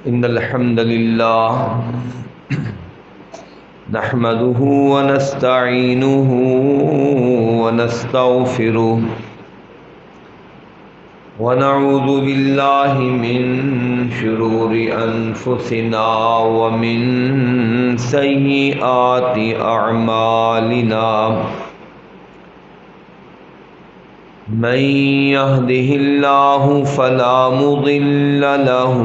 إن الحمد لله نحمده ونستعينه ونستغفره ونعوذ بالله من شرور أنفسنا ومن سيئات أعمالنا من يهده الله فلا مضل له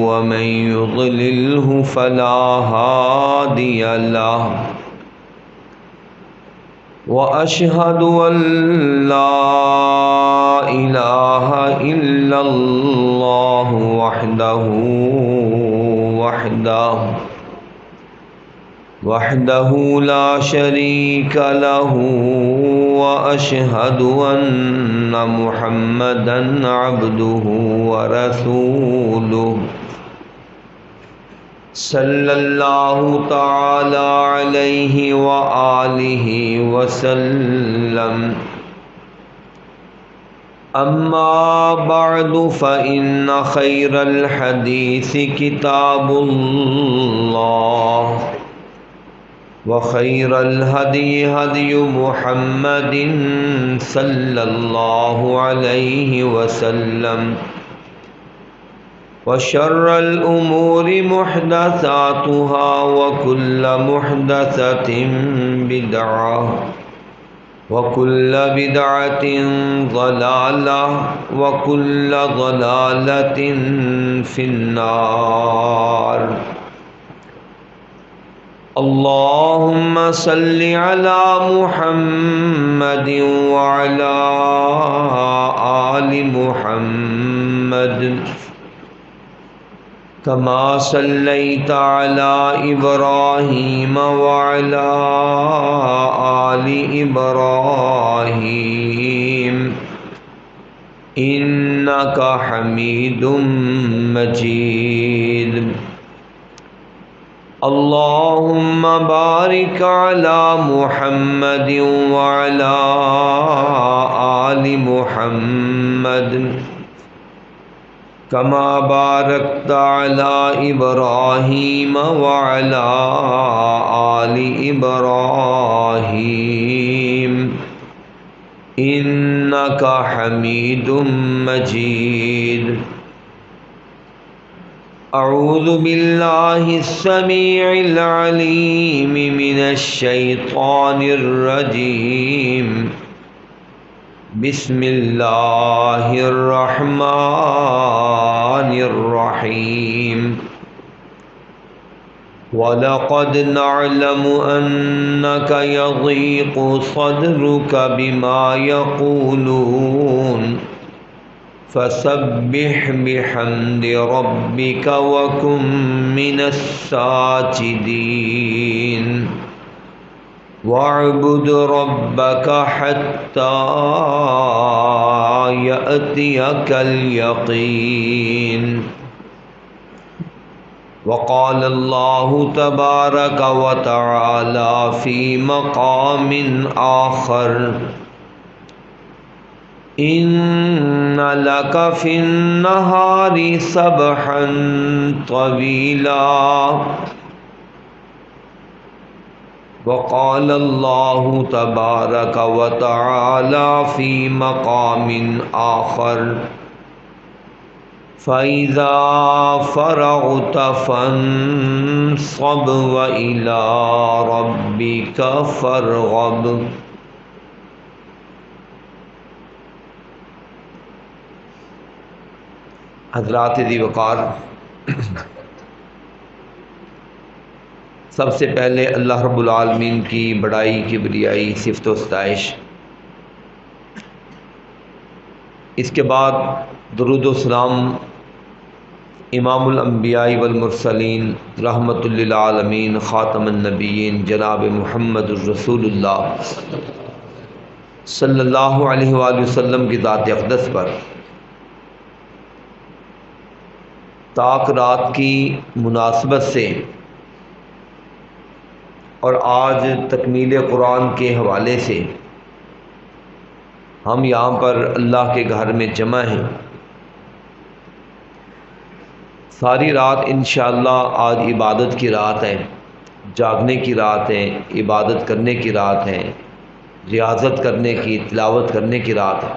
ومن يضلله فلا هادي له وأشهد أن لا إله إلا الله وحده لا شريك له وأشهد أن محمدا عبده ورسوله صلى الله تعالى عليه وآله وسلم أما بعد فإن خير الحديث كتاب الله وخير الهدي هدي محمد صلى الله عليه وسلم وشر الأمور محدثاتها وكل محدثة بدعة وكل بدعة ضلالة وكل ضلالة في النار اللهم صل على محمد وعلى آل محمد كما صليت على إبراهيم وعلى آل إبراهيم إنك حميد مجيد اللهم بارك على محمد وعلى آل محمد كما باركت على إبراهيم وعلى آل إبراهيم إنك حميد مجيد أعوذ بالله السميع العليم من الشيطان الرجيم بسم الله الرحمن الرحيم وَلَقَدْ نَعْلَمُ أَنَّكَ يَضِيقُ صَدْرُكَ بِمَا يَقُولُونَ فَسَبِّحْ بِحَمْدِ رَبِّكَ وَكُن مِّنَ السَّاجِدِينَ وَاعْبُدْ رَبَّكَ حَتَّى يَأْتِيَكَ الْيَقِينُ وقال الله تبارك وتعالى في مقام آخر إن لك في النهار سبحا طويلا وقال الله تبارك وتعالى في مقام آخر فَإِذَا فَرَغْتَ فَانصَبْ وَإِلَى رَبِّكَ فَارْغَب حضرات ذی وقار، سب سے پہلے اللہ رب العالمین کی بڑائی کبریائی صفت و ستائش، اس کے بعد درود و سلام امام الانبیاء والمرسلین رحمت للعالمین خاتم النبیین جناب محمد الرسول اللہ صلی اللہ علیہ وآلہ وسلم کی ذات اقدس پر طاق رات کی مناسبت سے اور آج تکمیل قرآن کے حوالے سے ہم یہاں پر اللہ کے گھر میں جمع ہیں۔ ساری رات انشاءاللہ آج عبادت کی رات ہے، جاگنے کی رات ہے، عبادت کرنے کی رات ہے، ریاضت کرنے کی، تلاوت کرنے کی رات ہے۔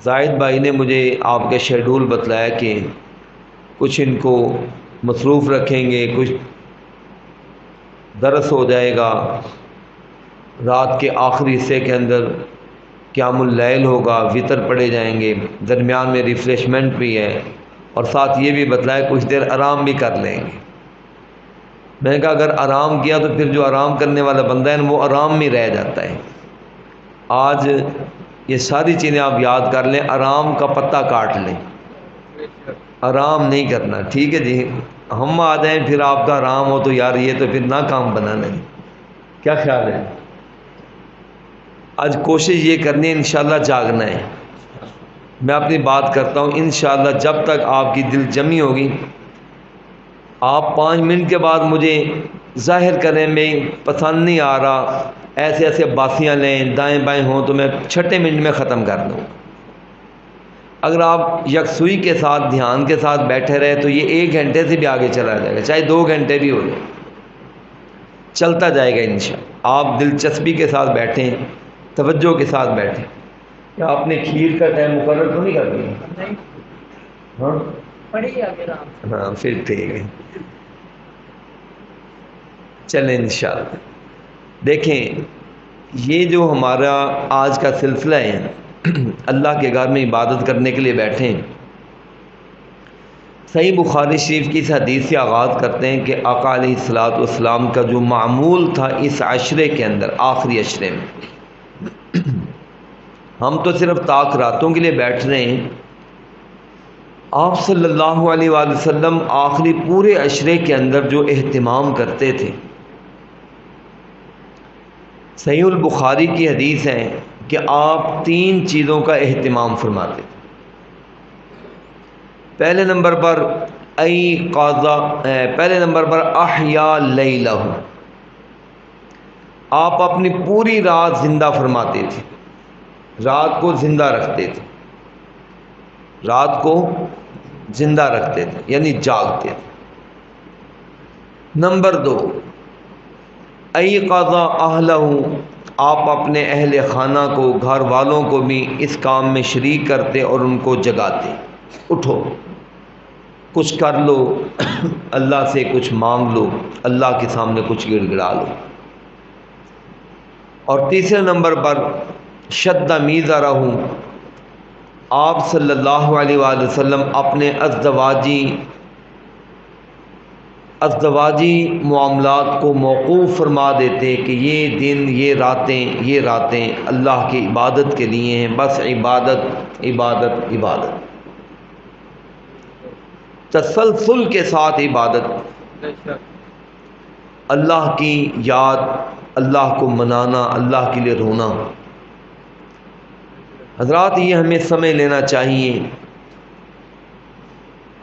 زاہد بھائی نے مجھے آپ کے شیڈول بتلایا کہ کچھ ان کو مصروف رکھیں گے، کچھ درس ہو جائے گا، رات کے آخری حصے کے اندر قیام اللیل ہوگا، وطر پڑھے جائیں گے، درمیان میں ریفریشمنٹ بھی ہے، اور ساتھ یہ بھی بتلایا کچھ دیر آرام بھی کر لیں گے۔ میں نے کہا اگر آرام کیا تو پھر جو آرام کرنے والا بندہ ہے وہ آرام میں رہ جاتا ہے۔ آج یہ ساری چیزیں آپ یاد کر لیں، آرام کا پتہ کاٹ لیں، آرام نہیں کرنا، ٹھیک ہے جی؟ ہم آ جائیں پھر آپ کا آرام ہو تو یار یہ تو پھر نہ کام بنانا ہے، کیا خیال ہے؟ آج کوشش یہ کرنی ہے انشاءاللہ جاگنا ہے۔ میں اپنی بات کرتا ہوں، انشاءاللہ جب تک آپ کی دل جمی ہوگی، آپ 5 منٹ کے بعد مجھے ظاہر کریں میں پسند نہیں آ رہا، ایسے ایسے باسیاں لیں، دائیں بائیں ہوں تو میں 6 منٹ میں ختم کر دوں۔ اگر آپ یکسوئی کے ساتھ دھیان کے ساتھ بیٹھے رہے تو یہ 1 گھنٹے سے بھی آگے چلا جائے گا، چاہے 2 گھنٹے بھی ہو جائے، چلتا جائے گا انشاءاللہ۔ آپ دلچسپی کے ساتھ بیٹھیں، توجہ کے ساتھ بیٹھیں۔ کیا آپ نے کھیر کا ٹائم مقرر تو نہیں کر دیا؟ ہاں ہاں پھر ٹھیک ہے، چلیں انشاءاللہ۔ دیکھیں یہ جو ہمارا آج کا سلسلہ ہے، اللہ کے گھر میں عبادت کرنے کے لیے بیٹھے ہیں، صحیح بخاری شریف کی اس حدیث سے آغاز کرتے ہیں کہ آقا علیہ الصلوۃ والسلام کا جو معمول تھا اس عشرے کے اندر، آخری عشرے میں، ہم تو صرف طاق راتوں کے لیے بیٹھ رہے ہیں، آپ صلی اللہ علیہ وآلہ وسلم آخری پورے عشرے کے اندر جو اہتمام کرتے تھے، صحیح البخاری کی حدیث ہے کہ آپ 3 چیزوں کا اہتمام فرماتے تھے۔ پہلے نمبر پر احیا لیلہ، آپ اپنی پوری رات زندہ فرماتے تھے، رات کو زندہ رکھتے تھے، رات کو زندہ رکھتے تھے یعنی جاگتے تھے۔ نمبر 2 ایقظ اہلہ، آپ اپنے اہل خانہ کو، گھر والوں کو بھی اس کام میں شریک کرتے اور ان کو جگاتے، اٹھو کچھ کر لو، اللہ سے کچھ مانگ لو، اللہ کے سامنے کچھ گڑ گڑا لو۔ اور تیسرے نمبر پر شد میزرہ، آپ صلی اللہ علیہ وآلہ وسلم اپنے ازدواجی معاملات کو موقوف فرما دیتے کہ یہ دن، یہ راتیں اللہ کی عبادت کے لیے ہیں، بس عبادت عبادت عبادت، تسلسل کے ساتھ عبادت، اللہ کی یاد، اللہ کو منانا، اللہ کے لیے رونا۔ حضرات یہ ہمیں سمجھ لینا چاہیے،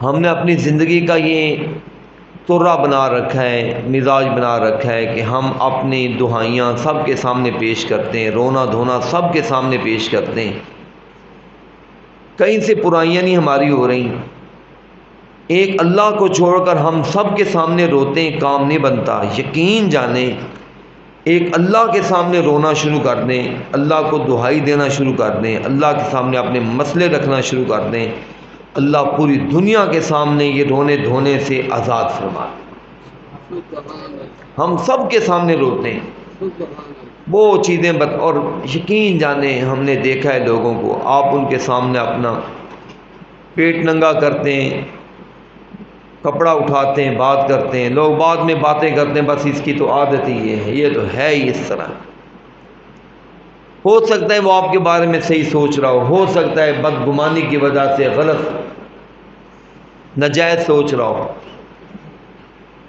ہم نے اپنی زندگی کا یہ طرہ بنا رکھا ہے، مزاج بنا رکھا ہے کہ ہم اپنی دہائیاں سب کے سامنے پیش کرتے ہیں، رونا دھونا سب کے سامنے پیش کرتے ہیں، کہیں سے برائیاں نہیں ہماری ہو رہی، ایک اللہ کو چھوڑ کر ہم سب کے سامنے روتے ہیں، کام نہیں بنتا۔ یقین جانیں ایک اللہ کے سامنے رونا شروع کر دیں، اللہ کو دہائی دینا شروع کر دیں، اللہ کے سامنے اپنے مسئلے رکھنا شروع کر دیں، اللہ پوری دنیا کے سامنے یہ رونے دھونے سے آزاد فرما دے۔ ہم سب کے سامنے روتے ہیں وہ چیزیں اور یقین جانیں ہم نے دیکھا ہے لوگوں کو، آپ ان کے سامنے اپنا پیٹ ننگا کرتے ہیں، کپڑا اٹھاتے ہیں، بات کرتے ہیں، لوگ بعد میں باتیں کرتے ہیں بس اس کی تو عادت ہی یہ ہے، یہ تو ہے ہی اس طرح۔ ہو سکتا ہے وہ آپ کے بارے میں صحیح سوچ رہا ہو سکتا ہے بدگمانی کی وجہ سے غلط ناجائز سوچ رہا ہو،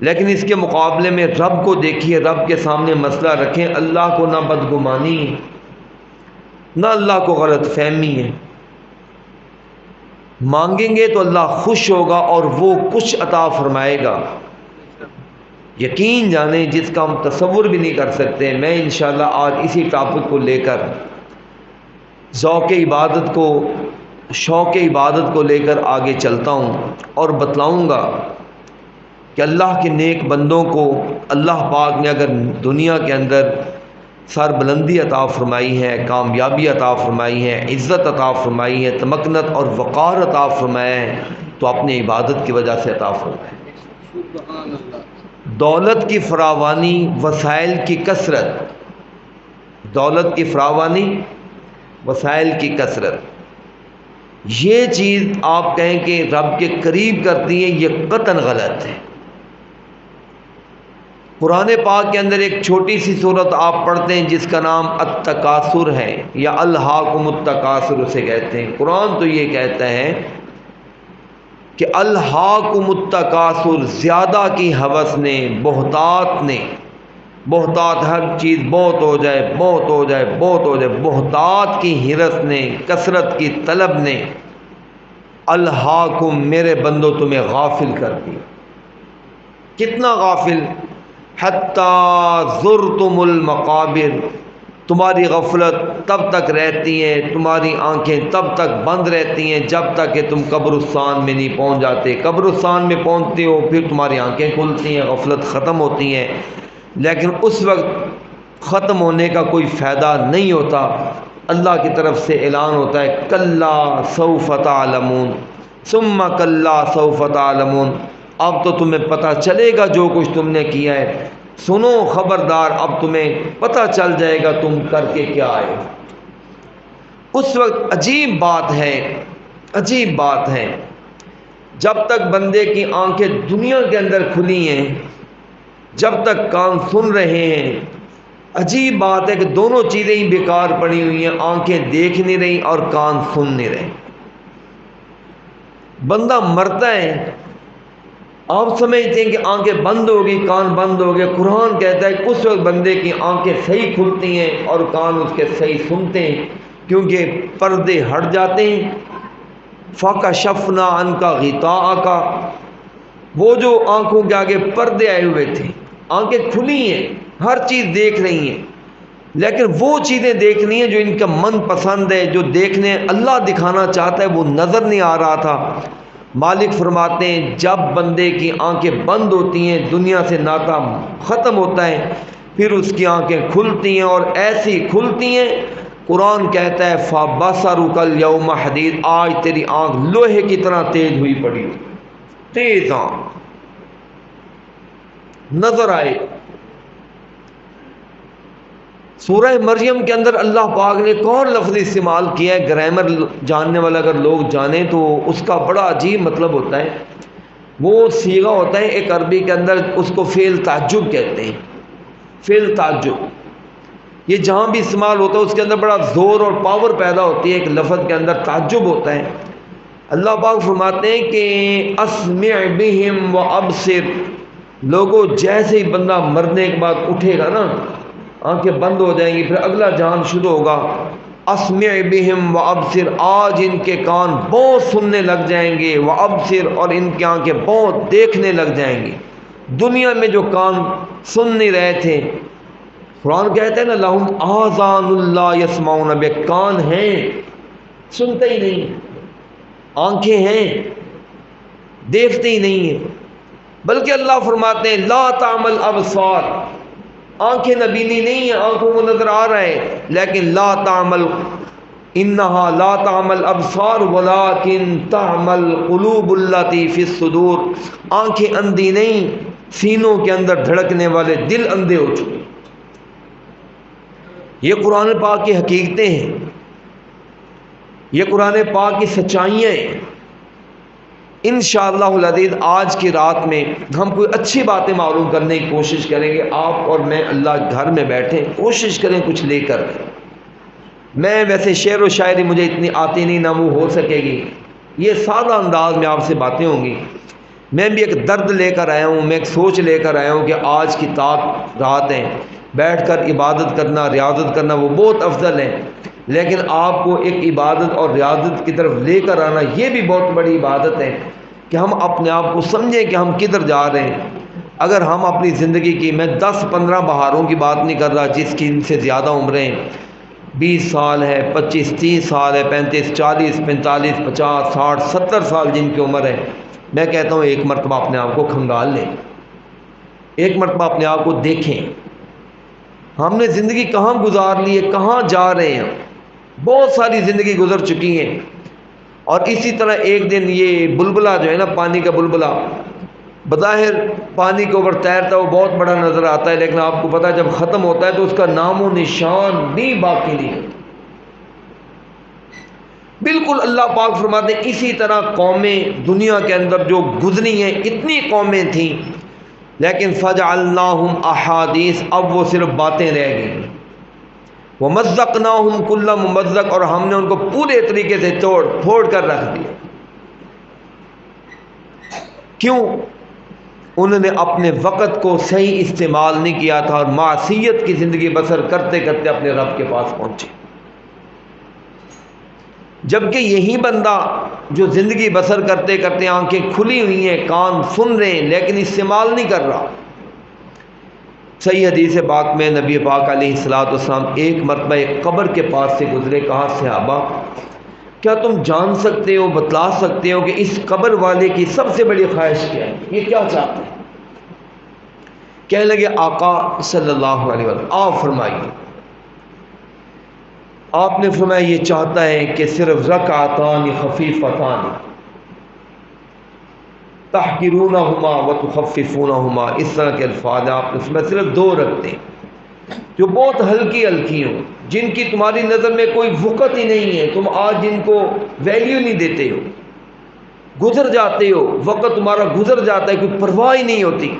لیکن اس کے مقابلے میں رب کو دیکھیے، رب کے سامنے مسئلہ رکھیں، اللہ کو نہ بدگمانی ہے، نہ اللہ کو غلط فہمی ہے، مانگیں گے تو اللہ خوش ہوگا اور وہ کچھ عطا فرمائے گا، یقین جانیں جس کا ہم تصور بھی نہیں کر سکتے۔ میں انشاءاللہ آج اسی ٹاپک کو لے کر ذوق عبادت کو، شوق عبادت کو لے کر آگے چلتا ہوں اور بتلاؤں گا کہ اللہ کے نیک بندوں کو اللہ پاک نے اگر دنیا کے اندر سر بلندی عطا فرمائی ہے، کامیابی عطا فرمائی ہے، عزت عطا فرمائی ہے، تمکنت اور وقار عطا فرمایا ہے، تو اپنی عبادت کی وجہ سے عطا فرمایا ہے۔ دولت کی فراوانی، وسائل کی کثرت، دولت کی فراوانی، وسائل کی کثرت، یہ چیز آپ کہیں کہ رب کے قریب کرتی ہے، یہ قطعاً غلط ہے۔ قرآن پاک کے اندر ایک چھوٹی سی صورت آپ پڑھتے ہیں جس کا نام التکاثر ہے، یا الہاکم التکاثر اسے کہتے ہیں۔ قرآن تو یہ کہتا ہے کہ الہاکم التکاثر، زیادہ کی ہوس نے، بہتات نے، بہتات ہر چیز بہت ہو جائے، بہت ہو جائے، بہت ہو جائے، بہتات کی ہرس نے، کثرت کی طلب نے، الہاکم میرے بندو تمہیں غافل کر دیا۔ کتنا غافل؟ حتیٰ زرتم المقابر، تمہاری غفلت تب تک رہتی ہے، تمہاری آنکھیں تب تک بند رہتی ہیں جب تک کہ تم قبرستان میں نہیں پہنچ جاتے۔ قبرستان میں پہنچتے ہو پھر تمہاری آنکھیں کھلتی ہیں، غفلت ختم ہوتی ہیں، لیکن اس وقت ختم ہونے کا کوئی فائدہ نہیں ہوتا۔ اللہ کی طرف سے اعلان ہوتا ہے کلا سوف تعلمون ثم کلا سوف تعلمون، اب تو تمہیں پتہ چلے گا جو کچھ تم نے کیا ہے، سنو خبردار، اب تمہیں پتہ چل جائے گا تم کر کے کیا آئے۔ اس وقت عجیب بات ہے، عجیب بات ہے، جب تک بندے کی آنکھیں دنیا کے اندر کھلی ہیں، جب تک کان سن رہے ہیں، عجیب بات ہے کہ دونوں چیزیں ہی بیکار پڑی ہوئی ہیں، آنکھیں دیکھ نہیں رہی اور کان سن نہیں رہے۔ بندہ مرتا ہے، آپ سمجھتے ہیں کہ آنکھیں بند ہوگی، کان بند ہو گئے۔ قرآن کہتا ہے کہ اس وقت بندے کی آنکھیں صحیح کھلتی ہیں اور کان اس کے صحیح سنتے ہیں، کیونکہ پردے ہٹ جاتے ہیں۔ فَكَشَفْنَا عَنْكَ غِطَاءَكَ، وہ جو آنکھوں کے آگے پردے آئے ہوئے تھے، آنکھیں کھلی ہیں، ہر چیز دیکھ رہی ہیں، لیکن وہ چیزیں دیکھنی ہیں جو ان کا من پسند ہے، جو دیکھنے اللہ دکھانا چاہتا ہے، وہ نظر نہیں آ رہا تھا۔ مالک فرماتے ہیں جب بندے کی آنکھیں بند ہوتی ہیں، دنیا سے ناطہ ختم ہوتا ہے، پھر اس کی آنکھیں کھلتی ہیں، اور ایسی کھلتی ہیں، قرآن کہتا ہے فَبَصَرُكَ الْيَوْمَ حَدِيدٌ، آج تیری آنکھ لوہے کی طرح تیز ہوئی پڑی، تیز آنکھ نظر آئے۔ سورہ مریم کے اندر اللہ پاک نے ایک اور لفظ استعمال کیا ہے، گرامر جاننے والا اگر لوگ جانیں تو اس کا بڑا عجیب مطلب ہوتا ہے۔ وہ صیغہ ہوتا ہے ایک عربی کے اندر، اس کو فعل تعجب کہتے ہیں، فعل تعجب۔ یہ جہاں بھی استعمال ہوتا ہے اس کے اندر بڑا زور اور پاور پیدا ہوتی ہے، ایک لفظ کے اندر تعجب ہوتا ہے۔ اللہ پاک فرماتے ہیں کہ اسمع بہم و ابصر، لوگوں جیسے ہی بندہ مرنے کے بعد اٹھے گا نا، آنکھیں بند ہو جائیں گی، پھر اگلا جہان شروع ہوگا۔ اسمع بہم و ابصر، آج ان کے کان بہت سننے لگ جائیں گے، و ابصر، اور ان کی آنکھیں بہت دیکھنے لگ جائیں گی۔ دنیا میں جو کان سن نہیں رہے تھے، قرآن کہتے ہیں نا لہم آذان لا یسمعون بہ، کان ہیں سنتے ہی نہیں، آنکھیں ہیں دیکھتے ہی نہیں ہیں، بلکہ اللہ فرماتے ہیں لا تعمل ابصار، آنکھیں نبینی نہیں ہیں، آنکھوں کو نظر آ رہا ہے، لیکن لا تعمل انہا لا تعمل ابصار ولکن تعمل قلوب التی فی الصدور، آنکھیں اندھی نہیں، سینوں کے اندر دھڑکنے والے دل اندھے ہو چکے۔ یہ قرآن پاک کی حقیقتیں ہیں، یہ قرآن پاک کی سچائیاں ہیں۔ انشاءاللہ العزیز آج کی رات میں ہم کوئی اچھی باتیں معلوم کرنے کی کوشش کریں گے، آپ اور میں اللہ گھر میں بیٹھیں، کوشش کریں کچھ لے کر۔ میں ویسے شعر و شاعری مجھے اتنی آتی نہیں، نہ وہ ہو سکے گی، یہ سادہ انداز میں آپ سے باتیں ہوں گی۔ میں بھی ایک درد لے کر آیا ہوں، میں ایک سوچ لے کر آیا ہوں کہ آج کی رات ہے، بیٹھ کر عبادت کرنا، ریاضت کرنا وہ بہت افضل ہے، لیکن آپ کو ایک عبادت اور ریاضت کی طرف لے کر آنا یہ بھی بہت بڑی عبادت ہے کہ ہم اپنے آپ کو سمجھیں کہ ہم کدھر جا رہے ہیں۔ اگر ہم اپنی زندگی کی، میں 10-15 بہاروں کی بات نہیں کر رہا جس کی ان سے زیادہ عمریں 20 سال ہے، 25 30 سال ہے، 35 40 45 50 60 70 سال جن کی عمر ہے، میں کہتا ہوں ایک مرتبہ اپنے آپ کو کھنگال لیں، ایک مرتبہ اپنے آپ کو دیکھیں، ہم نے زندگی کہاں گزار لی ہے، کہاں جا رہے ہیں، بہت ساری زندگی گزر چکی ہیں۔ اور اسی طرح ایک دن یہ بلبلہ جو ہے نا، پانی کا بلبلہ، بظاہر پانی کے اوپر تیرتا ہے، وہ بہت بڑا نظر آتا ہے، لیکن آپ کو پتہ ہے جب ختم ہوتا ہے تو اس کا نام و نشان بھی باقی نہیں ہوتا۔ بالکل اللہ پاک فرماتے ہیں اسی طرح قومیں دنیا کے اندر جو گزری ہیں، اتنی قومیں تھیں، لیکن فجعلناہم احادیث، اب وہ صرف باتیں رہ گئیں، ومزقناہم کل ممزق، اور ہم نے ان کو پورے طریقے سے توڑ پھوڑ کر رکھ دیا۔ کیوں؟ انہوں نے اپنے وقت کو صحیح استعمال نہیں کیا تھا اور معصیت کی زندگی بسر کرتے کرتے اپنے رب کے پاس پہنچے۔ جبکہ یہی بندہ جو زندگی بسر کرتے کرتے آنکھیں کھلی ہوئی ہیں، کان سن رہے ہیں، لیکن استعمال نہیں کر رہا۔ صحیح حدیث پاک میں نبی پاک علیہ السلام ایک مرتبہ ایک قبر کے پاس سے گزرے، کہا صحابہ کیا تم جان سکتے ہو، بتلا سکتے ہو کہ اس قبر والے کی سب سے بڑی خواہش کیا ہے، یہ کیا چاہتے ہیں؟ کہنے لگے آقا صلی اللہ علیہ وسلم آپ فرمائیے۔ آپ نے فرمایا یہ چاہتا ہے کہ صرف رکعتان خفیفتان تحقرونہما وتخففونہما، اس طرح کے الفاظ آپ نے فرمایا صرف 2 رکعتیں جو بہت ہلکی ہلکی ہوں، جن کی تمہاری نظر میں کوئی وقت ہی نہیں ہے، تم آج جن کو ویلیو نہیں دیتے ہو، گزر جاتے ہو، وقت تمہارا گزر جاتا ہے، کوئی پرواہ ہی نہیں ہوتی۔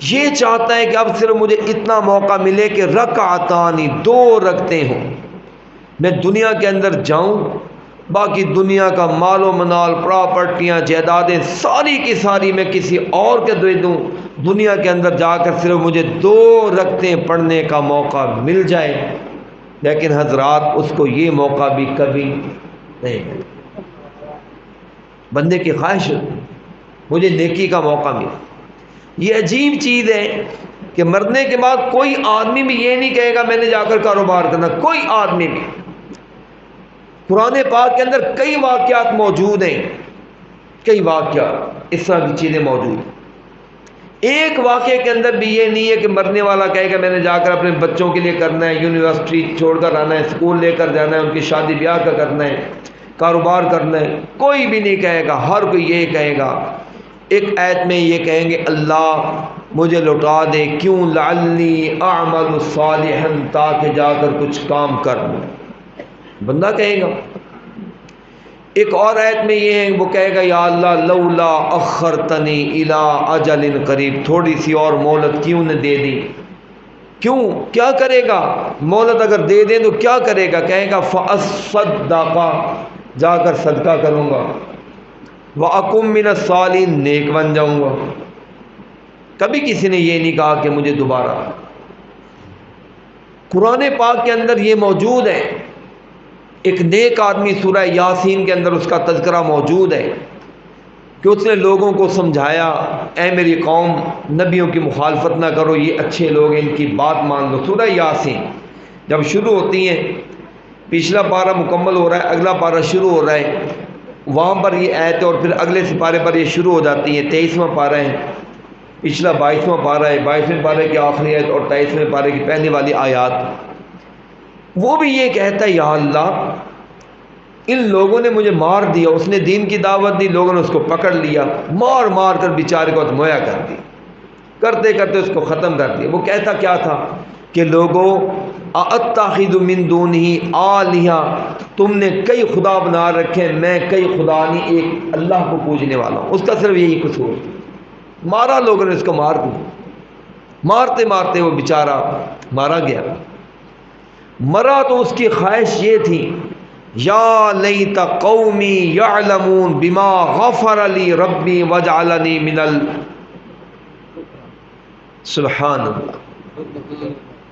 یہ چاہتا ہے کہ اب صرف مجھے اتنا موقع ملے کہ رکعتان 2 رکعتیں ہوں، میں دنیا کے اندر جاؤں، باقی دنیا کا مال و منال، پراپرٹیاں، جائیدادیں ساری کی ساری میں کسی اور کے دے دوں، دنیا کے اندر جا کر صرف مجھے 2 رکعتیں پڑھنے کا موقع مل جائے۔ لیکن حضرات اس کو یہ موقع بھی کبھی نہیں ملتا۔ بندے کی خواہش مجھے نیکی کا موقع ملا۔ یہ عجیب چیز ہے کہ مرنے کے بعد کوئی آدمی بھی یہ نہیں کہے گا میں نے جا کر کاروبار کرنا، کوئی آدمی بھی۔ قرآن پاک کے اندر کئی واقعات موجود ہیں، کئی واقعات اس طرح کی چیزیں موجود ہیں۔ ایک واقعے کے اندر بھی یہ نہیں ہے کہ مرنے والا کہے گا میں نے جا کر اپنے بچوں کے لیے کرنا ہے، یونیورسٹی چھوڑ کر آنا ہے، اسکول لے کر جانا ہے، ان کی شادی بیاہ کا کرنا ہے، کاروبار کرنا ہے، کوئی بھی نہیں کہے گا۔ ہر کوئی یہ کہے گا، ایک آیت میں یہ کہیں گے اللہ مجھے لوٹا دے، کیوں؟ لعلی اعمل صالحا، تاکہ جا کر کچھ کام کر لوں، بندہ کہے گا۔ ایک اور آیت میں یہ ہے، وہ کہے گا یا اللہ لولا اخرتنی الی اجل قریب، تھوڑی سی اور مہلت کیوں نہ دے دی؟ کیوں؟ کیا کرے گا؟ مہلت اگر دے دیں تو کیا کرے گا؟ کہے گا فاصدق، جا کر صدقہ کروں گا، وَأَكُن مِّنَ الصَّالِحِينَ، نیک بن جاؤں گا۔ کبھی کسی نے یہ نہیں کہا کہ مجھے دوبارہ۔ قرآن پاک کے اندر یہ موجود ہے، ایک نیک آدمی سورہ یاسین کے اندر اس کا تذکرہ موجود ہے کہ اس نے لوگوں کو سمجھایا اے میری قوم نبیوں کی مخالفت نہ کرو، یہ اچھے لوگ ہیں، ان کی بات مان لو۔ سورہ یاسین جب شروع ہوتی ہیں، پچھلا پارہ مکمل ہو رہا ہے، اگلا پارہ شروع ہو رہا ہے، وہاں پر یہ آیت اور پھر اگلے سپارے پر یہ شروع ہو جاتی ہیں۔ 23واں پارہ ہے، پچھلا 22واں پارہ ہے، 22ویں پارے کی آخری آیت اور 23ویں پارے کی پہلے والی آیات۔ وہ بھی یہ کہتا ہے یا اللہ ان لوگوں نے مجھے مار دیا، اس نے دین کی دعوت دی، لوگوں نے اس کو پکڑ لیا، مار مار کر بیچارے کو اتمویا کر دی، کرتے کرتے اس کو ختم کر دیا۔ وہ کہتا کیا تھا کہ لوگوں اتخذ من دونہ آلہہ، تم نے کئی خدا بنا رکھے، میں کئی خدا نہیں، ایک اللہ کو پوجنے والا ہوں۔ اس کا صرف یہی قصور، مارا لوگوں نے اس کو، مار دیا، مارتے مارتے وہ بیچارہ مارا گیا۔ مرا تو اس کی خواہش یہ تھی یا لیت قومی یعلمون بما غفر لی ربی وجعلنی من سبحان اللہ،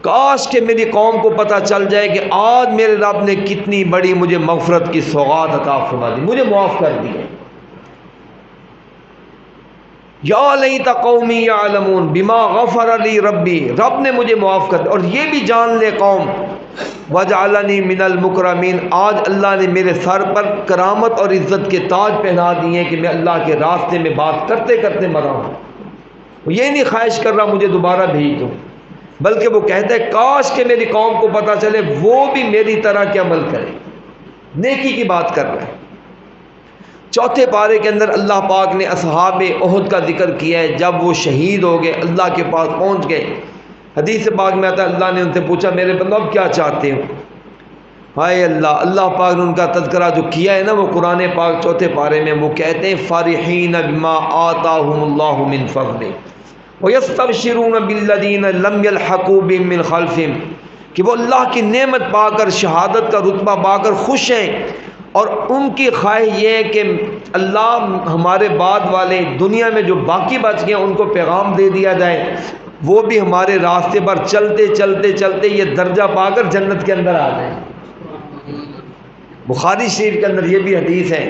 کاش کہ میری قوم کو پتہ چل جائے کہ آج میرے رب نے کتنی بڑی مجھے مغفرت کی سوغات عطا فرما دی، مجھے معاف کر دیا۔ یا لیت قومی یعلمون بما غفر لی ربی، رب نے مجھے معاف کر دیا، اور یہ بھی جان لے قوم، وجعلنی من المکرمین، آج اللہ نے میرے سر پر کرامت اور عزت کے تاج پہنا دیے کہ میں اللہ کے راستے میں بات کرتے کرتے مرا ہوں۔ وہ یہ نہیں خواہش کر رہا مجھے دوبارہ بھیج دو، بلکہ وہ کہتا ہے کاش کہ میری قوم کو پتہ چلے وہ بھی میری طرح کے عمل کرے، نیکی کی بات کر رہا ہے۔ چوتھے پارے کے اندر اللہ پاک نے اصحاب احد کا ذکر کیا ہے، جب وہ شہید ہو گئے، اللہ کے پاس پہنچ گئے، حدیث پاک میں آتا ہے اللہ نے ان سے پوچھا میرے بندو اب کیا چاہتے ہو؟ ہائے اللہ، اللہ پاک نے ان کا تذکرہ جو کیا ہے نا وہ قرآن پاک چوتھے پارے میں، وہ کہتے ہیں فرحین بما آتاہم اللہ من فضلہ ویستبشرون بالذین لم یلحقوا بهم من خلفہم، کہ وہ اللہ کی نعمت پا کر، شہادت کا رتبہ پا کر خوش ہیں، اور ان کی خواہش یہ ہے کہ اللہ ہمارے بعد والے دنیا میں جو باقی بچ گئے ان کو پیغام دے دیا جائے، وہ بھی ہمارے راستے پر چلتے چلتے چلتے یہ درجہ پا کر جنت کے اندر آ جائیں۔ بخاری شریف کے اندر یہ بھی حدیث ہے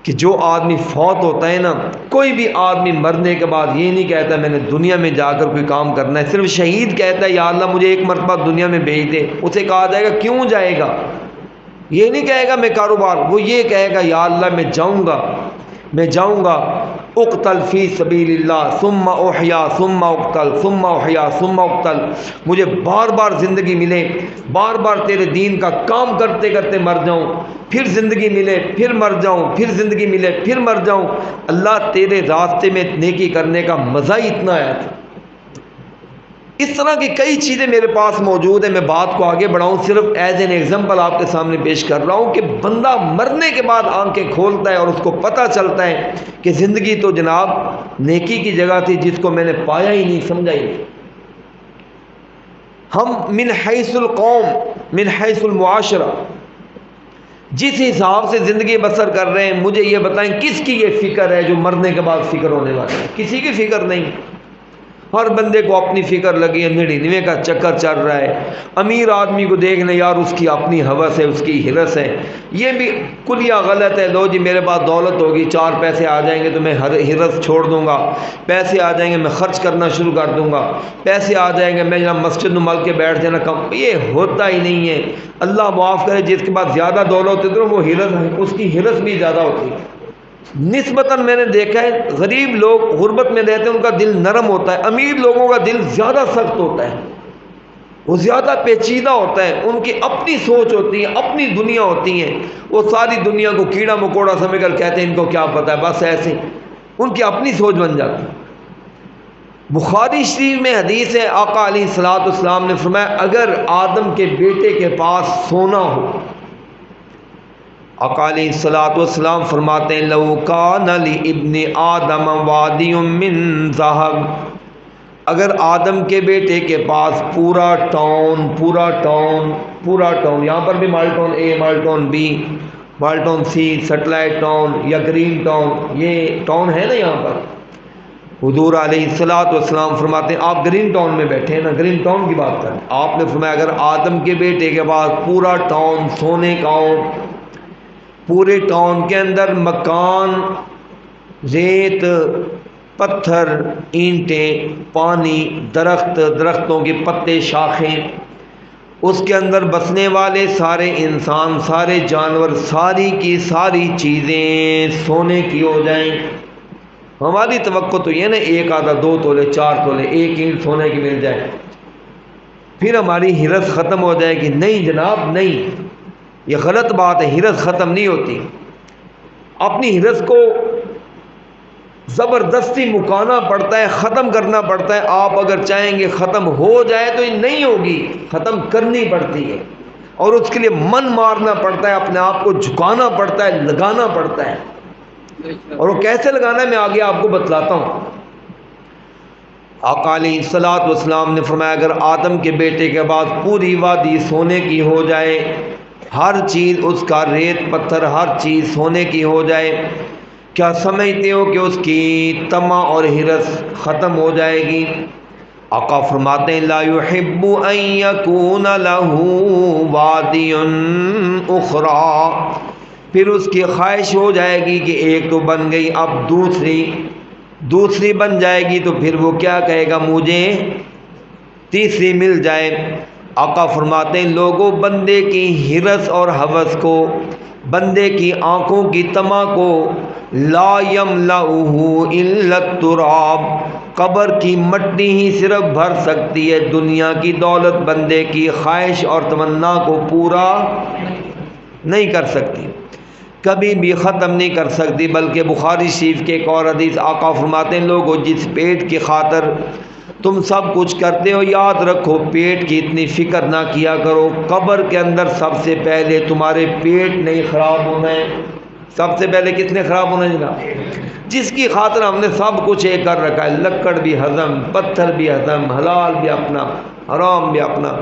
کہ جو آدمی فوت ہوتا ہے نا، کوئی بھی آدمی مرنے کے بعد یہ نہیں کہتا میں نے دنیا میں جا کر کوئی کام کرنا ہے، صرف شہید کہتا ہے یا اللہ مجھے ایک مرتبہ دنیا میں بھیج دے، اسے کہا جائے گا کیوں جائے گا؟ یہ نہیں کہے گا میں کاروبار، وہ یہ کہے گا یا اللہ میں جاؤں گا اقتل فی سبیل اللہ ثم احیا ثم اقتل ثم احیا ثم اقتل، مجھے بار بار زندگی ملے، بار بار تیرے دین کا کام کرتے کرتے مر جاؤں، پھر زندگی ملے پھر مر جاؤں، پھر زندگی ملے پھر مر جاؤں۔ اللہ تیرے راستے میں نیکی کرنے کا مزہ ہی اتنا آیا تھا۔ اس طرح کی کئی چیزیں میرے پاس موجود ہیں، میں بات کو آگے بڑھاؤں صرف ایز این ایگزامپل آپ کے سامنے پیش کر رہا ہوں کہ بندہ مرنے کے بعد آنکھیں کھولتا ہے اور اس کو پتہ چلتا ہے کہ زندگی تو جناب نیکی کی جگہ تھی جس کو میں نے پایا ہی نہیں، سمجھا ہی نہیں۔ ہم من حیث القوم، من حیث المعاشرہ، جس حساب سے زندگی بسر کر رہے ہیں، مجھے یہ بتائیں کس کی یہ فکر ہے جو مرنے کے بعد فکر ہونے والا ہے؟ کسی کی فکر نہیں۔ ہر بندے کو اپنی فکر لگی ہے، 99 کا چکر چل رہا ہے۔ امیر آدمی کو دیکھ لیں یار اس کی اپنی ہوس ہے، اس کی ہرس ہے، یہ بھی کلیہ غلط ہے۔ لو جی میرے پاس دولت ہوگی، 4 پیسے آ جائیں گے تو میں ہرس چھوڑ دوں گا، پیسے آ جائیں گے میں خرچ کرنا شروع کر دوں گا، پیسے آ جائیں گے میں جناب مسجد میں مل کے بیٹھ جانا کم، یہ ہوتا ہی نہیں ہے۔ اللہ معاف کرے جس کے پاس زیادہ دولت ہوتی ہے وہ ہرس، اس کی ہرس بھی زیادہ ہوتی ہے۔ نسبتاً میں نے دیکھا ہے غریب لوگ غربت میں رہتے ہیں ان کا دل نرم ہوتا ہے، امیر لوگوں کا دل زیادہ سخت ہوتا ہے، وہ زیادہ پیچیدہ ہوتا ہے، ان کی اپنی سوچ ہوتی ہے، اپنی دنیا ہوتی ہے، وہ ساری دنیا کو کیڑا مکوڑا سمجھ کر کہتے ہیں ان کو کیا پتہ ہے، بس ایسے ان کی اپنی سوچ بن جاتی ہے۔ بخاری شریف میں حدیث ہے، آقا علیہ الصلوۃ والسلام نے فرمایا اگر آدم کے بیٹے کے پاس سونا ہو، آقا علیہ الصلوۃ والسلام فرماتے ہیں لو کان لابن آدم وادی من ذہب، اگر آدم کے بیٹے کے پاس پورا ٹاؤن، یہاں پر بھی Mall Town A, Mall Town B, Mall Town C, Satellite Town یا گرین ٹاؤن، یہ ٹاؤن ہے نا یہاں پر، حضور علیہ الصلوۃ والسلام فرماتے ہیں آپ گرین ٹاؤن میں بیٹھے ہیں نا، گرین ٹاؤن کی بات کریں، آپ نے فرمایا اگر آدم کے بیٹے کے پاس پورا ٹاؤن سونے کا ہو، پورے ٹاؤن کے اندر مکان، ریت، پتھر، اینٹیں، پانی، درختوں کے پتے، شاخیں، اس کے اندر بسنے والے سارے انسان، سارے جانور، ساری کی ساری چیزیں سونے کی ہو جائیں، ہماری توقع تو یہ نا 1 آدھا 2 تولے 4 تولے 1 اینٹ سونے کی مل جائے، پھر ہماری ہرس ختم ہو جائے گی۔ نہیں جناب نہیں، یہ غلط بات ہے، ہرس ختم نہیں ہوتی، اپنی ہرس کو زبردستی مکانا پڑتا ہے، ختم کرنا پڑتا ہے۔ آپ اگر چاہیں گے ختم ہو جائے تو یہ نہیں ہوگی، ختم کرنی پڑتی ہے، اور اس کے لیے من مارنا پڑتا ہے، اپنے آپ کو جھکانا پڑتا ہے، لگانا پڑتا ہے، اور وہ کیسے لگانا ہے میں آگے آپ کو بتلاتا ہوں۔ آقا علیہ الصلوۃ والسلام نے فرمایا اگر آدم کے بیٹے کے بعد پوری وادی سونے کی ہو جائے، ہر چیز اس کا، ریت پتھر ہر چیز سونے کی ہو جائے، کیا سمجھتے ہو کہ اس کی طمع اور ہرس ختم ہو جائے گی؟ آقا فرماتے ہیں لا يحب ان يكون له وادی اخرى، پھر اس کی خواہش ہو جائے گی کہ ایک تو بن گئی، اب دوسری بن جائے گی، تو پھر وہ کیا کہے گا، مجھے تیسری مل جائے۔ آقا فرماتے ہیں لوگوں، بندے کی ہرس اور ہوس کو، بندے کی آنکھوں کی طمع کو لا یملأہ الا التراب، قبر کی مٹی ہی صرف بھر سکتی ہے، دنیا کی دولت بندے کی خواہش اور تمنا کو پورا نہیں کر سکتی، کبھی بھی ختم نہیں کر سکتی۔ بلکہ بخاری شریف کے ایک اور حدیث آقا فرماتے ہیں لوگوں، جس پیٹ کی خاطر تم سب کچھ کرتے ہو، یاد رکھو پیٹ کی اتنی فکر نہ کیا کرو، قبر کے اندر سب سے پہلے تمہارے پیٹ نہیں خراب ہونا ہے۔ سب سے پہلے کس نے خراب ہونا ہے جناب؟ جس کی خاطر ہم نے سب کچھ ایک کر رکھا ہے، لکڑ بھی ہضم، پتھر بھی ہضم، حلال بھی اپنا، حرام بھی اپنا،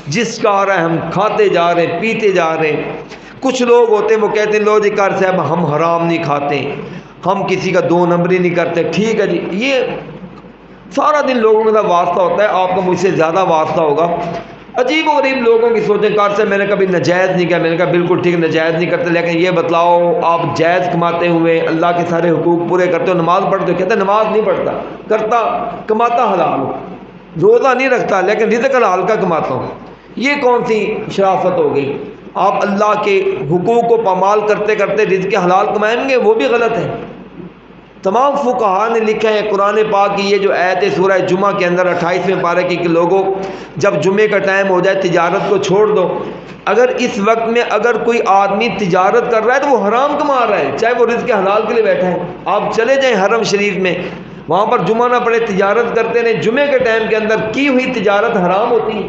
جس کا آ رہا ہے ہم کھاتے جا رہے ہیں، پیتے جا رہے ہیں۔ کچھ لوگ ہوتے ہیں وہ کہتے ہیں لو جی کر صاحب ہم حرام نہیں کھاتے، ہم کسی کا دو نمبری نہیں کرتے، ٹھیک ہے جی۔ یہ سارا دن لوگوں کے ساتھ واسطہ ہوتا ہے، آپ کو مجھ سے زیادہ واسطہ ہوگا۔ عجیب و غریب لوگوں کی سوچیں، کار سے میں نے کبھی نجائز نہیں کیا، میں نے کہا بالکل ٹھیک، نجائز نہیں کرتے، لیکن یہ بتلاؤ آپ جائز کماتے ہوئے اللہ کے سارے حقوق پورے کرتے ہو، نماز پڑھتے ہو؟ کہتے ہیں نماز نہیں پڑھتا، کرتا کماتا حلال ہو، روزہ نہیں رکھتا لیکن رزق حلال کا کماتا ہوں۔ یہ کون سی شرافت ہو گئی؟ آپ اللہ کے حقوق کو پامال کرتے کرتے رزق حلال کمائیں گے، وہ بھی غلط ہے۔ تمام فقہا نے لکھا ہے قرآن پاک کی یہ جو آیت ہے سورہ جمعہ کے اندر 28ویں پارے کی کہ لوگوں جب جمعے کا ٹائم ہو جائے تجارت کو چھوڑ دو۔ اگر اس وقت میں اگر کوئی آدمی تجارت کر رہا ہے تو وہ حرام کما رہا ہے، چاہے وہ رزق حلال کے لیے بیٹھا ہے۔ آپ چلے جائیں حرم شریف میں، وہاں پر جمعہ نہ پڑے تجارت کرتے رہیں، جمعے کے ٹائم کے اندر کی ہوئی تجارت حرام ہوتی ہے۔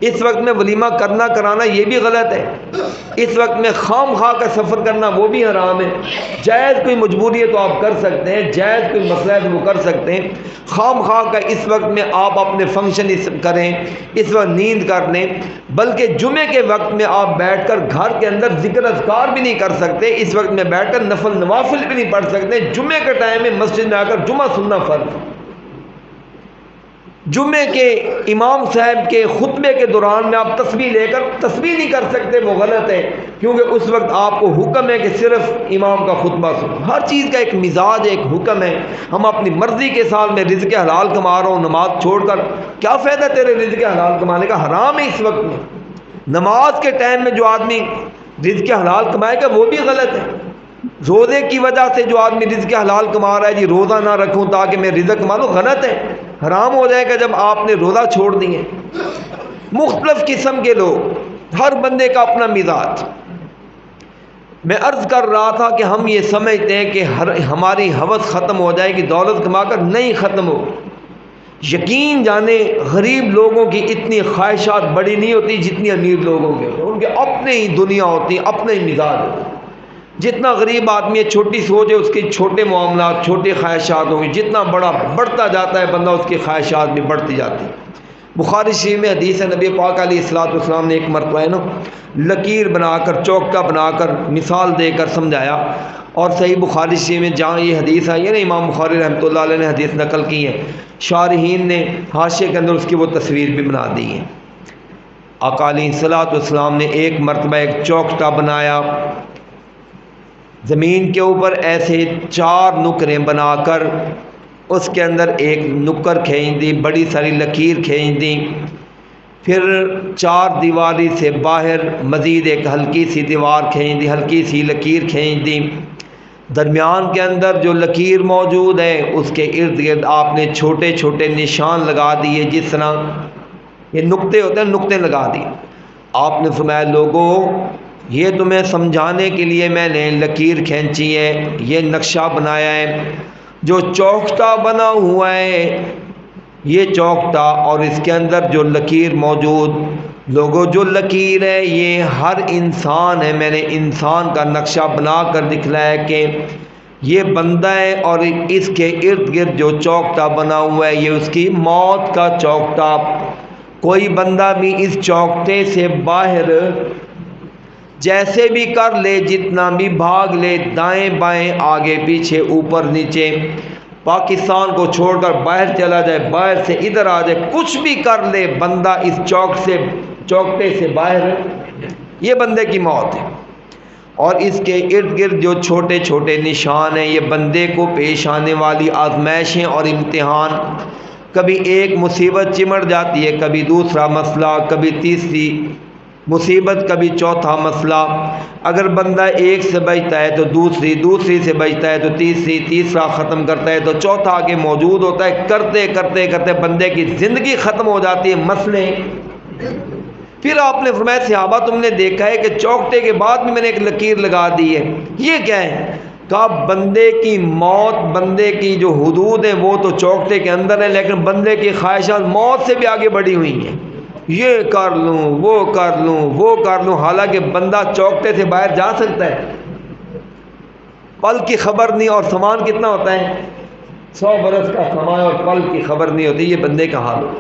اس وقت میں ولیمہ کرنا کرانا یہ بھی غلط ہے، اس وقت میں خام خواہ کا سفر کرنا وہ بھی حرام ہے۔ جائز کوئی مجبوری ہے تو آپ کر سکتے ہیں، جائز کوئی مسئلہ ہے تو وہ کر سکتے ہیں۔ خام خواہ کا اس وقت میں آپ اپنے فنکشن کریں، اس وقت نیند کر لیں، بلکہ جمعے کے وقت میں آپ بیٹھ کر گھر کے اندر ذکر اذکار بھی نہیں کر سکتے، اس وقت میں بیٹھ کر نفل نوافل بھی نہیں پڑھ سکتے۔ جمعے کے ٹائم میں مسجد میں آ کر جمعہ سننا فرض ہے۔ جمعے کے امام صاحب کے خطبے کے دوران میں آپ تسبیح لے کر تسبیح نہیں کر سکتے، وہ غلط ہے، کیونکہ اس وقت آپ کو حکم ہے کہ صرف امام کا خطبہ سنو۔ ہر چیز کا ایک مزاج، ایک حکم ہے۔ ہم اپنی مرضی کے ساتھ میں رزق حلال کما رہا ہوں، نماز چھوڑ کر کیا فائدہ تیرے رزق حلال کمانے کا؟ حرام ہے اس وقت میں۔ نماز کے ٹائم میں جو آدمی رزق حلال کمائے گا وہ بھی غلط ہے۔ روزے کی وجہ سے جو آدمی رزق حلال کما رہا ہے، جی روزہ نہ رکھوں تاکہ میں رزق کما لوں، غلط ہے، حرام ہو جائے گا جب آپ نے روزہ چھوڑ دیے۔ مختلف قسم کے لوگ، ہر بندے کا اپنا مزاج۔ میں عرض کر رہا تھا کہ ہم یہ سمجھتے ہیں کہ ہماری ہوس ختم ہو جائے گی دولت کما کر، نہیں ختم ہو۔ یقین جانے غریب لوگوں کی اتنی خواہشات بڑی نہیں ہوتی جتنی امیر لوگوں کے، ان کے اپنے ہی دنیا ہوتی ہے، اپنے ہی مزاج ہوتے ہیں۔ جتنا غریب آدمی ہے، چھوٹی سوچ ہے، اس کے چھوٹے معاملات، چھوٹے خواہشات ہوں گے، جتنا بڑا بڑھتا جاتا ہے بندہ اس کی خواہشات بھی بڑھتی جاتی ہیں۔ بخاری شریف میں حدیث ہے، نبی پاک علیہ الصلوۃ والسلام نے ایک مرتبہ لکیر بنا کر، چوکٹا بنا کر، مثال دے کر سمجھایا، اور صحیح بخاری شریف میں جہاں یہ حدیث آئی ہے نا، امام بخاری رحمۃ اللہ علیہ نے حدیث نقل کی ہے، شارحین نے حاشیے کے اندر اس کی وہ تصویر بھی بنا دی ہے۔ آقا علیہ الصلوۃ والسلام نے ایک مرتبہ ایک چوکٹا بنایا، زمین کے اوپر ایسے 4 نکریں بنا کر اس کے اندر ایک نکر کھینچ دی، بڑی ساری لکیر کھینچ دی، پھر 4 دیواری سے باہر مزید ایک ہلکی سی دیوار کھینچ دی، ہلکی سی لکیر کھینچ دی، درمیان کے اندر جو لکیر موجود ہے اس کے ارد گرد آپ نے چھوٹے چھوٹے نشان لگا دیے، جس طرح یہ نقطے ہوتے ہیں، نقطے لگا دیے۔ آپ نے فرمایا لوگوں، یہ تمہیں سمجھانے کے لیے میں نے لکیر کھینچی ہے، یہ نقشہ بنایا ہے، جو چوکٹا بنا ہوا ہے یہ چوکٹا اور اس کے اندر جو لکیر موجود، لوگوں جو لکیر ہے یہ ہر انسان ہے، میں نے انسان کا نقشہ بنا کر دکھلایا کہ یہ بندہ ہے، اور اس کے ارد گرد جو چوکٹا بنا ہوا ہے یہ اس کی موت کا چوکٹا۔ کوئی بندہ بھی اس چوکٹے سے باہر جیسے بھی کر لے، جتنا بھی بھاگ لے، دائیں بائیں، آگے پیچھے، اوپر نیچے، پاکستان کو چھوڑ کر باہر چلا جائے، باہر سے ادھر آ جائے، کچھ بھی کر لے، بندہ اس چوکٹے سے باہر، یہ بندے کی موت ہے۔ اور اس کے ارد گرد جو چھوٹے چھوٹے نشان ہیں، یہ بندے کو پیش آنے والی آزمائشیں اور امتحان، کبھی ایک مصیبت چمٹ جاتی ہے، کبھی دوسرا مسئلہ، کبھی تیسری مصیبت، کبھی چوتھا مسئلہ۔ اگر بندہ ایک سے بچتا ہے تو دوسری، دوسری سے بچتا ہے تو تیسری، تیسرا ختم کرتا ہے تو چوتھا آگے موجود ہوتا ہے۔ کرتے کرتے کرتے بندے کی زندگی ختم ہو جاتی ہے، مسئلے۔ پھر آپ نے فرمایا صحابہ تم نے دیکھا ہے کہ چوکٹے کے بعد بھی میں نے ایک لکیر لگا دی ہے، یہ کیا ہے؟ کہا بندے کی موت، بندے کی جو حدود ہیں وہ تو چوکٹے کے اندر ہے، لیکن بندے کی خواہشات موت سے بھی آگے بڑھی ہوئی ہیں، یہ کر لوں، وہ کر لوں، وہ کر لوں، حالانکہ بندہ چوکٹے سے باہر جا سکتا ہے، پل کی خبر نہیں، اور سامان کتنا ہوتا ہے؟ 100 برس کا سامان، اور پل کی خبر نہیں ہوتی۔ یہ بندے کا حال ہو۔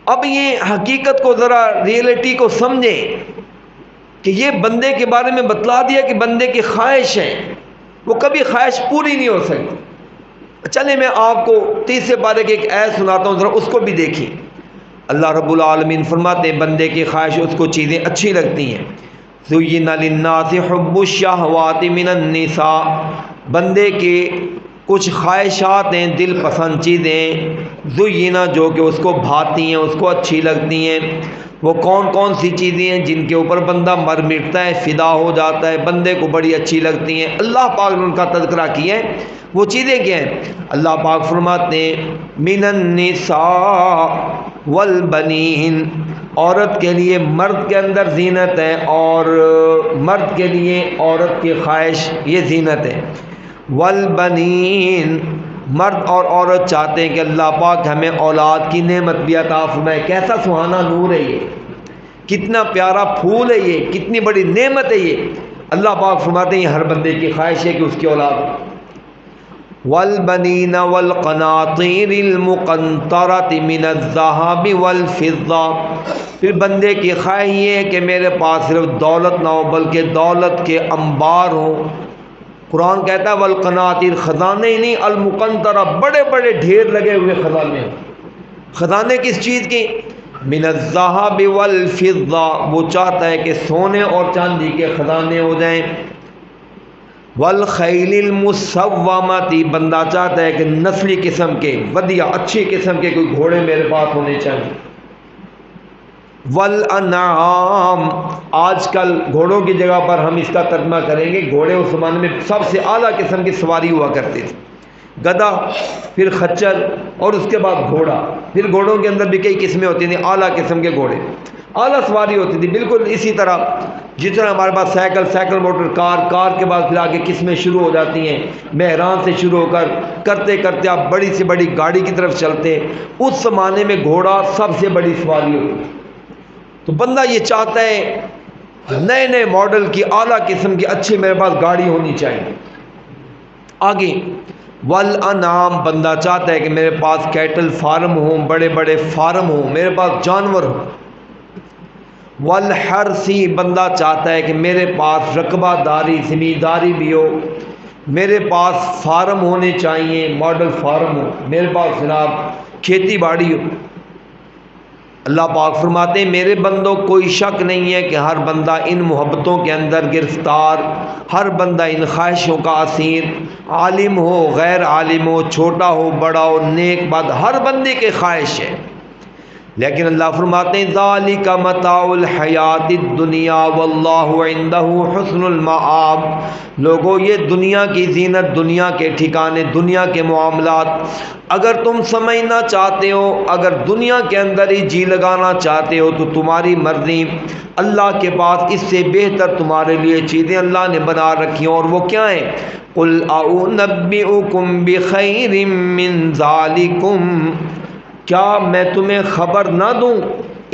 اب یہ حقیقت کو ذرا ریئلٹی کو سمجھیں کہ یہ بندے کے بارے میں بتلا دیا کہ بندے کی خواہش ہے، وہ کبھی خواہش پوری نہیں ہو سکتی۔ چلے میں آپ کو 30 پارے کی ایک آیت سناتا ہوں، ذرا اس کو بھی دیکھیں۔ اللہ رب العالمین فرماتے ہیں بندے کی خواہش، اس کو چیزیں اچھی لگتی ہیں۔ زُيِّنَ لِلنَّاسِ حُبُّ الشَّهَوَاتِ مِنَ النِّسَاءِ، بندے کے کچھ خواہشات ہیں، دل پسند چیزیں، زُيِّنَ جو کہ اس کو بھاتی ہیں، اس کو اچھی لگتی ہیں۔ وہ کون کون سی چیزیں ہیں جن کے اوپر بندہ مر مٹتا ہے، فدا ہو جاتا ہے، بندے کو بڑی اچھی لگتی ہیں؟ اللہ پاک نے ان کا تذکرہ کیا ہے۔ وہ چیزیں کیا ہیں؟ اللہ پاک فرماتے ہیں مِنَ النِّسَاءِ وَالْبَنِينَ، عورت کے لیے مرد کے اندر زینت ہے، اور مرد کے لیے عورت کی خواہش یہ زینت ہے۔ والبنین، مرد اور عورت چاہتے ہیں کہ اللہ پاک ہمیں اولاد کی نعمت بھی عطا فرمائے۔ کیسا سہانا نور ہے یہ، کتنا پیارا پھول ہے یہ، کتنی بڑی نعمت ہے یہ۔ اللہ پاک فرماتے ہیں یہ ہر بندے کی خواہش ہے کہ اس کی اولاد ہو۔ والبنین والقناطیر المقنطرۃ من الذهب والفضہ، پھر بندے کی خواہش یہ ہے کہ میرے پاس صرف دولت نہ ہو بلکہ دولت کے انبار ہوں۔ قرآن کہتا ہے والقناطیر، خزانے ہی نہیں، المقنطرہ، بڑے بڑے ڈھیر لگے ہوئے خزانے۔ خزانے کس چیز کی؟ من الذهب والفضہ، وہ چاہتا ہے کہ سونے اور چاندی کے خزانے ہو جائیں۔ والخیل المسومۃ، بندہ چاہتا ہے کہ نسلی قسم کے، ودیع اچھی قسم کے کوئی گھوڑے میرے پاس ہونے چاہیے۔ والانعام، آج کل گھوڑوں کی جگہ پر ہم اس کا ترجمہ کریں گے، گھوڑے اس زمانے میں سب سے اعلیٰ قسم کی سواری ہوا کرتی تھی، گدھا، پھر خچر، اور اس کے بعد گھوڑا۔ پھر گھوڑوں کے اندر بھی کئی قسمیں ہوتی تھیں، اعلیٰ قسم کے گھوڑے، اعلیٰ سواری ہوتی تھی۔ بالکل اسی طرح جس طرح ہمارے پاس سائیکل، سائیکل موٹر، کار، کار کے بعد پھر آگے قسمیں شروع ہو جاتی ہیں، مہران سے شروع ہو کر کرتے کرتے آپ بڑی سے بڑی گاڑی کی طرف چلتے ہیں۔ اس زمانے میں گھوڑا سب سے بڑی سواری ہوتی تھی۔ تو بندہ یہ چاہتا ہے نئے نئے ماڈل کی، اعلیٰ قسم کی اچھی میرے پاس گاڑی ہونی چاہیے۔ آگے والانعام، بندہ چاہتا ہے کہ میرے پاس کیٹل فارم ہوں، بڑے بڑے فارم ہوں، میرے پاس جانور ہوں۔ والحرثی، بندہ چاہتا ہے کہ میرے پاس رقبہ داری، زمینداری بھی ہو، میرے پاس فارم ہونے چاہیے، ماڈل فارم ہو، میرے پاس جناب کھیتی باڑی ہو۔ اللہ پاک فرماتے ہیں میرے بندوں کوئی شک نہیں ہے کہ ہر بندہ ان محبتوں کے اندر گرفتار، ہر بندہ ان خواہشوں کا اسیر، عالم ہو غیر عالم ہو، چھوٹا ہو بڑا ہو، نیک بد، ہر بندے کے خواہش ہے۔ لیکن اللہ فرماتے ہیں ذالک متاع الحیات الدنیا واللہ عندہ حسن المآب، لوگو یہ دنیا کی زینت، دنیا کے ٹھکانے، دنیا کے معاملات، اگر تم سمجھنا چاہتے ہو، اگر دنیا کے اندر ہی جی لگانا چاہتے ہو تو تمہاری مرضی، اللہ کے پاس اس سے بہتر تمہارے لیے چیزیں اللہ نے بنا رکھی ہیں، اور وہ کیا ہیں؟ قل اعنبئکم بخیر من ذالکم، کیا میں تمہیں خبر نہ دوں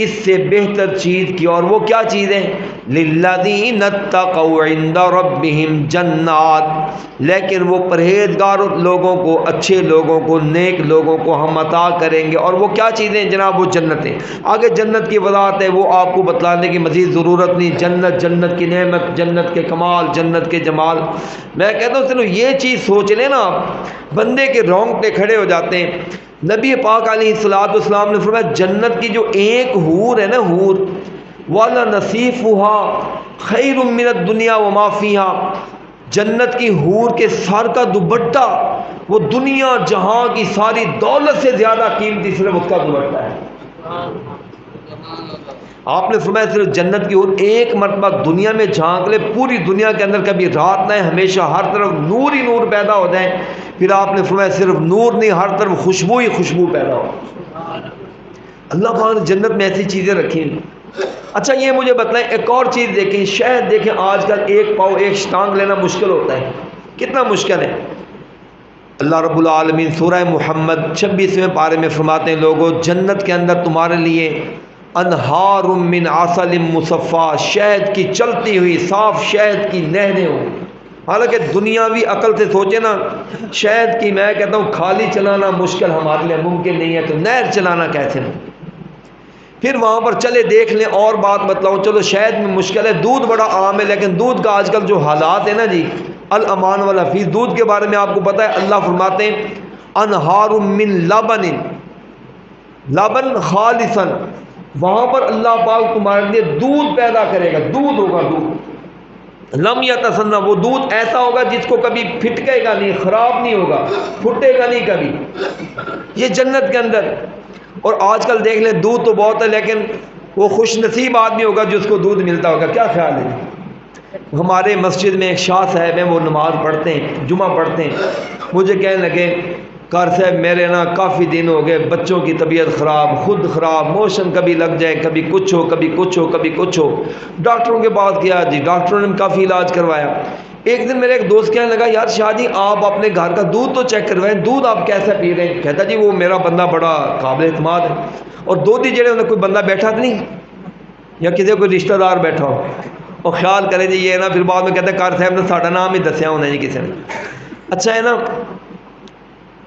اس سے بہتر چیز کی؟ اور وہ کیا چیز ہے؟ للذین اتقوا عند ربہم جنات، لیکن وہ پرہیزگار لوگوں کو، اچھے لوگوں کو، نیک لوگوں کو ہم عطا کریں گے۔ اور وہ کیا چیزیں جناب؟ وہ جنتیں۔ آگے جنت کی وضاحت ہے، وہ آپ کو بتلانے کی مزید ضرورت نہیں۔ جنت، جنت کی نعمت، جنت کے کمال، جنت کے جمال، میں کہتا ہوں چلو یہ چیز سوچ لیں نا، بندے کے رونگٹے کھڑے ہو جاتے ہیں۔ نبی پاک علیہ الصلوۃ والسلام نے فرمایا جنت کی جو ایک حور ہے نا، حور، والا نصیفھا خیر من الدنیا وما فیہا، جنت کی حور کے سر کا دوپٹہ وہ دنیا جہاں کی ساری دولت سے زیادہ قیمتی صرف اس کا دوپٹہ ہے۔ آپ نے فرمایا صرف جنت کی حور ایک مرتبہ دنیا میں جھانک لے، پوری دنیا کے اندر کبھی رات نہ ہے، ہمیشہ ہر طرف نور ہی نور پیدا ہو جائے۔ پھر آپ نے فرمایا صرف نور نہیں، ہر طرف خوشبو ہی خوشبو پیدا ہو۔ اللہ پاک نے جنت میں ایسی چیزیں رکھی ہیں۔ اچھا یہ مجھے بتلائیں ایک اور چیز دیکھیں، شہد دیکھیں، آج کل ایک پاؤ ایک ٹانگ لینا مشکل ہوتا ہے، کتنا مشکل ہے۔ اللہ رب العالمین سورہ محمد 26ویں پارے میں فرماتے ہیں، لوگوں جنت کے اندر تمہارے لیے انہار من عسل مصفا، شہد کی چلتی ہوئی صاف شہد کی نہریں ہوں۔ حالانکہ دنیاوی عقل سے سوچے نا، شہد کی میں کہتا ہوں خالی چلانا مشکل ہمارے لیے ممکن نہیں ہے، تو نہر چلانا کیسے ہو؟ پھر وہاں پر چلے دیکھ لیں۔ اور بات بتلاؤں، چلو شہد میں مشکل ہے، دودھ بڑا عام ہے، لیکن دودھ کا آج کل جو حالات ہے نا جی، الامان والا فیس، دودھ کے بارے میں آپ کو پتہ ہے، اللہ فرماتے ہیں انہار من لبن، لبن خالصا، وہاں پر اللہ پاک تمہارے لیے دودھ پیدا کرے گا، دودھ ہوگا، دودھ لم یتسنہ، وہ دودھ ایسا ہوگا جس کو کبھی پھٹکے گا نہیں، خراب نہیں ہوگا، پھٹے گا نہیں کبھی، یہ جنت کے اندر۔ اور آج کل دیکھ لیں دودھ تو بہت ہے، لیکن وہ خوش نصیب آدمی ہوگا جو اس کو دودھ ملتا ہوگا، کیا خیال ہے؟ ہمارے مسجد میں ایک شاہ صاحب ہیں، وہ نماز پڑھتے ہیں، جمعہ پڑھتے ہیں، مجھے کہنے لگے کار صاحب میرے نا کافی دن ہو گئے، بچوں کی طبیعت خراب، خود خراب، موشن کبھی لگ جائے، کبھی کچھ ہو، کبھی کچھ ہو، کبھی کچھ ہو، ڈاکٹروں کے پاس گیا جی، ڈاکٹروں نے کافی علاج کروایا۔ ایک دن میرے ایک دوست کہنے لگا یار شاہ جی آپ اپنے گھر کا دودھ تو چیک کروائیں، دودھ آپ کیسا پی رہے ہیں؟ کہتا جی وہ میرا بندہ بڑا قابل اعتماد ہے، اور دودھ ہی جڑے انہیں کوئی بندہ بیٹھا تو نہیں یا کسی کوئی رشتہ دار بیٹھا ہو، اور خیال کرے جی یہ نا پھر بعد میں کہتے ہیں کار صاحب نے ساڑھا نام ہی دسیا ہونا جی کسی نے، اچھا ہے نا۔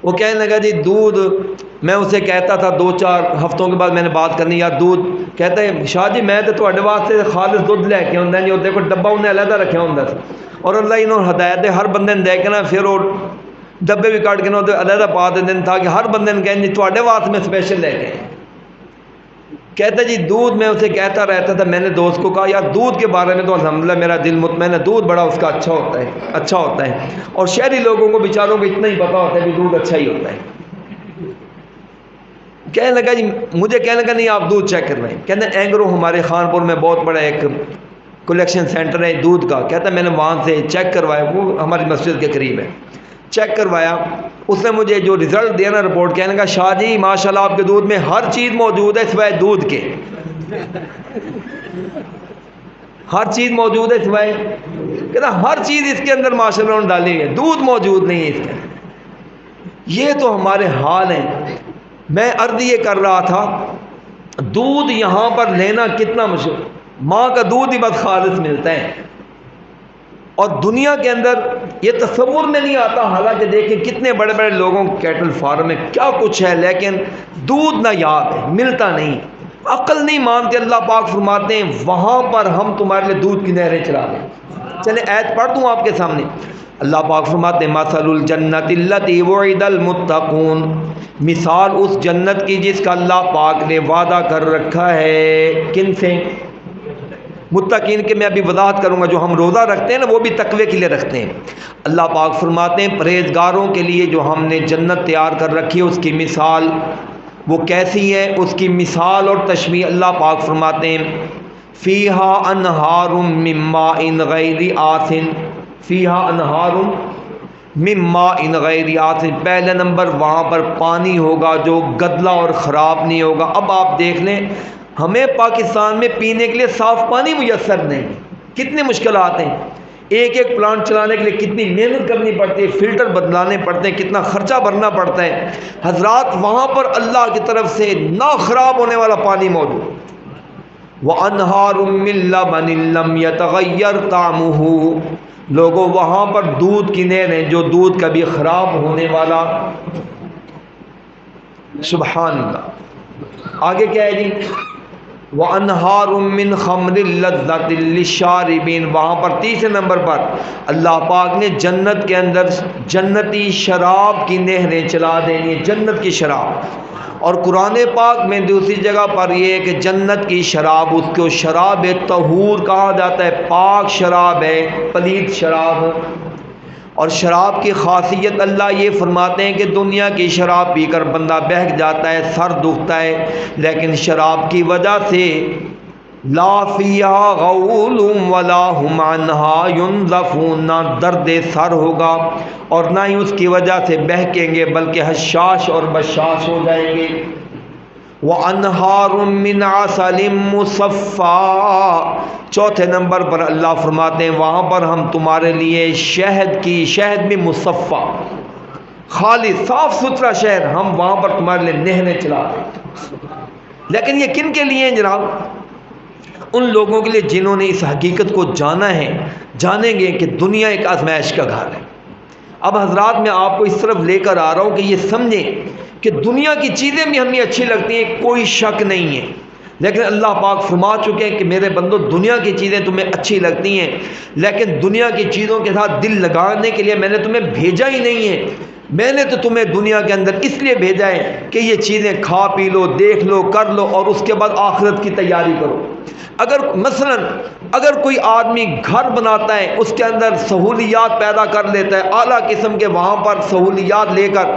وہ کہنے لگا جی دودھ، میں اسے کہتا تھا 2-4 ہفتوں کے بعد میں نے بات کرنی، یار دودھ، کہتا ہے شاہ جی میں تو تھوڑے واسطے خالص دودھ لے کے آتا جی، اور دیکھو ڈبا انہیں علیحدہ رکھا ہوں، اور اللہ انہوں ہدایت دے ہر بندے نے دے کے نا پھر وہ ڈبے بھی کاٹ کے نا علیحدہ پا دیتے ہیں تاکہ ہر بندے نے کہیں جی تھوڑے واسطے میں اسپیشل لے کے۔ کہتا جی دودھ، میں اسے کہتا رہتا تھا، میں نے دوست کو کہا یار دودھ کے بارے میں تو الحمدللہ میرا دل مطمئن ہے، دودھ بڑا اس کا اچھا ہوتا ہے، اچھا ہوتا ہے، اور شہری لوگوں کو بیچاروں کو اتنا ہی پتا ہوتا ہے کہ دودھ اچھا ہی ہوتا ہے۔ کہنے لگا جی، مجھے کہنے لگا نہیں آپ دودھ چیک کروائیں، کہتے ہیں اینگرو ہمارے خانپور میں بہت بڑا ایک کلیکشن سینٹر ہے دودھ کا، کہتا ہے میں نے وہاں سے چیک کروایا، وہ ہماری مسجد کے قریب ہے، چیک کروایا، اس نے مجھے جو رزلٹ دیا نا رپورٹ، کہنے لگا شاہ جی ماشاءاللہ آپ کے دودھ میں ہر چیز موجود ہے سوائے دودھ کے، ہر چیز موجود ہے سوائے، کہتا ہر چیز اس کے اندر ماشاءاللہ انہوں نے ڈالی ہے، دودھ موجود نہیں ہے اس کے اندر۔ یہ تو ہمارے حال ہیں۔ میں عرض یہ کر رہا تھا دودھ یہاں پر لینا کتنا مشکل، ماں کا دودھ ہی بس خالص ملتا ہے، اور دنیا کے اندر یہ تصور میں نہیں آتا، حالانکہ دیکھیں کتنے بڑے بڑے لوگوں کیٹل فارم میں کیا کچھ ہے، لیکن دودھ نہ یاد ہے، ملتا نہیں، عقل نہیں مانتے۔ اللہ پاک فرماتے ہیں وہاں پر ہم تمہارے لیے دودھ کی نہریں چلا دیں۔ چلیں آیت پڑھ دوں آپ کے سامنے، اللہ پاک فرماتے ہیں مثل الجنت التی وعد المتقون، مثال اس جنت کی جس کا اللہ پاک نے وعدہ کر رکھا ہے، کن سے؟ متقین کے۔ میں ابھی وضاحت کروں گا، جو ہم روزہ رکھتے ہیں نا وہ بھی تقوی کے لیے رکھتے ہیں۔ اللہ پاک فرماتے ہیں پرہیزگاروں کے لیے جو ہم نے جنت تیار کر رکھی ہے اس کی مثال وہ کیسی ہے، اس کی مثال اور تشبیہ اللہ پاک فرماتے ہیں فیہا انہار من ماء غیر آسن، فیہا انہار من ماء غیر آسن، پہلے نمبر وہاں پر پانی ہوگا جو گدلا اور خراب نہیں ہوگا۔ اب آپ دیکھ لیں ہمیں پاکستان میں پینے کے لیے صاف پانی میسر نہیں، کتنے مشکلات ہیں، ایک ایک پلانٹ چلانے کے لیے کتنی محنت کرنی پڑتی ہے، فلٹر بدلانے پڑتے ہیں، کتنا خرچہ بھرنا پڑتا ہے۔ حضرات وہاں پر اللہ کی طرف سے نہ خراب ہونے والا پانی موجود، وَأَنْهَارٌ مِّن لَبَنٍ لَّمْ يَتَغَيَّرْ طَعْمُهُ، لوگوں وہاں پر دودھ کی نہریں جو دودھ کبھی خراب ہونے والا، سبحان اللہ۔ آگے کیا ہے جی؟ وَأَنْهَارٌ مِّن خَمْرٍ لَذَّةٍ لِّلشَّارِبِينَ، وہاں پر تیسرے نمبر پر اللہ پاک نے جنت کے اندر جنتی شراب کی نہریں چلا دینی، جنت کی شراب۔ اور قرآن پاک میں دوسری جگہ پر یہ ہے کہ جنت کی شراب اس کو شراب طہور کہا جاتا ہے، پاک شراب ہے، پلیت شراب۔ اور شراب کی خاصیت اللہ یہ فرماتے ہیں کہ دنیا کی شراب پی کر بندہ بہک جاتا ہے، سر دکھتا ہے، لیکن شراب کی وجہ سے لا فیہا غول ولا ہم عنہا ینزفون، نہ درد سر ہوگا اور نہ ہی اس کی وجہ سے بہکیں گے بلکہ حشاش اور بشاش ہو جائیں گے۔ وَأَنْهَارٌ مِّنْ عَسَلٍ مُّصَفًّى، چوتھے نمبر پر اللہ فرماتے ہیں وہاں پر ہم تمہارے لیے شہد میں مصفہ خالص صاف ستھرا شہد، ہم وہاں پر تمہارے لیے نہریں چلاتے ہیں۔ لیکن یہ کن کے لیے ہیں جناب؟ ان لوگوں کے لیے جنہوں نے اس حقیقت کو جانا ہے، جانیں گے کہ دنیا ایک آزمائش کا گھر ہے۔ اب حضرات میں آپ کو اس طرف لے کر آ رہا ہوں کہ یہ سمجھیں کہ دنیا کی چیزیں بھی ہمیں اچھی لگتی ہیں، کوئی شک نہیں ہے، لیکن اللہ پاک فرما چکے ہیں کہ میرے بندو دنیا کی چیزیں تمہیں اچھی لگتی ہیں، لیکن دنیا کی چیزوں کے ساتھ دل لگانے کے لیے میں نے تمہیں بھیجا ہی نہیں ہے۔ میں نے تو تمہیں دنیا کے اندر اس لیے بھیجا ہے کہ یہ چیزیں کھا پی لو، دیکھ لو، کر لو اور اس کے بعد آخرت کی تیاری کرو۔ اگر کوئی آدمی گھر بناتا ہے، اس کے اندر سہولیات پیدا کر لیتا ہے اعلیٰ قسم کے، وہاں پر سہولیات لے کر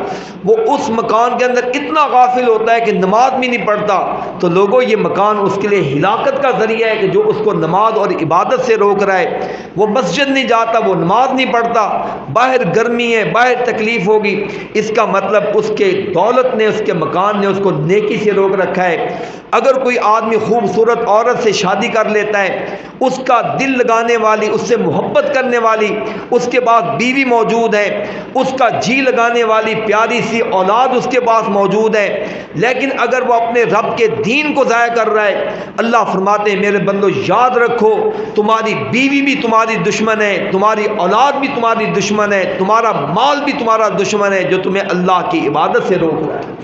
وہ اس مکان کے اندر اتنا غافل ہوتا ہے کہ نماز بھی نہیں پڑھتا، تو لوگوں یہ مکان اس کے لیے ہلاکت کا ذریعہ ہے کہ جو اس کو نماز اور عبادت سے روک رہا ہے۔ وہ مسجد نہیں جاتا، وہ نماز نہیں پڑھتا، باہر گرمی ہے، باہر تکلیف ہوگی، اس کا مطلب اس کے دولت نے، اس کے مکان نے اس کو نیکی سے روک رکھا ہے۔ اگر کوئی آدمی خوبصورت عورت سے شادی کر لیتا ہے، اس کا دل لگانے والی، اس سے محبت کرنے والی، اس کے پاس بیوی موجود ہے، اس کا جی لگانے والی پیاری سی اولاد اس کے پاس موجود ہے، لیکن اگر وہ اپنے رب کے دین کو ضائع کر رہا ہے، اللہ فرماتے ہیں میرے بندو یاد رکھو تمہاری بیوی بھی تمہاری دشمن ہے، تمہاری اولاد بھی تمہاری دشمن ہے، تمہارا مال بھی تمہارا دشمن ہے جو تمہیں اللہ کی عبادت سے روک رہا ہے۔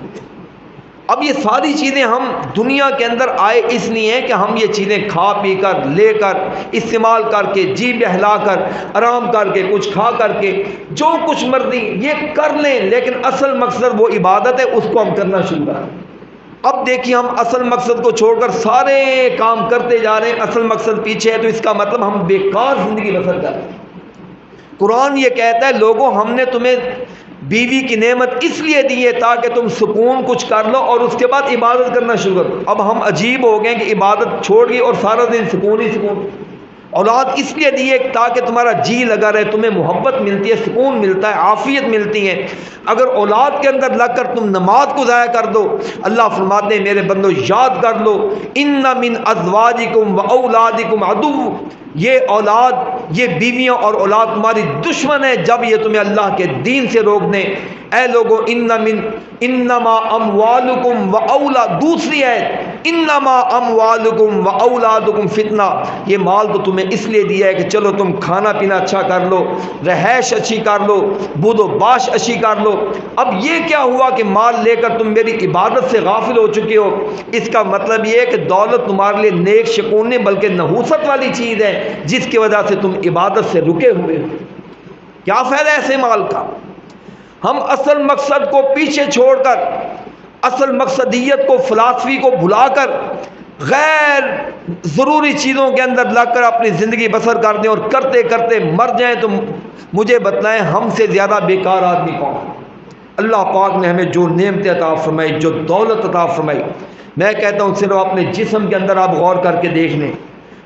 اب یہ ساری چیزیں ہم دنیا کے اندر آئے اس لیے ہیں کہ ہم یہ چیزیں کھا پی کر، لے کر، استعمال کر کے، جی بہلا کر، آرام کر کے، کچھ کھا کر کے، جو کچھ مرضی یہ کر لیں، لیکن اصل مقصد وہ عبادت ہے، اس کو ہم کرنا شروع کریں۔ اب دیکھیے ہم اصل مقصد کو چھوڑ کر سارے کام کرتے جا رہے ہیں، اصل مقصد پیچھے ہے، تو اس کا مطلب ہم بیکار زندگی بسر کر رہے ہیں۔ قرآن یہ کہتا ہے لوگوں ہم نے تمہیں بیوی کی نعمت اس لیے دی ہے تاکہ تم سکون کچھ کر لو اور اس کے بعد عبادت کرنا شروع کرو۔ اب ہم عجیب ہو گئے کہ عبادت چھوڑ گئی اور سارا دن سکون ہی سکون۔ اولاد اس لیے دی ہے تاکہ تمہارا جی لگا رہے، تمہیں محبت ملتی ہے، سکون ملتا ہے، عافیت ملتی ہے۔ اگر اولاد کے اندر لگ کر تم نماز کو ضائع کر دو، اللہ فرماتے ہیں میرے بندو یاد کر لو ان من ازواجکم و اولادکم عدو، یہ اولاد، یہ بیویاں اور اولاد تمہاری دشمن ہے جب یہ تمہیں اللہ کے دین سے روک دیں۔ اے لوگو انما اموالکم و اولاد، دوسری ہے انما اموالکم و اولادکم فتنہ، یہ مال تو تمہیں اس لیے دیا ہے کہ چلو تم کھانا پینا اچھا کر لو، رہائش اچھی کر لو، بود و باش اچھی کر لو۔ اب یہ کیا ہوا کہ مال لے کر تم میری عبادت سے غافل ہو چکے ہو؟ اس کا مطلب یہ ہے کہ دولت تمہارے لیے نیک شکون نہیں بلکہ نحوست والی چیز ہے جس کی وجہ سے تم عبادت سے رکے ہوئے ہو۔ کیا فائدہ ایسے مال کا؟ ہم اصل مقصد کو پیچھے چھوڑ کر، اصل مقصدیت کو، فلسفی کو بھلا کر غیر ضروری چیزوں کے اندر لگ کر اپنی زندگی بسر کر دیں اور کرتے کرتے مر جائیں، تو مجھے بتلائیں ہم سے زیادہ بیکار آدمی کون؟ اللہ پاک نے ہمیں جو نعمتیں عطا فرمائی، جو دولت عطا فرمائی، میں کہتا ہوں صرف اپنے جسم کے اندر آپ غور کر کے دیکھ لیں،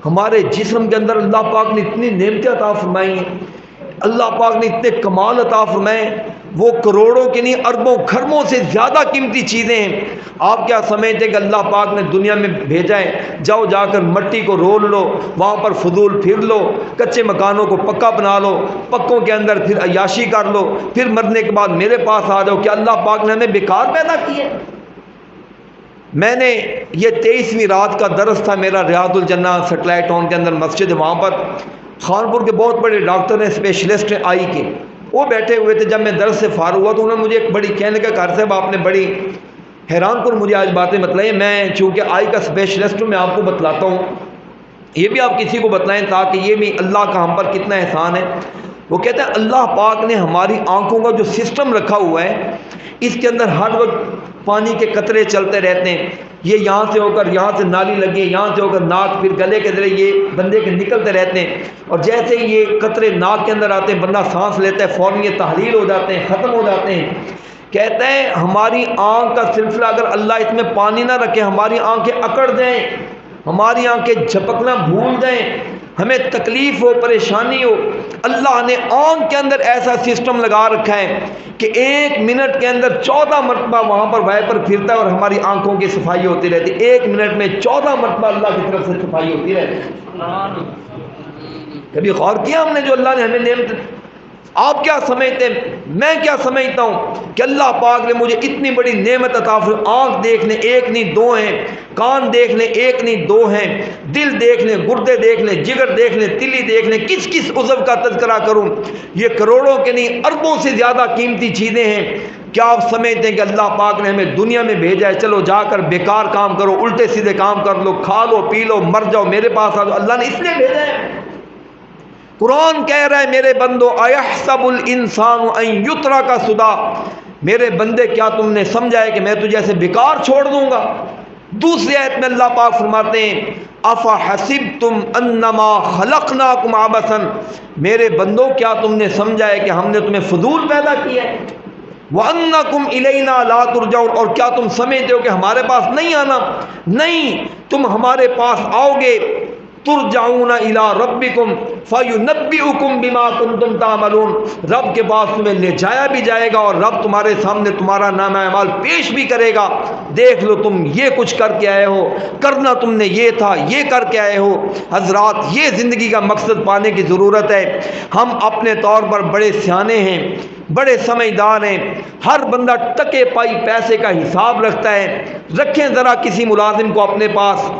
ہمارے جسم کے اندر اللہ پاک نے اتنی نعمتیں عطا فرمائی ہیں، اللہ پاک نے اتنے کمال عطا فرمائے، وہ کروڑوں کے نہیں اربوں کھربوں سے زیادہ قیمتی چیزیں ہیں۔ آپ کیا سمجھتے ہیں کہ اللہ پاک نے دنیا میں بھیجا ہے جاؤ جا کر مٹی کو رول لو، وہاں پر فضول پھر لو، کچے مکانوں کو پکا بنا لو، پکوں کے اندر پھر عیاشی کر لو، پھر مرنے کے بعد میرے پاس آ جاؤ؟ کیا اللہ پاک نے ہمیں بیکار پیدا کیا؟ میں نے یہ 23ویں رات کا درس تھا میرا ریاض الجنہ سیٹلائٹ ٹاؤن کے اندر مسجد، وہاں پر خانپور کے بہت بڑے ڈاکٹر ہیں، اسپیشلسٹ ہیں آئی کے، وہ بیٹھے ہوئے تھے۔ جب میں درس سے فارغ ہوا تو انہوں نے مجھے ایک بڑی کہنے کا کار صاحب آپ نے بڑی حیران کر مجھے آج باتیں بتلائیں، میں چونکہ آئی کا اسپیشلسٹ ہوں میں آپ کو بتلاتا ہوں، یہ بھی آپ کسی کو بتلائیں تاکہ یہ بھی اللہ کا ہم پر کتنا احسان ہے۔ وہ کہتے ہیں اللہ پاک نے ہماری آنکھوں کا جو سسٹم رکھا ہوا ہے اس کے اندر ہر وقت پانی کے قطرے چلتے رہتے ہیں، یہ یہاں سے ہو کر یہاں سے نالی لگی، یہاں سے ہو کر ناک، پھر گلے کے ذریعے یہ بندے کے نکلتے رہتے ہیں، اور جیسے ہی یہ قطرے ناک کے اندر آتے ہیں بندہ سانس لیتا ہے، فوراً یہ تحلیل ہو جاتے ہیں، ختم ہو جاتے ہیں۔ کہتے ہیں ہماری آنکھ کا سلسلہ اگر اللہ اس میں پانی نہ رکھے، ہماری آنکھیں اکڑ جائیں، ہماری آنکھیں جھپکنا بھول جائیں، ہمیں تکلیف ہو، پریشانی ہو، اللہ نے آنکھ کے اندر ایسا سسٹم لگا رکھا ہے کہ 1 منٹ کے اندر 14 مرتبہ وہاں پر وائپر پھرتا ہے اور ہماری آنکھوں کی صفائی ہوتی رہتی ہے۔ 1 منٹ میں 14 مرتبہ اللہ کی طرف سے صفائی ہوتی رہتی ہے۔ کبھی غور کیا ہم نے جو اللہ نے ہمیں نعمت؟ آپ کیا سمجھتے ہیں، میں کیا سمجھتا ہوں کہ اللہ پاک نے مجھے اتنی بڑی نعمت عطا فرمائی؟ آنکھ دیکھ لیں 1 نہیں 2 ہیں، کان دیکھ لیں 1 نہیں 2 ہیں، دل دیکھ لیں، گردے دیکھ لیں، جگر دیکھ لیں، تلی دیکھ لیں، کس کس عضو کا تذکرہ کروں؟ یہ کروڑوں کے نہیں اربوں سے زیادہ قیمتی چیزیں ہیں۔ کیا آپ سمجھتے ہیں کہ اللہ پاک نے ہمیں دنیا میں بھیجا ہے چلو جا کر بیکار کام کرو، الٹے سیدھے کام کر لو، کھا لو پی لو مر جاؤ، میرے پاس آ جاؤ؟ اللہ نے اس لیے بھیجا ہے۔ قرآن کہہ رہا ہے میرے بندو ایحسب الانسان ان یترک سدی، میرے بندے کیا تم نے سمجھا ہے کہ میں تجھے ایسے بیکار چھوڑ دوں گا؟ دوسری آیت میں اللہ پاک فرماتے ہیں افحسبتم انما خلقناکم عبثا، میرے بندو کیا تم نے سمجھا ہے کہ ہم نے تمہیں فضول پیدا کیا ہے؟ وَأَنَّكُمْ إِلَيْنَا لَا تُرْجَعُونَ، اور کیا تم سمجھتے ہو کہ ہمارے پاس نہیں آنا؟ نہیں، تم ہمارے پاس آؤ گے، ترجعون الی ربکم فینبئکم بما کنتم تعملون، رب کے پاس تمہیں لے جایا بھی جائے گا اور رب تمہارے سامنے تمہارا نامہ اعمال پیش بھی کرے گا، دیکھ لو تم یہ کچھ کر کے آئے ہو، کرنا تم نے یہ تھا، یہ کر کے آئے ہو۔ حضرات یہ زندگی کا مقصد پانے کی ضرورت ہے۔ ہم اپنے طور پر بڑے سیانے ہیں، بڑے سمجھدار ہیں، ہر بندہ ٹکے پائی پیسے کا حساب رکھتا ہے۔ رکھیں ذرا کسی ملازم کو اپنے پاس،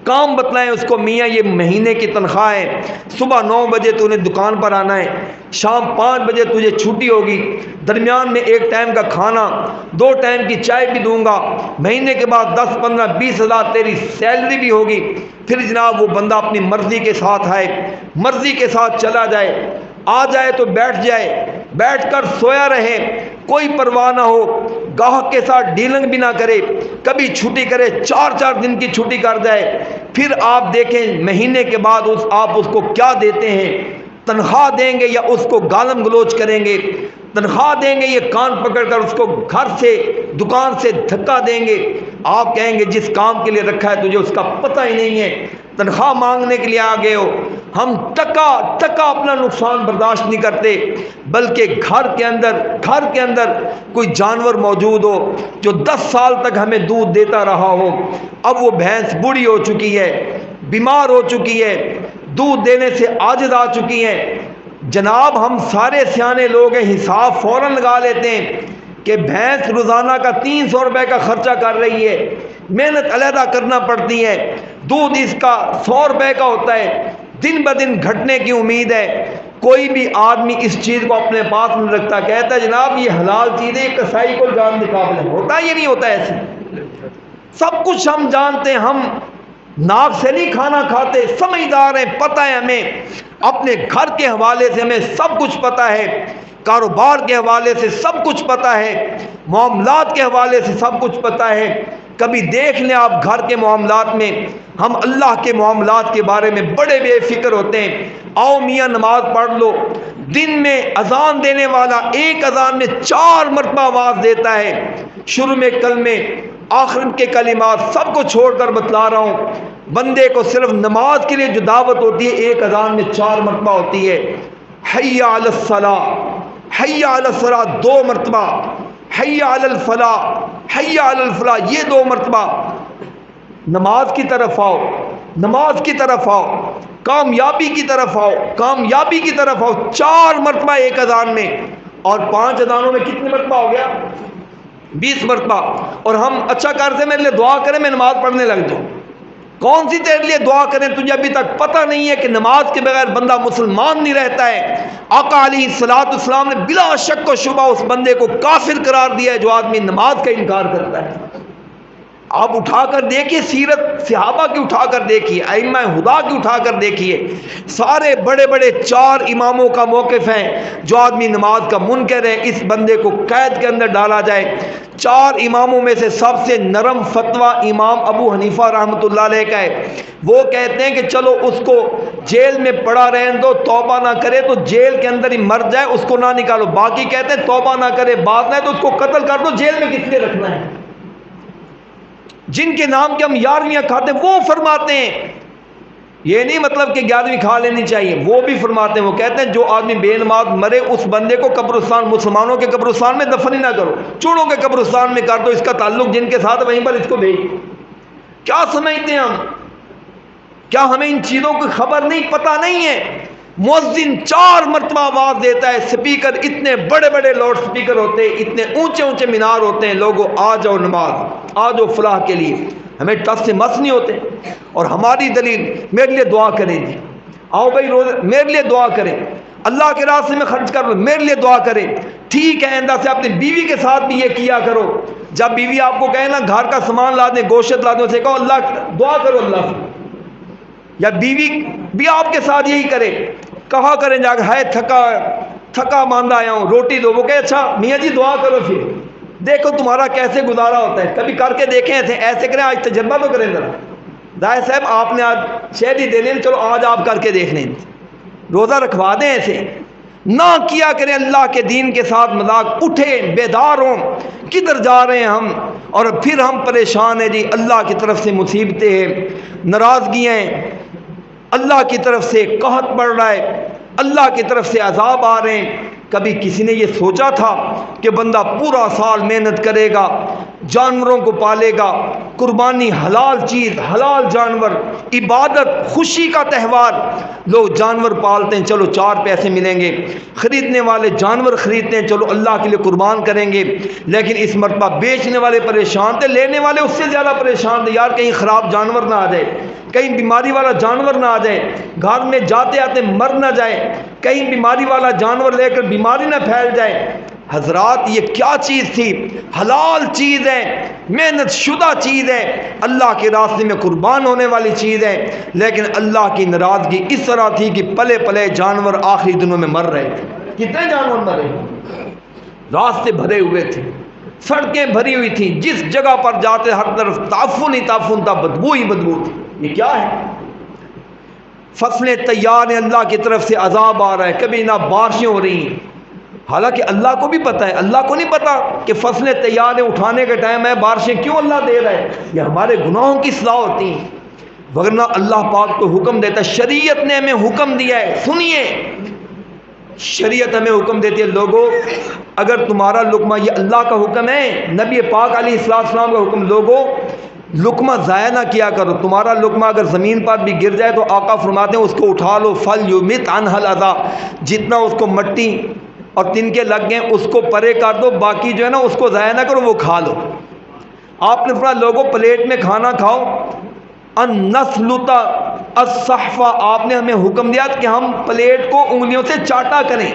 کام بتلائیں اس کو، میاں یہ مہینے کی تنخواہ ہے، صبح 9 بجے تو نے دکان پر آنا ہے، شام 5 بجے تجھے چھٹی ہوگی، درمیان میں 1 ٹائم کا کھانا، 2 ٹائم کی چائے بھی دوں گا، مہینے کے بعد 10 15 20 ہزار تیری سیلری بھی ہوگی۔ پھر جناب وہ بندہ اپنی مرضی کے ساتھ آئے، مرضی کے ساتھ چلا جائے، آ جائے تو بیٹھ جائے، بیٹھ کر سویا رہے، کوئی پرواہ نہ ہو، گاہک کے ساتھ ڈیلنگ بھی نہ کرے، کبھی چھٹی کرے 4 دن کی چھٹی کر جائے، پھر آپ دیکھیں مہینے کے بعد آپ اس کو کیا دیتے ہیں؟ تنخواہ دیں گے یا اس کو گالم گلوچ کریں گے؟ تنخواہ دیں گے یہ کان پکڑ کر اس کو گھر سے دکان سے دھکا دیں گے؟ آپ کہیں گے جس کام کے لیے رکھا ہے تجھے اس کا پتہ ہی نہیں ہے، تنخواہ مانگنے کے لیے آ گئے ہو۔ ہم ٹکا اپنا نقصان برداشت نہیں کرتے، بلکہ گھر کے اندر کوئی جانور موجود ہو جو 10 سال تک ہمیں دودھ دیتا رہا ہو، اب وہ بھینس بوڑھی ہو چکی ہے، بیمار ہو چکی ہے، دودھ دینے سے عاجز آ چکی ہے، جناب ہم سارے سیانے لوگ ہیں، حساب فوراً لگا لیتے ہیں کہ بھینس روزانہ کا 300 روپے کا خرچہ کر رہی ہے، محنت علیحدہ کرنا پڑتی ہے، دودھ اس کا 100 روپے کا ہوتا ہے، دن بدن گھٹنے کی امید ہے۔ کوئی بھی آدمی اس چیز کو اپنے پاس نہیں رکھتا، کہتا ہے جناب یہ حلال چیز ہے، کسائی کو جان مقابلہ ہوتا، یہ نہیں ہوتا ایسے۔ سب کچھ ہم جانتے ہیں، ہم ناک سے نہیں کھانا کھاتے، سمجھدار ہیں، پتہ ہے ہمیں، اپنے گھر کے حوالے سے ہمیں سب کچھ پتہ ہے، کاروبار کے حوالے سے سب کچھ پتہ ہے، معاملات کے حوالے سے سب کچھ پتہ ہے۔ کبھی دیکھ لیں آپ گھر کے معاملات میں، ہم اللہ کے معاملات کے بارے میں بڑے بے فکر ہوتے ہیں۔ آؤ میاں نماز پڑھ لو، دن میں اذان دینے والا ایک اذان میں 4 مرتبہ آواز دیتا ہے، شروع میں کلمے، آخر کے کلمات، سب کو چھوڑ کر بتلا رہا ہوں، بندے کو صرف نماز کے لیے جو دعوت ہوتی ہے ایک اذان میں 4 مرتبہ ہوتی ہے۔ حی علی الصلاۃ، حی علی الصلاۃ 2 مرتبہ، حی علی الفلاح، حی علی الفلاح یہ 2 مرتبہ۔ نماز کی طرف آؤ، نماز کی طرف آؤ، کامیابی کی طرف آؤ، کامیابی کی طرف آؤ، 4 مرتبہ ایک اذان میں، اور 5 اذانوں میں کتنے مرتبہ ہو گیا؟ 20 مرتبہ۔ اور ہم اچھا کرتے میرے لیے دعا کریں میں نماز پڑھنے لگ جاؤں، کون سی تیرے لیے دعا کریں؟ تجھے ابھی تک پتہ نہیں ہے کہ نماز کے بغیر بندہ مسلمان نہیں رہتا ہے۔ آقا علیہ الصلوۃ والسلام نے بلا شک و شبہ اس بندے کو کافر قرار دیا ہے جو آدمی نماز کا انکار کرتا ہے۔ آپ اٹھا کر دیکھیے سیرت صحابہ کی، اٹھا کر دیکھیے ائمہ ہدا کی، اٹھا کر دیکھیے، سارے بڑے بڑے 4 اماموں کا موقف ہے، جو آدمی نماز کا منکر ہے اس بندے کو قید کے اندر ڈالا جائے۔ 4 اماموں میں سے سب سے نرم فتویٰ امام ابو حنیفہ رحمۃ اللہ علیہ کا ہے۔ وہ کہتے ہیں کہ چلو اس کو جیل میں پڑا رہنے دو، توبہ نہ کرے تو جیل کے اندر ہی مر جائے، اس کو نہ نکالو۔ باقی کہتے ہیں توبہ نہ کرے، بات نہ ہے تو اس کو قتل کر دو، جیل میں کس لیے رکھنا ہے؟ جن کے نام کے ہم 11ویں کھاتے ہیں وہ فرماتے ہیں، یہ نہیں مطلب کہ 11ویں کھا لینی چاہیے، وہ بھی فرماتے ہیں، وہ کہتے ہیں جو آدمی بے نماز مرے اس بندے کو قبرستان، مسلمانوں کے قبرستان میں دفن ہی نہ کرو، چوڑوں کے قبرستان میں کر دو، اس کا تعلق جن کے ساتھ وہیں پر اس کو بھیج۔ کیا سمجھتے ہیں ہم؟ کیا ہمیں ان چیزوں کی خبر نہیں، پتہ نہیں ہے؟ مؤذن 4 مرتبہ آواز دیتا ہے، سپیکر اتنے بڑے بڑے لاؤڈ سپیکر ہوتے ہیں، اتنے اونچے اونچے مینار ہوتے ہیں، لوگوں آ جاؤ نماز، آ جاؤ فلاح کے لیے، ہمیں ٹس سے مس نہیں ہوتے۔ اور ہماری دلیل میرے لیے دعا کریں جی، آؤ بھائی روزہ میرے لیے دعا کریں، اللہ کے راستے میں خرچ کر لو، میرے لیے دعا کریں۔ ٹھیک ہے آئندہ سے اپنی بیوی کے ساتھ بھی یہ کیا کرو، جب بیوی آپ کو کہے نا گھر کا سامان لا دیں، گوشت لا دیں، اسے کہو اللہ دعا کرو اللہ سے، یا بیوی بھی آپ کے ساتھ یہی کرے، کہا کریں جا کے ہے تھکا ماندہ آیا ہوں روٹی دو، وہ کہے اچھا میاں جی دعا کرو، پھر دیکھو تمہارا کیسے گزارا ہوتا ہے، کبھی کر کے دیکھیں، ایسے کریں، آج تجربہ تو کریں ذرا، دائیں صاحب آپ نے آج شہری دے لیں، چلو آج آپ کر کے دیکھ لیں، روزہ رکھوا دیں، ایسے نہ کیا کریں اللہ کے دین کے ساتھ مذاق۔ اٹھیں بیدار ہوں کدھر جا رہے ہیں ہم، اور پھر ہم پریشان ہیں جی، اللہ کی طرف سے مصیبتیں ہیں، ناراضگیاں ہیں، اللہ کی طرف سے قحط پڑ رہا ہے، اللہ کی طرف سے عذاب آ رہے ہیں۔ کبھی کسی نے یہ سوچا تھا کہ بندہ پورا سال محنت کرے گا، جانوروں کو پالے گا، قربانی حلال چیز، حلال جانور، عبادت، خوشی کا تہوار، لوگ جانور پالتے ہیں، چلو 4 پیسے ملیں گے، خریدنے والے جانور خریدتے ہیں، چلو اللہ کے لیے قربان کریں گے، لیکن اس مرتبہ بیچنے والے پریشان تھے، لینے والے اس سے زیادہ پریشان تھے، یار کہیں خراب جانور نہ آ جائے، کہیں بیماری والا جانور نہ آ جائے، گھر میں جاتے آتے مر نہ جائے، کہیں بیماری والا جانور لے کر بیماری نہ پھیل جائے۔ حضرات یہ کیا چیز تھی؟ حلال چیز ہے، محنت شدہ چیز ہے، اللہ کے راستے میں قربان ہونے والی چیز ہے، لیکن اللہ کی ناراضگی اس طرح تھی کہ پلے پلے جانور آخری دنوں میں مر رہے تھے۔ کتنے جانور مرے؟ راستے بھرے ہوئے تھے، سڑکیں بھری ہوئی تھیں، جس جگہ پر جاتے ہر طرف تعفن ہی تعفن تھا، بدبو ہی بدبو تھی۔ یہ کیا ہے؟ فصلیں تیار ہیں، اللہ کی طرف سے عذاب آ رہا ہے، کبھی نہ بارشیں ہو رہی ہیں، حالانکہ اللہ کو بھی پتہ ہے، اللہ کو نہیں پتا کہ فصلیں تیار ہیں، اٹھانے کا ٹائم ہے، بارشیں کیوں اللہ دے رہا ہے؟ یہ ہمارے گناہوں کی اصلاح ہوتی ہیں، ورنہ اللہ پاک تو حکم دیتا ہے، شریعت نے ہمیں حکم دیا ہے، سنیے شریعت ہمیں حکم دیتی ہے، لوگوں اگر تمہارا لقمہ، یہ اللہ کا حکم ہے، نبی پاک علیہ السلام کا حکم، لوگوں لقمہ ضائع نہ کیا کرو، تمہارا لقمہ اگر زمین پر بھی گر جائے تو آقا فرماتے ہیں اس کو اٹھا لو، فل یمت عنہ الاذی، جتنا اس کو مٹی اور تنکے لگ گئے اس کو پرے کر دو، باقی جو ہے نا اس کو ضائع نہ کرو، وہ کھا لو۔ آپ نے فرمایا لوگوں پلیٹ میں کھانا کھاؤ، ان نسلط الصحف، آپ نے ہمیں حکم دیا کہ ہم پلیٹ کو انگلیوں سے چاٹا کریں،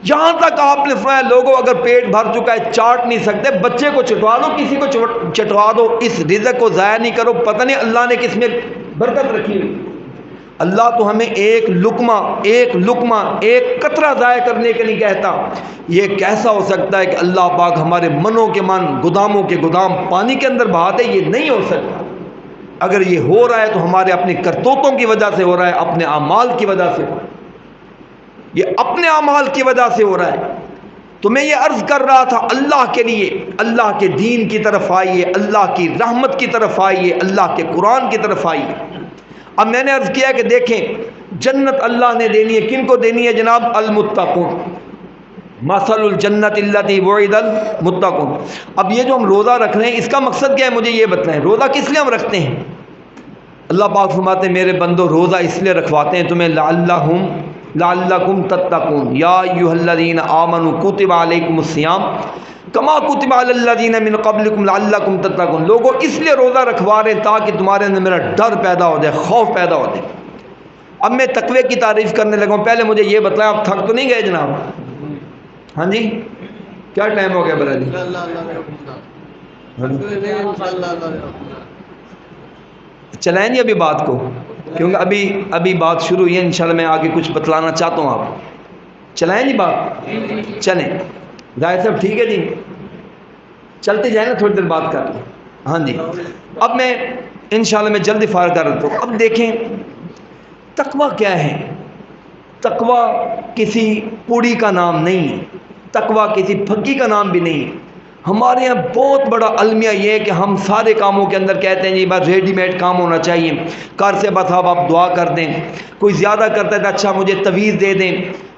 یہاں تک آپ نے فرمایا لوگوں اگر پیٹ بھر چکا ہے چاٹ نہیں سکتے، بچے کو چٹوا دو، کسی کو چٹوا دو، اس رزق کو ضائع نہیں کرو، پتہ نہیں اللہ نے کس میں برکت رکھی ہوئی۔ اللہ تو ہمیں ایک لقمہ ایک قطرہ ضائع کرنے کے نہیں کہتا۔ یہ کیسا ہو سکتا ہے کہ اللہ پاک ہمارے منوں کے من، گوداموں کے گودام پانی کے اندر بہاتے؟ یہ نہیں ہو سکتا۔ اگر یہ ہو رہا ہے تو ہمارے اپنے کرتوتوں کی وجہ سے ہو رہا ہے، اپنے اعمال کی وجہ سے ہو رہا ہے، یہ اپنے اعمال کی وجہ سے ہو رہا ہے۔ تو میں یہ عرض کر رہا تھا، اللہ کے لیے، اللہ کے دین کی طرف آئیے، اللہ کی رحمت کی طرف آئیے، اللہ کے قرآن کی طرف آئیے۔ اب میں نے عرض کیا کہ دیکھیں جنت اللہ نے دینی ہے، کن کو دینی ہے جناب؟ المتقون، مثل الجنت التی وعد المتقون۔ اب یہ جو ہم روزہ رکھ رہے ہیں اس کا مقصد کیا ہے مجھے یہ بتائیں، روزہ کس لیے ہم رکھتے ہیں؟ اللہ پاک فرماتے ہیں میرے بندو روزہ اس لیے رکھواتے ہیں تمہیں لعلکم تتقون، یا ایھا الذین آمنوا کتب علیکم الصیام کما کتب علی الذین من قبلکم لعلکم تتقون، لوگوں اس لیے روزہ رکھوا رہے ہیں تاکہ تمہارے اندر میرا ڈر پیدا ہو جائے، خوف پیدا ہو جائے۔ اب میں تقوی کی تعریف کرنے لگا ہوں، پہلے مجھے یہ بتلائیں آپ تھک تو نہیں گئے جناب؟ ہاں جی کیا ٹائم ہو گیا برا جی؟ چلائیں جی ابھی بات کو، کیونکہ ابھی بات شروع ہوئی ہے، انشاءاللہ میں آگے کچھ بتلانا چاہتا ہوں آپ کو۔ چلائیں جی بات، چلیں ظاہر صاحب ٹھیک ہے جی، چلتے جائیں نا، تھوڑی دیر بات کر لیں۔ ہاں جی، اب میں انشاءاللہ میں جلدی فارغ کر رہا ہوں۔ اب دیکھیں تقویٰ کیا ہے۔ تقویٰ کسی پوڑی کا نام نہیں ہے، تقویٰ کسی پھکی کا نام بھی نہیں ہے۔ ہمارے یہاں بہت بڑا المیہ یہ ہے کہ ہم سارے کاموں کے اندر کہتے ہیں جی بس ریڈی میڈ کام ہونا چاہیے، کر سے بس آپ دعا کر دیں۔ کوئی زیادہ کرتا ہے تو اچھا مجھے تویز دے دیں،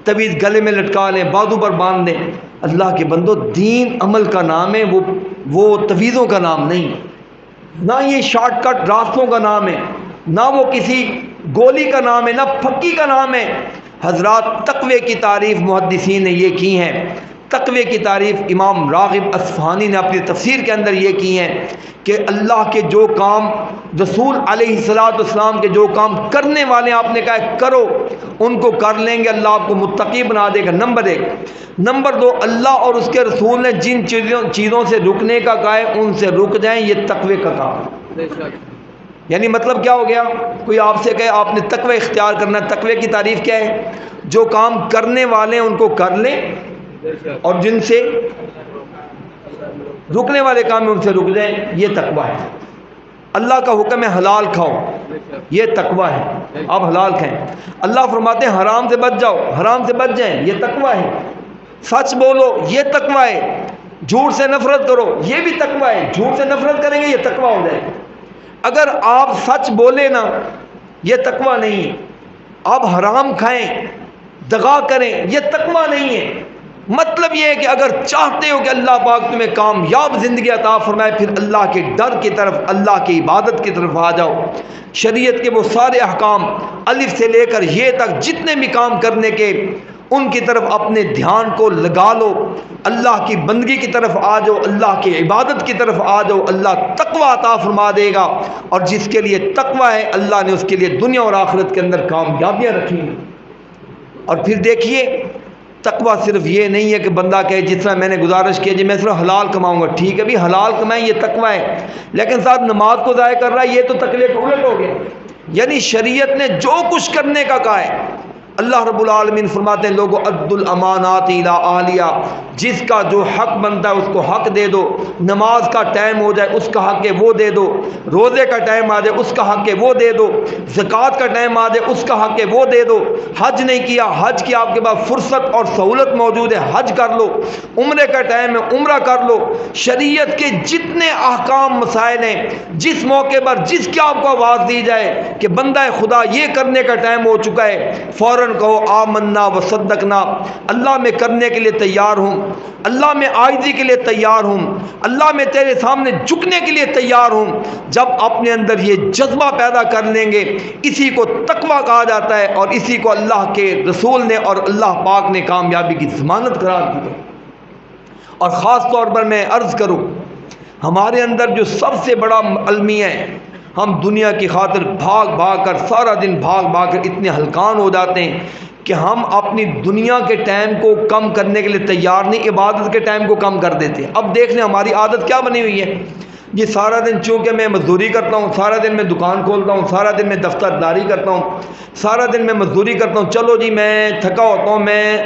تویز گلے میں لٹکا لیں، بازو پر باندھ دیں۔ اللہ کے بندو، دین عمل کا نام ہے، وہ تویزوں کا نام نہیں ہے، نہ یہ شارٹ کٹ راستوں کا نام ہے، نہ وہ کسی گولی کا نام ہے، نہ پھکی کا نام ہے۔ حضرات، تقوی کی تعریف محدثین نے یہ کی ہیں، تقوی کی تعریف امام راغب اصفہانی نے اپنی تفسیر کے اندر یہ کی ہیں کہ اللہ کے جو کام، رسول علیہ السلام کے جو کام کرنے والے آپ نے کہا ہے کرو، ان کو کر لیں گے اللہ آپ کو متقی بنا دے گا، نمبر 1۔ نمبر 2، اللہ اور اس کے رسول نے جن چیزوں سے رکنے کا کہا ہے ان سے رک جائیں، یہ تقوی کا کام ہے۔ یعنی مطلب کیا ہو گیا؟ کوئی آپ سے کہے آپ نے تقوی اختیار کرنا ہے، تقوی کی تعریف کیا ہے؟ جو کام کرنے والے ہیں ان کو کر لیں، اور جن سے رکنے والے کام ہیں ان سے رک جائیں، یہ تقوی ہے۔ اللہ کا حکم ہے حلال کھاؤ، یہ تقوی ہے، آپ حلال کھائیں۔ اللہ فرماتے ہیں حرام سے بچ جاؤ، حرام سے بچ جائیں، یہ تقوی ہے۔ سچ بولو، یہ تقوی ہے۔ جھوٹ سے نفرت کرو، یہ بھی تقوی ہے۔ جھوٹ سے نفرت کریں گے، یہ تقوی ہو جائے۔ اگر آپ سچ بولے نا، یہ تقوی نہیں ہے۔ آپ حرام کھائیں، دغا کریں، یہ تقوی نہیں ہے۔ مطلب یہ ہے کہ اگر چاہتے ہو کہ اللہ پاک تمہیں کامیاب زندگی عطا فرمائے، پھر اللہ کے ڈر کی طرف، اللہ کی عبادت کی طرف آ جاؤ۔ شریعت کے وہ سارے احکام الف سے لے کر یہ تک جتنے بھی کام کرنے کے، ان کی طرف اپنے دھیان کو لگا لو، اللہ کی بندگی کی طرف آ جاؤ، اللہ کی عبادت کی طرف آ جاؤ، اللہ تقوی عطا فرما دے گا۔ اور جس کے لیے تقوی ہے، اللہ نے اس کے لیے دنیا اور آخرت کے اندر کامیابیاں رکھی ہیں۔ اور پھر دیکھیے، تقوی صرف یہ نہیں ہے کہ بندہ کہے جس طرح میں نے گزارش کی جی میں صرف حلال کماؤں گا، ٹھیک ہے بھی حلال کمائیں، یہ تقوی ہے، لیکن صاحب نماز کو ضائع کر رہا ہے، یہ تو تقوی کا الٹ ہو گیا۔ یعنی شریعت نے جو کچھ کرنے کا کہا ہے، اللہ رب العالمین فرماتے ہیں لوگو اد الامانات الی اہلیہ، جس کا جو حق بنتا ہے اس کو حق دے دو۔ نماز کا ٹائم ہو جائے اس کا حق ہے وہ دے دو، روزے کا ٹائم آ جائے اس کا حق ہے وہ دے دو، زکوٰۃ کا ٹائم آ جائے اس کا حق ہے وہ دے دو۔ حج نہیں کیا، حج کی آپ کے پاس فرصت اور سہولت موجود ہے، حج کر لو۔ عمرے کا ٹائم ہے، عمرہ کر لو۔ شریعت کے جتنے احکام مسائل ہیں، جس موقع پر جس کی آپ کو آواز دی جائے کہ بندہ خدا یہ کرنے کا ٹائم ہو چکا ہے، فوراً کہو آمنا و صدقنا، اللہ میں کرنے کے لیے تیار ہوں، اللہ میں عاجزی کے لیے تیار ہوں، اللہ میں تیرے سامنے جھکنے کے لیے تیار ہوں۔ جب اپنے اندر یہ جذبہ پیدا کر لیں گے، اسی کو تقویٰ کہا جاتا ہے، اور اسی کو اللہ کے رسول نے اور اللہ پاک نے کامیابی کی ضمانت قرار دی ہے۔ اور خاص طور پر میں عرض کروں، ہمارے اندر جو سب سے بڑا المیہ ہے، ہم دنیا کی خاطر بھاگ بھاگ کر، سارا دن بھاگ بھاگ کر اتنے ہلکان ہو جاتے ہیں کہ ہم اپنی دنیا کے ٹائم کو کم کرنے کے لیے تیار نہیں، عبادت کے ٹائم کو کم کر دیتے ہیں۔ اب دیکھ لیں ہماری عادت کیا بنی ہوئی ہے، یہ سارا دن چونکہ میں مزدوری کرتا ہوں، سارا دن میں دکان کھولتا ہوں، سارا دن میں دفتر داری کرتا ہوں، سارا دن میں مزدوری کرتا ہوں، چلو جی میں تھکا ہوتا ہوں، میں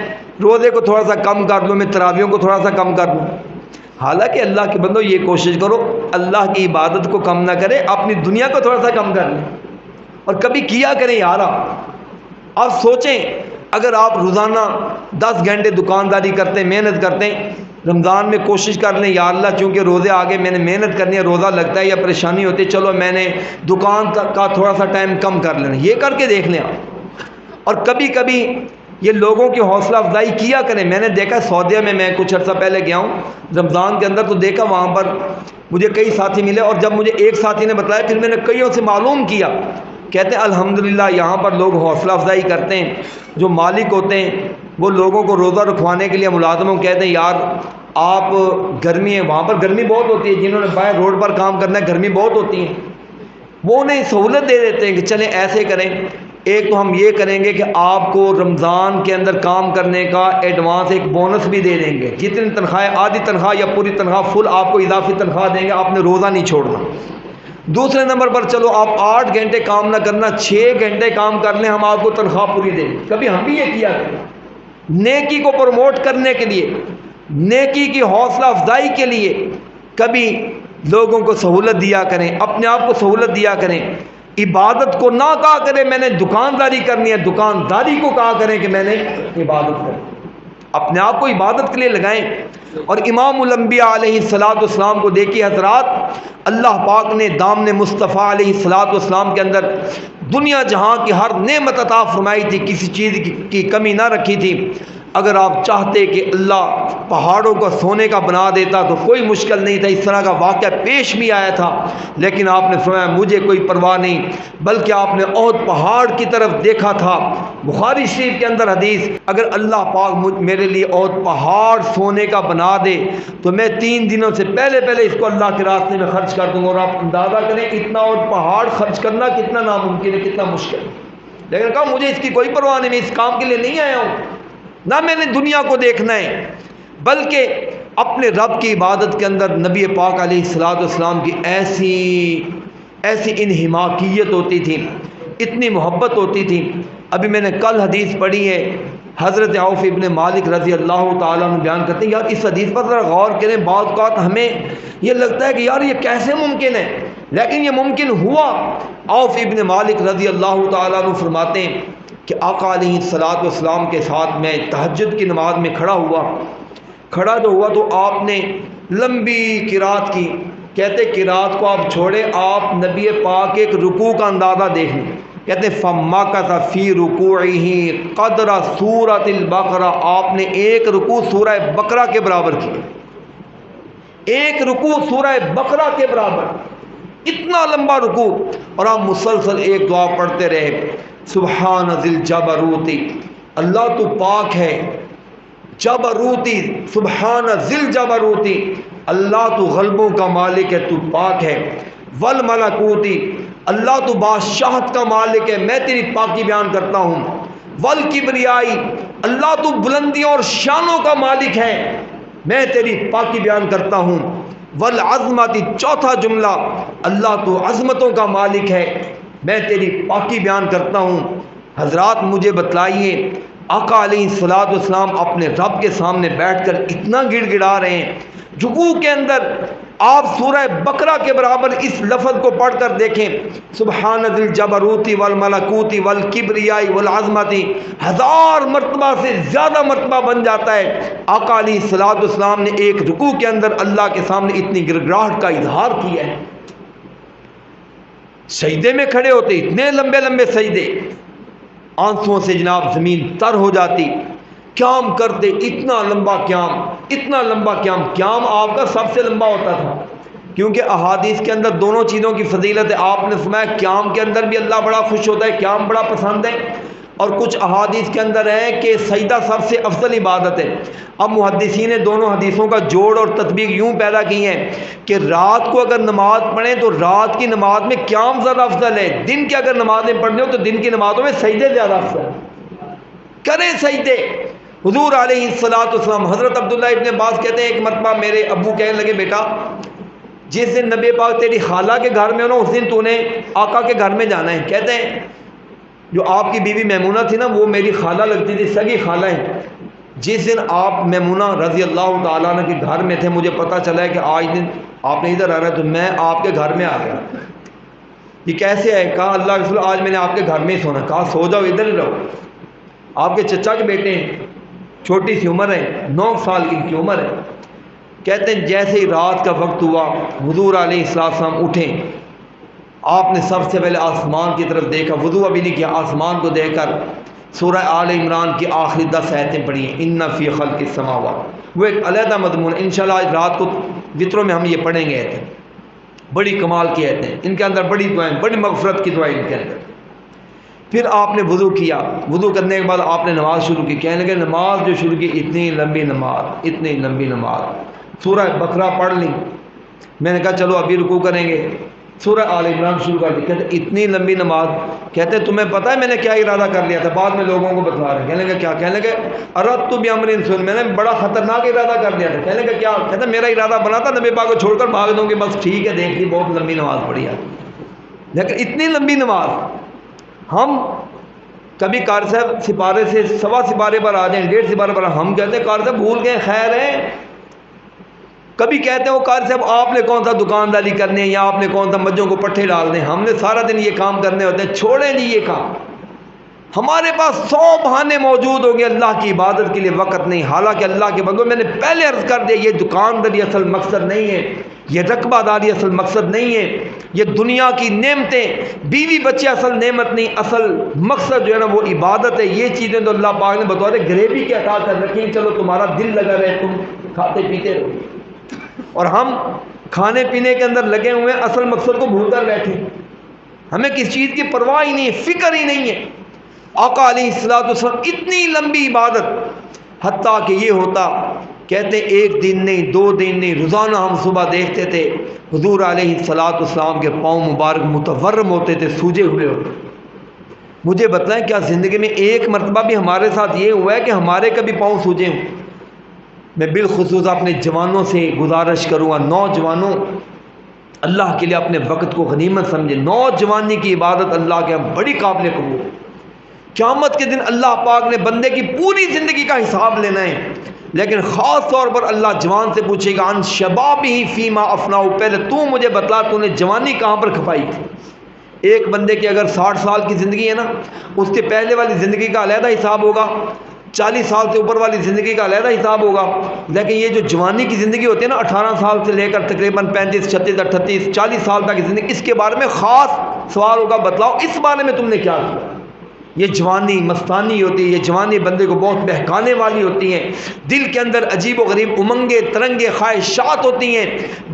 روزے کو تھوڑا سا کم کر لوں، میں تراویحوں کو تھوڑا سا کم کر لوں۔ حالانکہ اللہ کے بندو یہ کوشش کرو اللہ کی عبادت کو کم نہ کرے، اپنی دنیا کو تھوڑا سا کم کر لیں، اور کبھی کیا کریں یار۔ آپ سوچیں اگر آپ روزانہ 10 گھنٹے دکانداری کرتے ہیں، محنت کرتے ہیں، رمضان میں کوشش کر لیں یا اللہ چونکہ روزے آگے میں نے محنت کرنی ہے، روزہ لگتا ہے یا پریشانی ہوتی ہے، چلو میں نے دکان کا تھوڑا سا ٹائم کم کر لینا، یہ کر کے دیکھ لیں آپ۔ اور کبھی کبھی یہ لوگوں کی حوصلہ افزائی کیا کریں۔ میں نے دیکھا سعودیہ میں کچھ عرصہ پہلے گیا ہوں رمضان کے اندر، تو دیکھا وہاں پر مجھے کئی ساتھی ملے، اور جب مجھے ایک ساتھی نے بتایا پھر میں نے کئیوں سے معلوم کیا، کہتے ہیں الحمدللہ یہاں پر لوگ حوصلہ افزائی کرتے ہیں، جو مالک ہوتے ہیں وہ لوگوں کو روزہ رکھوانے کے لیے ملازموں کو کہتے ہیں یار آپ، گرمی ہے وہاں پر، گرمی بہت ہوتی ہے، جنہوں نے باہر روڈ پر کام کرنا ہے گرمی بہت ہوتی ہے، وہ انہیں سہولت دے دیتے ہیں کہ چلیں ایسے کریں، ایک تو ہم یہ کریں گے کہ آپ کو رمضان کے اندر کام کرنے کا ایڈوانس ایک بونس بھی دے دیں گے، جتنی تنخواہ، آدھی تنخواہ یا پوری تنخواہ فل آپ کو اضافی تنخواہ دیں گے، آپ نے روزہ نہیں چھوڑنا۔ دوسرے نمبر پر چلو آپ 8 گھنٹے کام نہ کرنا، 6 گھنٹے کام کر لیں، ہم آپ کو تنخواہ پوری دیں گے۔ کبھی ہم بھی یہ کیا کریں، نیکی کو پروموٹ کرنے کے لیے، نیکی کی حوصلہ افزائی کے لیے کبھی لوگوں کو سہولت دیا کریں، اپنے آپ کو سہولت دیا کریں۔ عبادت کو نہ کہا کریں میں نے دکانداری کرنی ہے، دکانداری کو کہا کریں کہ میں نے عبادت کرنی ہے۔ اپنے آپ کو عبادت کے لیے لگائیں۔ اور امام الانبیاء علیہ الصلوۃ والسلام کو دیکھیے حضرات، اللہ پاک نے دامن مصطفیٰ علیہ الصلوۃ والسلام کے اندر دنیا جہاں کی ہر نعمت عطا فرمائی تھی، کسی چیز کی کمی نہ رکھی تھی۔ اگر آپ چاہتے کہ اللہ پہاڑوں کو سونے کا بنا دیتا تو کوئی مشکل نہیں تھا، اس طرح کا واقعہ پیش بھی آیا تھا، لیکن آپ نے فرمایا مجھے کوئی پرواہ نہیں، بلکہ آپ نے احد پہاڑ کی طرف دیکھا تھا۔ بخاری شریف کے اندر حدیث، اگر اللہ پاک میرے لیے احد پہاڑ سونے کا بنا دے تو میں 3 دنوں سے پہلے اس کو اللہ کے راستے میں خرچ کر دوں گا۔ اور آپ اندازہ کریں اتنا احد پہاڑ خرچ کرنا کتنا ناممکن ہے، کتنا مشکل ہے، لیکن کہا مجھے اس کی کوئی پرواہ نہیں، میں اس کام کے لیے نہیں آیا ہوں، نہ میں نے دنیا کو دیکھنا ہے، بلکہ اپنے رب کی عبادت کے اندر نبی پاک علیہ الصلوۃ والسلام کی ایسی انہماکیت ہوتی تھی، اتنی محبت ہوتی تھی۔ ابھی میں نے کل حدیث پڑھی ہے، حضرت عوف ابن مالک رضی اللہ تعالیٰ عنہ بیان کرتے ہیں، یار اس حدیث پر ذرا غور کریں، بعض اوقات ہمیں یہ لگتا ہے کہ یار یہ کیسے ممکن ہے، لیکن یہ ممکن ہوا۔ عوف ابن مالک رضی اللہ تعالیٰ عنہ فرماتے ہیں کہ آقا علیہ الصلوۃ والسلام کے ساتھ میں تہجد کی نماز میں کھڑا جو ہوا تو آپ نے لمبی قرات کی، کہتے قرات کو آپ چھوڑے، آپ نبی پاک ایک رکوع کا اندازہ دیکھ لیں، کہتے فَمَّكَثَ فِي رُكُوعِهِ قَدْرَ سُورَةِ الْبَقرَةِ، آپ نے ایک رکوع سورہ بقرہ کے برابر کی، ایک رکوع سورہ بقرہ کے برابر، اتنا لمبا رکوع، اور آپ مسلسل ایک دعا پڑھتے رہے، سبحان ذی الجبروتی، اللہ تو پاک ہے، جبروتی، سبحان ذی الجبروتی، اللہ تو غلبوں کا مالک ہے، تو پاک ہے، والملکوتی، اللہ تو بادشاہت کا مالک ہے، میں تیری پاکی بیان کرتا ہوں، والکبریائی، اللہ تو بلندیوں اور شانوں کا مالک ہے، میں تیری پاکی بیان کرتا ہوں، والعظمتی، چوتھا جملہ، اللہ تو عظمتوں کا مالک ہے، میں تیری پاکی بیان کرتا ہوں۔ حضرات مجھے بتلائیے، آقا علیہ الصلوۃ والسلام اپنے رب کے سامنے بیٹھ کر اتنا گڑ گڑا رہے ہیں، رکوع کے اندر آپ سورہ بقرہ کے برابر اس لفظ کو پڑھ کر دیکھیں، سبحان ذی الجبروتی والملکوتی والکبریائی والعظمتی، 1000 مرتبہ سے زیادہ مرتبہ بن جاتا ہے۔ آقا علیہ الصلوۃ والسلام نے ایک رکوع کے اندر اللہ کے سامنے اتنی گڑگڑاہٹ کا اظہار کیا ہے۔ سجدے میں کھڑے ہوتے، اتنے لمبے لمبے سجدے، آنسوؤں سے جناب زمین تر ہو جاتی، قیام کرتے، اتنا لمبا قیام، قیام آپ کا سب سے لمبا ہوتا تھا، کیونکہ احادیث کے اندر دونوں چیزوں کی فضیلت ہے۔ آپ نے فرمایا قیام کے اندر بھی اللہ بڑا خوش ہوتا ہے، قیام بڑا پسند ہے، اور کچھ احادیث کے اندر ہے کہ سجدہ سب سے افضل عبادت ہے۔ اب محدثین نے دونوں حدیثوں کا جوڑ اور تطبیق یوں پیدا کی ہے کہ رات کو اگر نماز پڑھیں تو رات کی نماز میں قیام زیادہ افضل ہے، دن کی اگر نمازیں پڑھنی ہو تو دن کی نمازوں میں سجدے زیادہ افضل ہے، کریں سجدے۔ حضور علیہ الصلوۃ والسلام، حضرت عبداللہ ابن عباس کہتے ہیں ایک مرتبہ میرے ابو کہنے لگے، بیٹا جس دن نبی پاک تیری خالہ کے گھر میں ہو نا، اس دن تو نے آقا کے گھر میں جانا ہے۔ کہتے ہیں جو آپ کی بیوی میمونہ تھی نا، وہ میری خالہ لگتی تھی، سگی خالہ ہے۔ جس دن آپ میمونہ رضی اللہ تعالیٰ عنہ کے گھر میں تھے، مجھے پتہ چلا ہے کہ آج دن آپ نے ادھر آ رہا ہے، تو میں آپ کے گھر میں آ گیا۔ یہ کیسے ہے؟ کہا اللہ رسول آج میں نے آپ کے گھر میں ہی سونا۔ کہا سو جاؤ، ادھر ہی رہو، آپ کے چچا کے بیٹے ہیں، چھوٹی سی عمر ہے، 9 سال کی ان کی عمر ہے۔ کہتے ہیں جیسے ہی رات کا وقت ہوا، حضور علیہ السلام اٹھیں، آپ نے سب سے پہلے آسمان کی طرف دیکھا، وضو ابھی نہیں کیا، آسمان کو دیکھ کر سورہ آل عمران کی آخری 10 آیتیں پڑھی ہیں، ان فی خلق السماوات، وہ ایک علیحدہ مضمون ہے، انشاءاللہ آج رات کو وطروں میں ہم یہ پڑھیں گے آیتیں، بڑی کمال کی آیتیں، ان کے اندر بڑی دعائیں، بڑی مغفرت کی دعائیں ان کے اندر۔ پھر آپ نے وضو کیا، وضو کرنے کے بعد آپ نے نماز شروع کی، کہنے لگے نماز جو شروع کی، اتنی لمبی نماز، سورہ بقرہ پڑھ لی۔ میں نے کہا چلو ابھی رکوع کریں گے، سورہ آل عمران شروع کر دی. کہتے اتنی لمبی نماز. کہتے تمہیں پتہ ہے میں نے کیا ارادہ کر لیا تھا؟ بعد میں لوگوں کو بتلا رہے. کہنے لگے کیا؟ کہنے لگے اردت بامر سن، میں نے بڑا خطرناک ارادہ کر لیا تھا. کہنے لگے کیا؟ کہتے میرا ارادہ بنا تھا نبی پاک کو چھوڑ کر بھاگ دوں گی. بس ٹھیک ہے، دیکھ لی بہت لمبی نماز پڑھی ہے. لیکن اتنی لمبی نماز ہم کبھی قاری صاحب سپارے سے سوا سپارے پر آ جائیں، 1.5 سپارے پر، ہم کہتے ہیں قاری صاحب بھول گئے، خیر ہے. کبھی کہتے ہیں وہ قاری صاحب آپ نے کون سا دکانداری کرنے یا آپ نے کون سا مجھوں کو پٹھے ڈال دیں، ہم نے سارا دن یہ کام کرنے ہوتے ہیں. چھوڑیں جی یہ کام. ہمارے پاس 100 بہانے موجود ہوں گے، اللہ کی عبادت کے لیے وقت نہیں. حالانکہ اللہ کے بندوں، میں نے پہلے عرض کر دیا یہ دکانداری اصل مقصد نہیں ہے، یہ رقبہ داری اصل مقصد نہیں ہے، یہ دنیا کی نعمتیں بیوی بچے اصل نعمت نہیں. اصل مقصد جو ہے نا وہ عبادت ہے. یہ چیزیں تو اللہ پاک نے بطور غریبی کے عطا کر رکھی ہیں. چلو تمہارا دل لگا رہے، تم کھاتے پیتے رہو، اور ہم کھانے پینے کے اندر لگے ہوئے ہیں، اصل مقصد کو بھول کر بیٹھے. ہمیں کس چیز کی پرواہ ہی نہیں ہے، فکر ہی نہیں ہے. آقا علیہ الصلوۃ والسلام اتنی لمبی عبادت، حتیٰ کہ یہ ہوتا، کہتے ایک دن نہیں، 2 دن نہیں، روزانہ ہم صبح دیکھتے تھے حضور علیہ الصلوۃ والسلام کے پاؤں مبارک متورم ہوتے تھے، سوجے ہوئے ہوتے. مجھے بتلائیں کیا زندگی میں ایک مرتبہ بھی ہمارے ساتھ یہ ہوا ہے کہ ہمارے کبھی پاؤں سوجے ہوں؟ میں بالخصوص اپنے جوانوں سے گزارش کروں گا، نوجوانوں، اللہ کے لیے اپنے وقت کو غنیمت سمجھے. نوجوانی کی عبادت اللہ کے یہاں بڑی قابل قبول ہے. قیامت کے دن اللہ پاک نے بندے کی پوری زندگی کا حساب لینا ہے، لیکن خاص طور پر اللہ جوان سے پوچھے گا ان شبابہ فیما افناؤ، پہلے تو مجھے بتلا تو نے جوانی کہاں پر کھپائی تھی. ایک بندے کی اگر 60 سال کی زندگی ہے نا، اس کے پہلے والی زندگی کا علیحدہ حساب ہوگا، 40 سال سے اوپر والی زندگی کا علیحدہ حساب ہوگا. لیکن یہ جو جوانی کی زندگی ہوتی ہے نا، 18 سال سے لے کر تقریباً 35 36 38 40 سال تک کی زندگی، اس کے بارے میں خاص سوال ہوگا، بتلاؤ اس بارے میں تم نے کیا کیا. یہ جوانی مستانی ہوتی ہے، یہ جوانی بندے کو بہت بہکانے والی ہوتی ہیں. دل کے اندر عجیب و غریب امنگیں ترنگیں خواہشات ہوتی ہیں.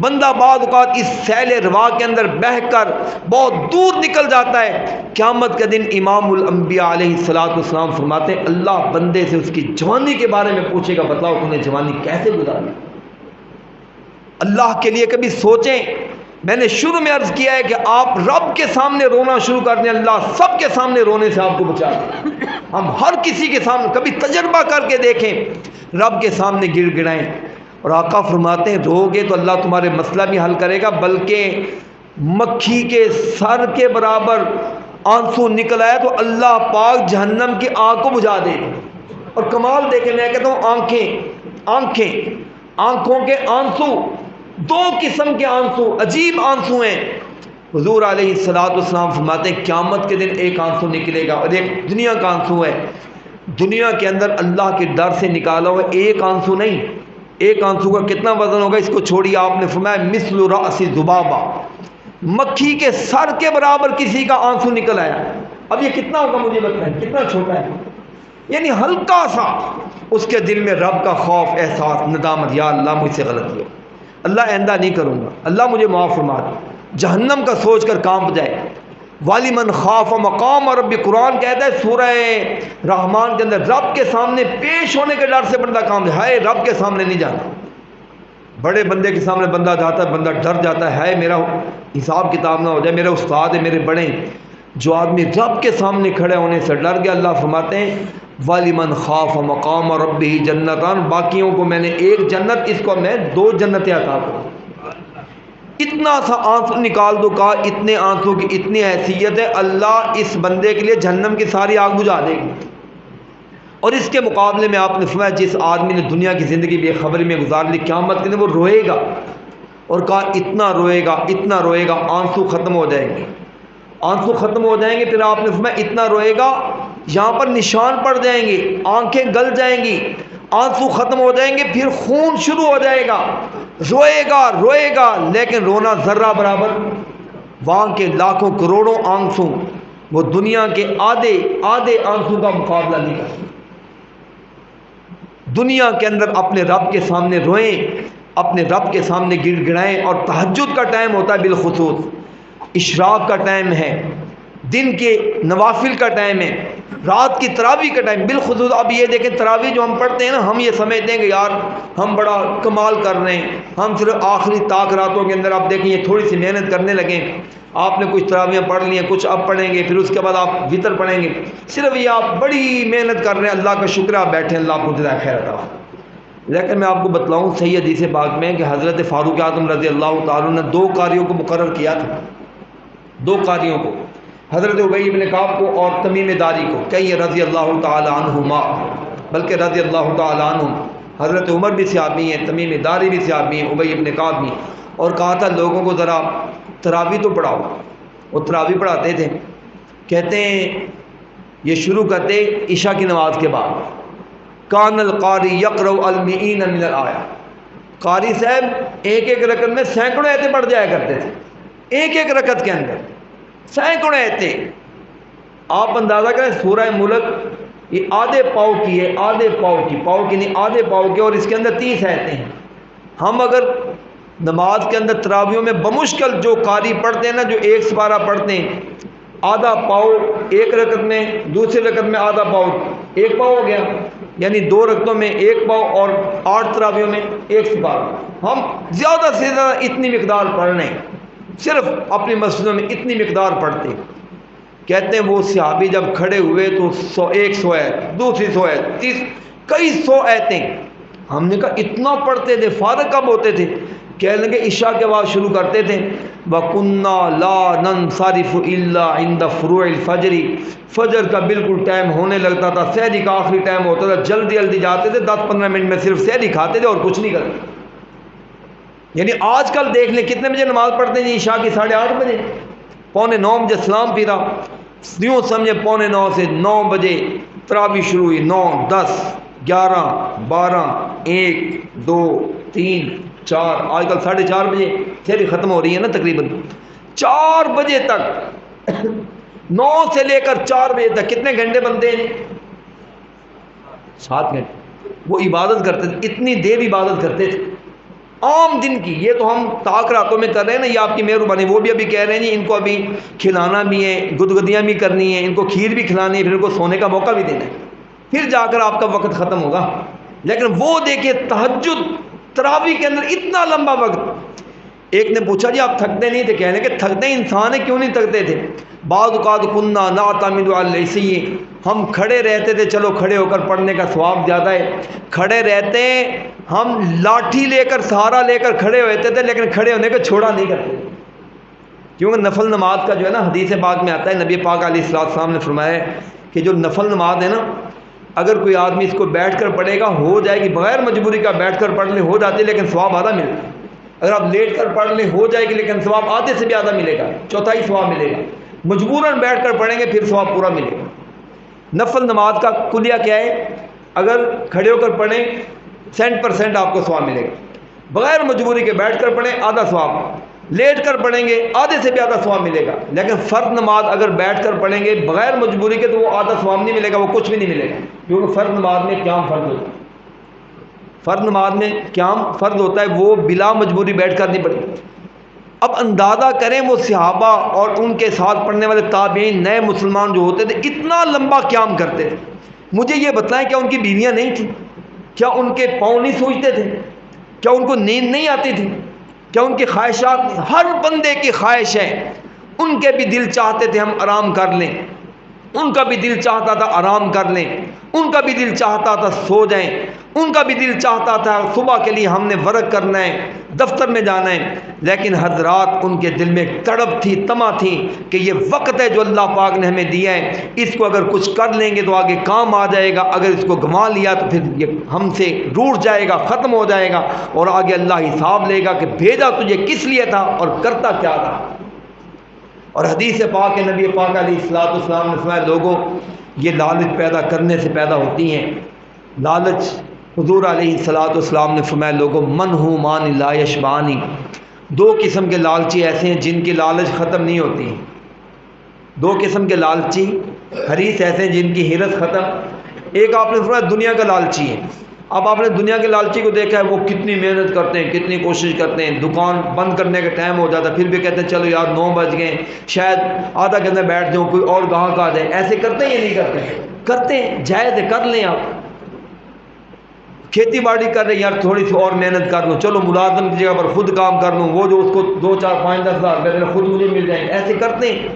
بندہ بعض اوقات اس سیل روا کے اندر بہہ کر بہت دور نکل جاتا ہے. قیامت کے دن امام الانبیاء علیہ الصلوۃ والسلام فرماتے ہیں اللہ بندے سے اس کی جوانی کے بارے میں پوچھے گا، بتلاؤ تم نے جوانی کیسے گزاری. اللہ کے لیے کبھی سوچیں. میں نے شروع میں عرض کیا ہے کہ آپ رب کے سامنے رونا شروع کر دیں، اللہ سب کے سامنے رونے سے آپ کو بچا دیں. ہم ہر کسی کے سامنے کبھی تجربہ کر کے دیکھیں، رب کے سامنے گر گڑائیں. اور آقا فرماتے ہیں رو گے تو اللہ تمہارے مسئلہ بھی حل کرے گا، بلکہ مکھی کے سر کے برابر آنسو نکل آیا تو اللہ پاک جہنم کی آنکھ کو بجھا دے گا. اور کمال دیکھیں، میں کہتا ہوں آنکھوں کے آنسو، 2 قسم کے آنسو، عجیب آنسو ہیں. حضور علیہ الصلوۃ والسلام فرماتے ہیں قیامت کے دن ایک آنسو نکلے گا اور ایک دنیا کا آنسو ہے. دنیا کے اندر اللہ کے ڈر سے نکالا ہوا ایک آنسو نہیں. ایک آنسو کا کتنا وزن ہوگا اس کو چھوڑیے، آپ نے فرمایا مثل رأس ذبابہ، مکھی کے سر کے برابر کسی کا آنسو نکل آیا. اب یہ کتنا ہوگا مجھے بتائیں، کتنا چھوٹا ہے، یعنی ہلکا سا. اس کے دل میں رب کا خوف، احساس، ندامت، یا اللہ مجھ سے غلطی ہو، اللہ آئندہ نہیں کروں گا، اللہ مجھے معاف فرما دے. جہنم کا سوچ کر کانپ جائے. وَلِمَنْ خَافَ مَقَامَ رَبِّ، قرآن کہتا ہے سورہ رحمان کے اندر، رب کے سامنے پیش ہونے کے ڈر سے بندہ کانپ جائے. ہائے رب کے سامنے نہیں جانا. بڑے بندے کے سامنے بندہ جاتا ہے، بندہ ڈر جاتا ہے، ہائے میرا حساب کتاب نہ ہو جائے، میرے استاد ہے، میرے بڑے. جو آدمی رب کے سامنے کھڑے ہونے سے ڈر گیا، اللہ فرماتے ہیں وَلِمَنْ خَافَ مَقَامَ رَبِّهِ جَنَّتَانِ، باقیوں کو میں نے ایک جنت، اس کو میں 2 جنتیں عطا کروں. اتنا سا آنسو نکال دو، کہا اتنے آنسو کی اتنی حیثیت ہے، اللہ اس بندے کے لیے جہنم کی ساری آگ بجھا دے گی. اور اس کے مقابلے میں آپ نے فرمایا جس آدمی نے دنیا کی زندگی بے خبری میں گزار لی، قیامت کے دن وہ روئے گا. اور کہا اتنا روئے گا، اتنا روئے گا، آنسو ختم ہو جائیں گے، آنسو ختم ہو جائیں گے. پھر آپ نے فرمایا اتنا روئے گا یہاں پر نشان پڑ جائیں گے، آنکھیں گل جائیں گی، آنسو ختم ہو جائیں گے، پھر خون شروع ہو جائے گا. روئے گا لیکن رونا ذرہ برابر، وہاں کے لاکھوں کروڑوں آنسو وہ دنیا کے آدھے آنسو کا مقابلہ نہیں کر سکتے. دنیا کے اندر اپنے رب کے سامنے روئیں، اپنے رب کے سامنے گڑ گڑائیں. اور تہجد کا ٹائم ہوتا ہے، بالخصوص اشراق کا ٹائم ہے، دن کے نوافل کا ٹائم ہے. رات کی تراویح کا ٹائم بالخصوص. اب یہ دیکھیں تراویح جو ہم پڑھتے ہیں نا، ہم یہ سمجھتے ہیں کہ یار ہم بڑا کمال کر رہے ہیں، ہم صرف آخری طاق راتوں کے اندر آپ دیکھیں یہ تھوڑی سی محنت کرنے لگیں. آپ نے کچھ تراویحیں پڑھ لی ہیں، کچھ اب پڑھیں گے، پھر اس کے بعد آپ وطر پڑھیں گے. صرف یہ آپ بڑی محنت کر رہے ہیں، اللہ کا شکر آپ بیٹھے، اللہ آپ کو جزائے خیر عطا. لیکن میں آپ کو بتلاؤں صحیح حدیث پاک میں کہ حضرت فاروق اعظم رضی اللہ تعالیٰ نے 2 قاریوں کو مقرر کیا تھا. 2 قاریوں کو، حضرت ابی بن کعب کو اور تمیم داری کو. کہیں رضی اللہ تعالیٰ عنہما، بلکہ رضی اللہ تعالیٰ عنہم. حضرت عمر بھی صحابی ہیں، تمیم داری بھی صحابی ہیں، ابی بن کعب بھی. اور کہا تھا لوگوں کو ذرا تراویح تو پڑھاؤ. وہ تراویح پڑھاتے تھے. کہتے ہیں یہ شروع کرتے عشاء کی نماز کے بعد. کان القاری یقرأ المئین من الآیہ. قاری صاحب ایک ایک رکعت میں سینکڑوں آیتیں پڑھ جایا کرتے تھے، ایک ایک رکعت کے اندر سینکڑوں آیتیں. آپ اندازہ کریں سورہ ملک یہ آدھے پاؤ کی ہے، آدھے پاؤ کی، پاؤ کی نہیں آدھے پاؤ کی، اور اس کے اندر 30 آیتیں ہیں. ہم اگر نماز کے اندر تراویحوں میں بمشکل جو قاری پڑھتے ہیں نا، جو ایک سپارہ پڑھتے ہیں، آدھا پاؤ ایک رکعت میں، دوسری رکعت میں آدھا پاؤ، 1 پاؤ ہو گیا. یعنی 2 رکعتوں میں 1 پاؤ اور 8 تراویحوں میں 1 سپارہ. ہم زیادہ سے زیادہ اتنی مقدار پڑھ رہے ہیں، صرف اپنی مسجدوں میں اتنی مقدار پڑھتے ہیں. کہتے ہیں وہ صحابی جب کھڑے ہوئے تو 100 آیت، دوسری 100 آیت، 30 کئی 100 آیتیں. ہم نے کہا اتنا پڑھتے تھے، فارغ کب ہوتے تھے؟ کہنے لگے عشاء کے بعد شروع کرتے تھے. وَكُنَّا لَا نَنصَرِفُ إِلَّا عِنْدَ فُرُوعِ الْفَجْرِ. فجر کا بالکل ٹائم ہونے لگتا تھا، سحری کا آخری ٹائم ہوتا تھا، جلدی جلدی جاتے تھے، 10-15 منٹ میں صرف سحری کھاتے تھے اور کچھ نہیں کرتے. یعنی آج کل دیکھ لیں کتنے بجے نماز پڑھتے ہیں؟ عشاء کی 8:30 بجے، 8:45 بجے سلام پھیرا، یوں سمجھے 8:45 سے 9 بجے تراویح شروع ہوئی. 9 10 11 12 1 2 3 4، آج کل 4:30 بجے سحری ختم ہو رہی ہے نا تقریباً. 4 بجے تک 9 سے لے کر 4 بجے تک کتنے گھنٹے بنتے ہیں؟ 7 گھنٹے. وہ عبادت کرتے تھے، اتنی دیر عبادت کرتے تھے عام دن کی. یہ تو ہم طاق راتوں میں کر رہے ہیں نا، یہ آپ کی مہربانی. وہ بھی ابھی کہہ رہے ہیں جی ان کو ابھی کھلانا بھی ہے، گدگدیاں بھی کرنی ہیں، ان کو کھیر بھی کھلانی ہے، پھر ان کو سونے کا موقع بھی دینا ہے، پھر جا کر آپ کا وقت ختم ہوگا. لیکن وہ دیکھیں تہجد تراویح کے اندر اتنا لمبا وقت. ایک نے پوچھا جی آپ تھکتے نہیں تھے؟ کہنے کہ تھکتے انسان ہے، کیوں نہیں تھکتے تھے؟ بعض اوقات کننا نعتمد علی اللیسیین، ہم کھڑے رہتے تھے، چلو کھڑے ہو کر پڑھنے کا ثواب زیادہ ہے. کھڑے رہتے ہم لاٹھی لے کر سہارا لے کر کھڑے ہوتے تھے، لیکن کھڑے ہونے کو چھوڑا نہیں کرتے. کیونکہ نفل نماز کا جو ہے نا حدیث پاک میں آتا ہے، نبی پاک علیہ السلام نے فرمایا ہے کہ جو نفل نماز ہے نا، اگر کوئی آدمی اس کو بیٹھ کر پڑھے گا ہو جائے گی، بغیر مجبوری کا بیٹھ کر پڑھ لے ہو جاتی ہے، لیکن ثواب آدھا ملتا ہے. اگر آپ لیٹ کر پڑھ لیں ہو جائے گی، لیکن ثواب آدھے سے بھی آدھا ملے گا، چوتھائی ثواب ملے گا. مجبوراً بیٹھ کر پڑھیں گے پھر ثواب پورا ملے گا. نفل نماز کا کلیہ کیا ہے؟ اگر کھڑے ہو کر پڑھیں 100% آپ کو ثواب ملے گا. بغیر مجبوری کے بیٹھ کر پڑھیں آدھا ثواب، لیٹ کر پڑھیں گے آدھے سے بھی آدھا ثواب ملے گا. لیکن فرض نماز اگر بیٹھ کر پڑھیں گے بغیر مجبوری کے تو وہ آدھا ثواب نہیں ملے گا، وہ کچھ بھی نہیں ملے گا. کیونکہ فرض نماز میں قیام فرض ہوتا ہے، فرض نماز میں قیام فرض ہوتا ہے، وہ بلا مجبوری بیٹھ کر نہیں پڑھیں. اب اندازہ کریں وہ صحابہ اور ان کے ساتھ پڑھنے والے تابعین نئے مسلمان جو ہوتے تھے اتنا لمبا قیام کرتے تھے. مجھے یہ بتلائیں کیا ان کی بیویاں نہیں تھیں؟ کیا ان کے پاؤں نہیں سوجتے تھے؟ کیا ان کو نیند نہیں آتی تھی؟ کیا ان کی خواہشات؟ ہر بندے کی خواہش ہے، ان کے بھی دل چاہتے تھے ہم آرام کر لیں، ان کا بھی دل چاہتا تھا آرام کر لیں، ان کا بھی دل چاہتا تھا سو جائیں، ان کا بھی دل چاہتا تھا صبح کے لیے ہم نے ورک کرنا ہے، دفتر میں جانا ہے. لیکن حضرات ان کے دل میں تڑپ تھی، تما تھی کہ یہ وقت ہے جو اللہ پاک نے ہمیں دیا ہے، اس کو اگر کچھ کر لیں گے تو آگے کام آ جائے گا، اگر اس کو گنوا لیا تو پھر یہ ہم سے روٹ جائے گا، ختم ہو جائے گا، اور آگے اللہ حساب لے گا کہ بھیجا تجھے کس لیے تھا اور کرتا کیا تھا. اور حدیث پاک نبی پاک علیہ السلام نے فرمایا لوگوں یہ لالچ پیدا کرنے سے پیدا ہوتی ہیں. لالچ حضور علیہ السلام نے فرمایا لوگوں منہومان لا یشبعانی، 2 قسم کے لالچی ایسے ہیں جن کی لالچ ختم نہیں ہوتی. 2 قسم کے لالچی حریص ایسے ہیں جن کی حرص ختم. ایک آپ نے فرمایا دنیا کا لالچی ہے. اب آپ نے دنیا کے لالچی کو دیکھا ہے، وہ کتنی محنت کرتے ہیں، کتنی کوشش کرتے ہیں، دکان بند کرنے کا ٹائم ہو جاتا ہے پھر بھی کہتے ہیں چلو یار 9 بج گئے، شاید آدھا گھنٹہ بیٹھ جاؤں کوئی اور گاہک آ جائے. ایسے کرتے ہیں یا نہیں کرتے؟ کرتے ہیں، جائز ہے، کر لیں آپ۔ کھیتی باڑی کر رہے ہیں، یار تھوڑی سی اور محنت کر لوں، چلو ملازم کی جگہ پر خود کام کر لوں، وہ جو اس کو 2 4 5 10 ہزار روپئے خود مجھے مل جائیں، ایسے کرتے ہیں۔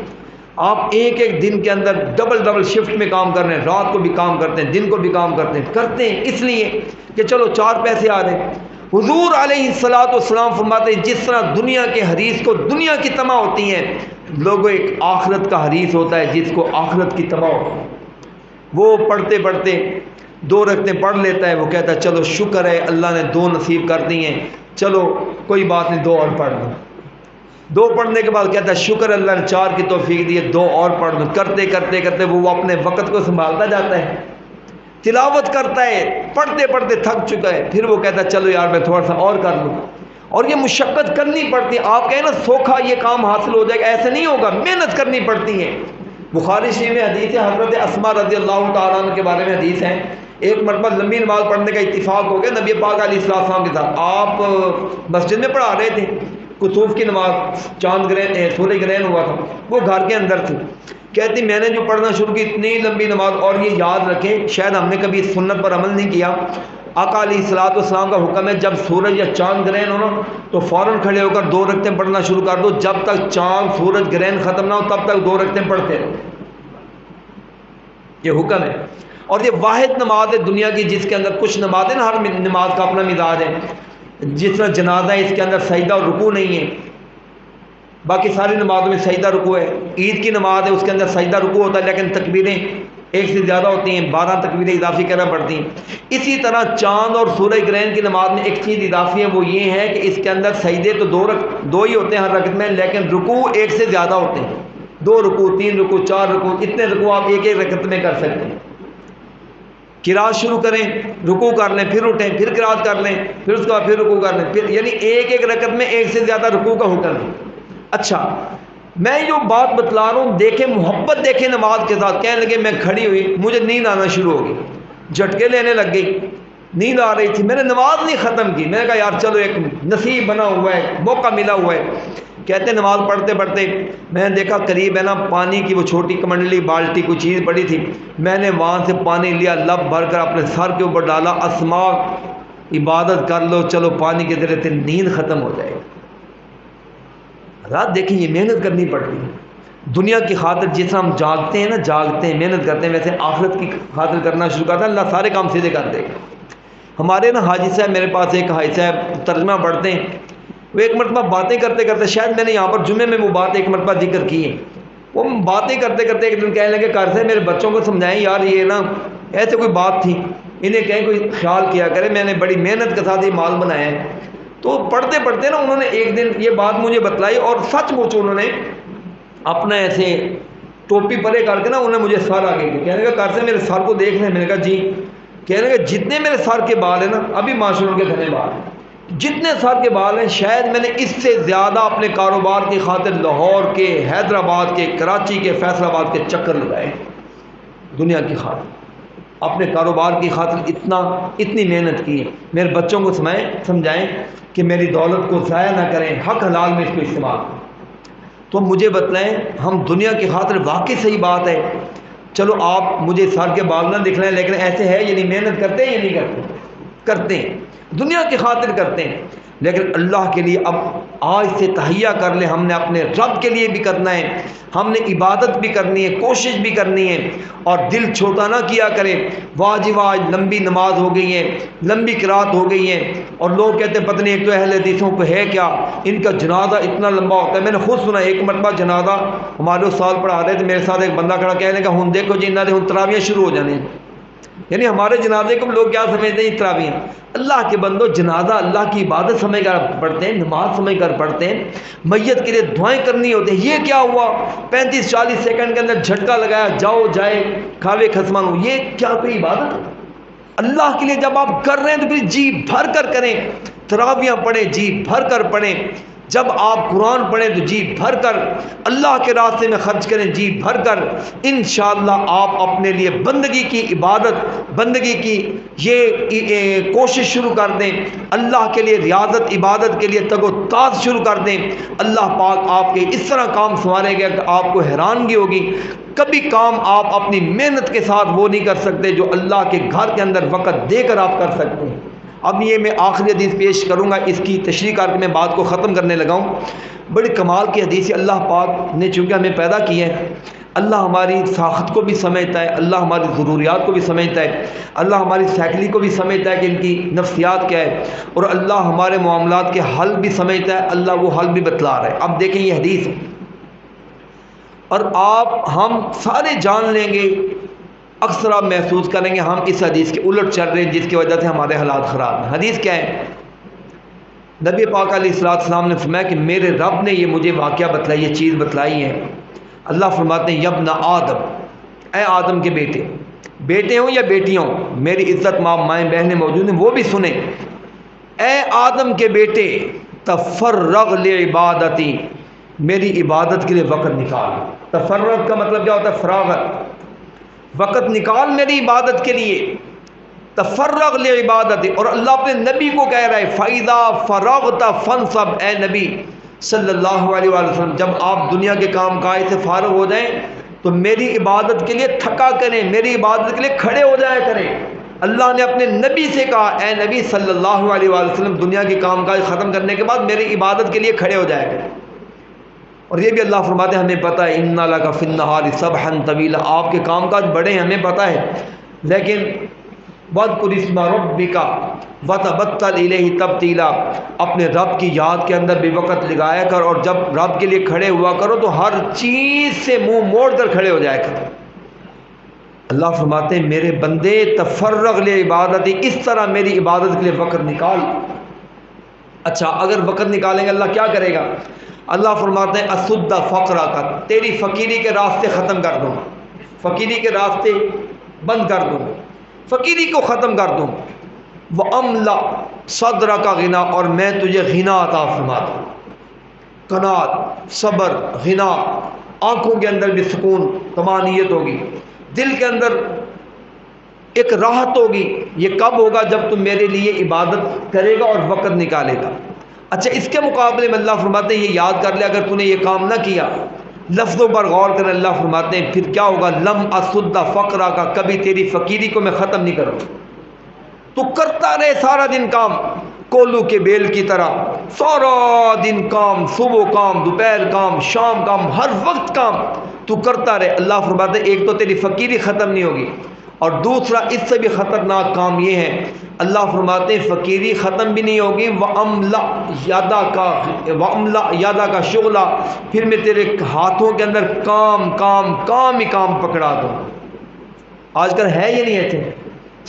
آپ ایک ایک دن کے اندر ڈبل شفٹ میں کام کر رہے ہیں، رات کو بھی کام کرتے ہیں، دن کو بھی کام کرتے ہیں اس لیے کہ چلو 4 پیسے آ رہے ہیں۔ حضور علیہ الصلوۃ والسلام فرماتے ہیں جس طرح دنیا کے حریث کو دنیا کی طمع ہوتی ہے، لوگوں ایک آخرت کا حریث ہوتا ہے جس کو آخرت کی طمع ہوتی ہے۔ وہ پڑھتے پڑھتے 2 رکعتیں پڑھ لیتا ہے، وہ کہتا ہے چلو شکر ہے اللہ نے 2 نصیب کر دی ہیں، چلو کوئی بات نہیں 2 اور پڑھ لوں۔ 2 پڑھنے کے بعد کہتا ہے شکر اللہ نے 4 کی توفیق دی ہے، 2 اور پڑھ لوں۔ کرتے کرتے کرتے وہ اپنے وقت کو سنبھالتا جاتا ہے، تلاوت کرتا ہے، پڑھتے پڑھتے تھک چکا ہے، پھر وہ کہتا ہے چلو یار میں تھوڑا سا اور کر لوں۔ اور یہ مشقت کرنی پڑتی ہے۔ آپ کہیں نا سوکھا یہ کام حاصل ہو جائے گا، ایسے نہیں ہوگا، محنت کرنی پڑتی ہے۔ بخاری شریف میں حدیث ہے، حضرت اسماء رضی اللہ تعالیٰ عنہ کے بارے میں حدیث ہے، ایک مرتبہ لمبی نماز پڑھنے کا اتفاق ہو گیا نبی پاک علیہ السلام کے ساتھ۔ آپ مسجد میں پڑھا رہے تھے، کسوف کی نماز، چاند گرہن سورج گرہن ہوا تھا، وہ گھر کے اندر تھی۔ کہتی میں نے جو پڑھنا شروع کی اتنی لمبی نماز، اور یہ یاد رکھیں شاید ہم نے کبھی اس سنت پر عمل نہیں کیا، آقا علیہ الصلوۃ والسلام کا حکم ہے جب سورج یا چاند گرہن ہو نا تو فوراً کھڑے ہو کر 2 رکعتیں پڑھنا شروع کر دو، جب تک چاند سورج گرہن ختم نہ ہو تب تک 2 رکعتیں پڑھتے رہو، یہ حکم ہے۔ اور یہ واحد نماز ہے دنیا کی جس کے اندر، کچھ نمازیں نا ہر نماز کا اپنا مزاج ہے، جس طرح جنازہ ہے اس کے اندر سجدہ اور رکوع نہیں ہے، باقی ساری نمازوں میں سجدہ رکوع ہے۔ عید کی نماز ہے اس کے اندر سجدہ رکوع ہوتا ہے لیکن تکبیریں 1 سے زیادہ ہوتی ہیں، 12 تکبیریں اضافی کرنا پڑتی ہیں۔ اسی طرح چاند اور سورج گرہن کی نماز میں ایک چیز اضافی ہے، وہ یہ ہے کہ اس کے اندر سجدے تو 2 ہی ہوتے ہیں ہر رکعت میں، لیکن رکوع 1 سے زیادہ ہوتے ہیں، 2 رکوع 3 رکوع 4 رکوع، اتنے رکوع آپ ایک رکعت میں کر سکتے ہیں۔ قرات شروع کریں، رکوع کر لیں، پھر اٹھیں، پھر قرات کر لیں، پھر اس کے بعد پھر رکوع کر لیں، پھر یعنی ایک رکعت میں 1 سے زیادہ رکوع کا حکم ہے۔ اچھا میں جو بات بتلا رہا ہوں دیکھیں، محبت دیکھیں نماز کے ساتھ۔ کہنے لگے میں کھڑی ہوئی، مجھے نیند آنا شروع ہو گئی، جھٹکے لینے لگ گئی، نیند آ رہی تھی، میں نے نماز نہیں ختم کی، میں نے کہا یار چلو ایک نصیب بنا ہوا ہے، موقع ملا ہوا ہے۔ کہتے نماز پڑھتے پڑھتے میں نے دیکھا قریب ہے نا پانی کی وہ چھوٹی کمنڈلی بالٹی کوئی چیز پڑی تھی، میں نے وہاں سے پانی لیا، لب بھر کر اپنے سر کے اوپر ڈالا، اسماء عبادت کر لو، چلو پانی کے ذریعے سے نیند ختم ہو جائے گی۔ رات دیکھیں یہ محنت کرنی پڑتی ہے دنیا کی خاطر، جس ہم جاگتے ہیں نا، جاگتے ہیں محنت کرتے ہیں، ویسے آخرت کی خاطر کرنا شروع کرتا ہے، اللہ سارے کام سیدھے کر دے گا۔ ہمارے نا حاجی صاحب، میرے پاس ایک حاجی صاحب ترجمہ پڑھتے ہیں، وہ ایک مرتبہ باتیں کرتے کرتے، شاید میں نے یہاں پر جمعے میں وہ بات ایک مرتبہ ذکر کی ہے، وہ باتیں کرتے کرتے ایک دن کہنے لگے کار سے میرے بچوں کو سمجھائیں یار یہ نا ایسے کوئی بات تھی، انہیں کہیں کوئی خیال کیا کرے، میں نے بڑی محنت کے ساتھ یہ مال بنایا ہے۔ تو پڑھتے پڑھتے نا انہوں نے ایک دن یہ بات مجھے بتلائی، اور سچ مچ انہوں نے اپنا ایسے ٹوپی پرے کر کے نا انہیں مجھے سر آگے کی، کہنے لگا کار سے میرے سر کو دیکھ لیں، میں نے کہا جی، کہنے لگا جتنے میرے سر کے بال ہیں نا، ابھی معاشروں کے گھنے بال ہیں، جتنے سر کے بال ہیں شاید میں نے اس سے زیادہ اپنے کاروبار کی خاطر لاہور کے، حیدرآباد کے، کراچی کے، فیصل آباد کے چکر لگائے دنیا کی خاطر، اپنے کاروبار کی خاطر اتنی محنت کی ہے۔ میرے بچوں کو سمجھائیں کہ میری دولت کو ضائع نہ کریں، حق حلال میں اس کو استعمال کریں۔ تو مجھے بتلائیں ہم دنیا کی خاطر، واقعی صحیح بات ہے، چلو آپ مجھے سر کے بال نہ دکھ لیں، لیکن ایسے ہے یعنی محنت کرتے ہیں یا نہیں کرتے؟ کرتے ہیں، دنیا کی خاطر کرتے ہیں، لیکن اللہ کے لیے اب آج سے تہیہ کر لیں، ہم نے اپنے رب کے لیے بھی کرنا ہے، ہم نے عبادت بھی کرنی ہے، کوشش بھی کرنی ہے، اور دل چھوٹا نہ کیا کریں۔ واجب آج لمبی نماز ہو گئی ہے، لمبی قرات ہو گئی ہے، اور لوگ کہتے ہیں پتہ نہیں ایک تو اہل حدیثوں کو ہے کیا، ان کا جنازہ اتنا لمبا ہوتا ہے۔ میں نے خود سنا ایک مرتبہ جنازہ ہمارے استاد پڑھا رہے تھے، میرے ساتھ ایک بندہ کھڑا، کہنے کا ہن دیکھو جی انہاں دے ہن تراویح شروع ہو جانے، یعنی ہمارے جنازے کو لوگ کیا سمجھتے ہیں تراویح۔ اللہ کے بندو، جنازہ اللہ کی عبادت سمجھ کر پڑھتے ہیں، نماز سمجھ کر پڑھتے ہیں، میت کے لیے دعائیں کرنی ہوتی ہیں۔ یہ کیا ہوا 35-40 سیکنڈ کے اندر جھٹکا لگایا، جاؤ جائے کھاوے خسمانو، یہ کیا کوئی عبادت ہے؟ اللہ کے لیے جب آپ کر رہے ہیں تو پھر جی بھر کر کریں، تراویح پڑھیں، جی بھر کر پڑھیں، جب آپ قرآن پڑھیں تو جی بھر کر اللہ کے راستے میں خرچ کریں، جی بھر کر، انشاءاللہ آپ اپنے لیے بندگی کی عبادت، بندگی کی یہ کوشش شروع کر دیں، اللہ کے لیے ریاضت عبادت کے لیے تگ و تاز شروع کر دیں، اللہ پاک آپ کے اس طرح کام سنوارے گا کہ آپ کو حیرانگی ہوگی۔ کبھی کام آپ اپنی محنت کے ساتھ وہ نہیں کر سکتے جو اللہ کے گھر کے اندر وقت دے کر آپ کر سکتے ہیں۔ اب یہ میں آخری حدیث پیش کروں گا، اس کی تشریح کر کے میں بات کو ختم کرنے لگا ہوں۔ بڑی کمال کی حدیث ہے۔ اللہ پاک نے چونکہ ہمیں پیدا کیا ہے، اللہ ہماری ساخت کو بھی سمجھتا ہے، اللہ ہماری ضروریات کو بھی سمجھتا ہے، اللہ ہماری سائیکلی کو بھی سمجھتا ہے کہ ان کی نفسیات کیا ہے، اور اللہ ہمارے معاملات کے حل بھی سمجھتا ہے، اللہ وہ حل بھی بتلا رہا ہے۔ اب دیکھیں یہ حدیث ہے، اور ہم سارے جان لیں گے، اکثر آپ محسوس کریں گے ہم اس حدیث کے الٹ چل رہے ہیں، جس کی وجہ سے ہمارے حالات خراب ہیں۔ حدیث کیا ہے؟ نبی پاک علیہ السلام نے فرمایا کہ میرے رب نے یہ مجھے واقعہ بتلائی، یہ چیز بتلائی ہے۔ اللہ فرماتے ہیں یبن آدم، اے آدم کے بیٹے، بیٹے ہوں یا بیٹیاں ہوں، میری عزت ماں مائیں بہنیں موجود ہیں وہ بھی سنیں، اے آدم کے بیٹے تفرغ لعبادتی، میری عبادت کے لیے وقت نکال۔ تفرغ کا مطلب کیا ہوتا ہے؟ فراغت، وقت نکال میری عبادت کے لیے۔ تفرغ لعبادتی، اور اللہ اپنے نبی کو کہہ رہا ہے فَإِذَا فَرَغْتَ فَانْصَبْ، اے نبی صلی اللہ علیہ وآلہ وسلم، جب آپ دنیا کے کام کاج سے فارغ ہو جائیں تو میری عبادت کے لیے تھکا کریں، میری عبادت کے لیے کھڑے ہو جایا کریں۔ اللہ نے اپنے نبی سے کہا اے نبی صلی اللہ علیہ وآلہ وسلم، دنیا کے کام کاج ختم کرنے کے بعد میری عبادت کے لیے کھڑے ہو جایا کریں۔ اور یہ بھی اللہ فرماتے ہیں ہمیں پتہ ہے اِنَّ لَكَ فِي النَّهَارِ سَبْحًا طَوِيلًا، آپ کے کام کاج بڑے ہیں ہمیں پتہ ہے، لیکن وَاذْكُرِ اسْمَ رَبِّكَ وَتَبَتَّلْ إِلَيْهِ تَبْتِيلًا، اپنے رب کی یاد کے اندر بھی وقت لگایا کر، اور جب رب کے لیے کھڑے ہوا کرو تو ہر چیز سے منہ موڑ کر کھڑے ہو جایا کرو۔ اللہ فرماتے ہیں میرے بندے تفرغ لعبادتی، اس طرح میری عبادت کے لیے وقت نکال۔ اچھا اگر وقت نکالیں گے اللہ کیا کرے گا؟ اللہ فرماتے ہیں اسد فقرہ کا، تیری فقیری کے راستے ختم کر دوں، فقیری کے راستے بند کر دوں، فقیری کو ختم کر دوں۔ وَأَمْلَأْ صَدْرَكَ غِنَا، اور میں تجھے غنا عطا فرماتا ہوں، قناعت، صبر، غنا، آنکھوں کے اندر بھی سکون، طمانینت ہوگی، دل کے اندر ایک راحت ہوگی۔ یہ کب ہوگا؟ جب تم میرے لیے عبادت کرے گا اور وقت نکالے گا۔ اچھا اس کے مقابلے میں اللہ فرماتے ہیں یہ یاد کر لے اگر تو نے یہ کام نہ کیا، لفظوں پر غور کر، اللہ فرماتے ہیں پھر کیا ہوگا؟ لم اسد فقرہ کا، کبھی تیری فقیری کو میں ختم نہیں کروں۔ تو کرتا رہے سارا دن کام، کولو کے بیل کی طرح سارا دن کام، صبح کام، دوپہر کام، شام کام، ہر وقت کام تو کرتا رہے۔ اللہ فرماتے ہیں ایک تو تیری فقیری ختم نہیں ہوگی، اور دوسرا اس سے بھی خطرناک کام یہ ہے، اللہ فرماتے ہیں فقیری ختم بھی نہیں ہوگی، وَأَمْلَأْ يَدَكَ شُغْلًا، پھر میں تیرے ہاتھوں کے اندر کام ہی کام پکڑا دوں۔ آج کل ہے یہ نہیں ایسے،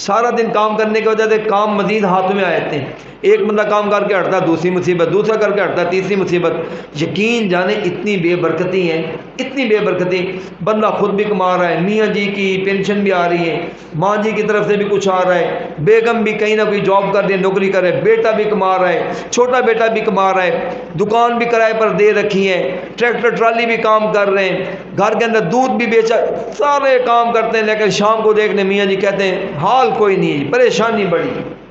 سارا دن کام کرنے کی وجہ سے کام مزید ہاتھوں میں آ جاتے ہیں، ایک بندہ کام کر کے ہٹتا ہے دوسری مصیبت، دوسرا کر کے ہٹتا ہے تیسری مصیبت۔ یقین جانے اتنی بے برکتی ہیں، اتنی بے برکتی، بندہ خود بھی کما رہا ہے، میاں جی کی پینشن بھی آ رہی ہے، ماں جی کی طرف سے بھی کچھ آ رہا ہے، بیگم بھی کہیں نہ کوئی جاب کر رہی ہے، نوکری کر رہے ہے، بیٹا بھی کما رہا ہے، چھوٹا بیٹا بھی کما رہا ہے، دکان بھی کرائے پر دے رکھی ہے، ٹریکٹر ٹرالی بھی کام کر رہے ہیں، گھر کے اندر دودھ بھی بیچا، سارے کام کرتے ہیں، لیکن شام کو دیکھنے میاں جی کہتے ہیں حال کوئی نہیں ہے، پریشانی بڑی،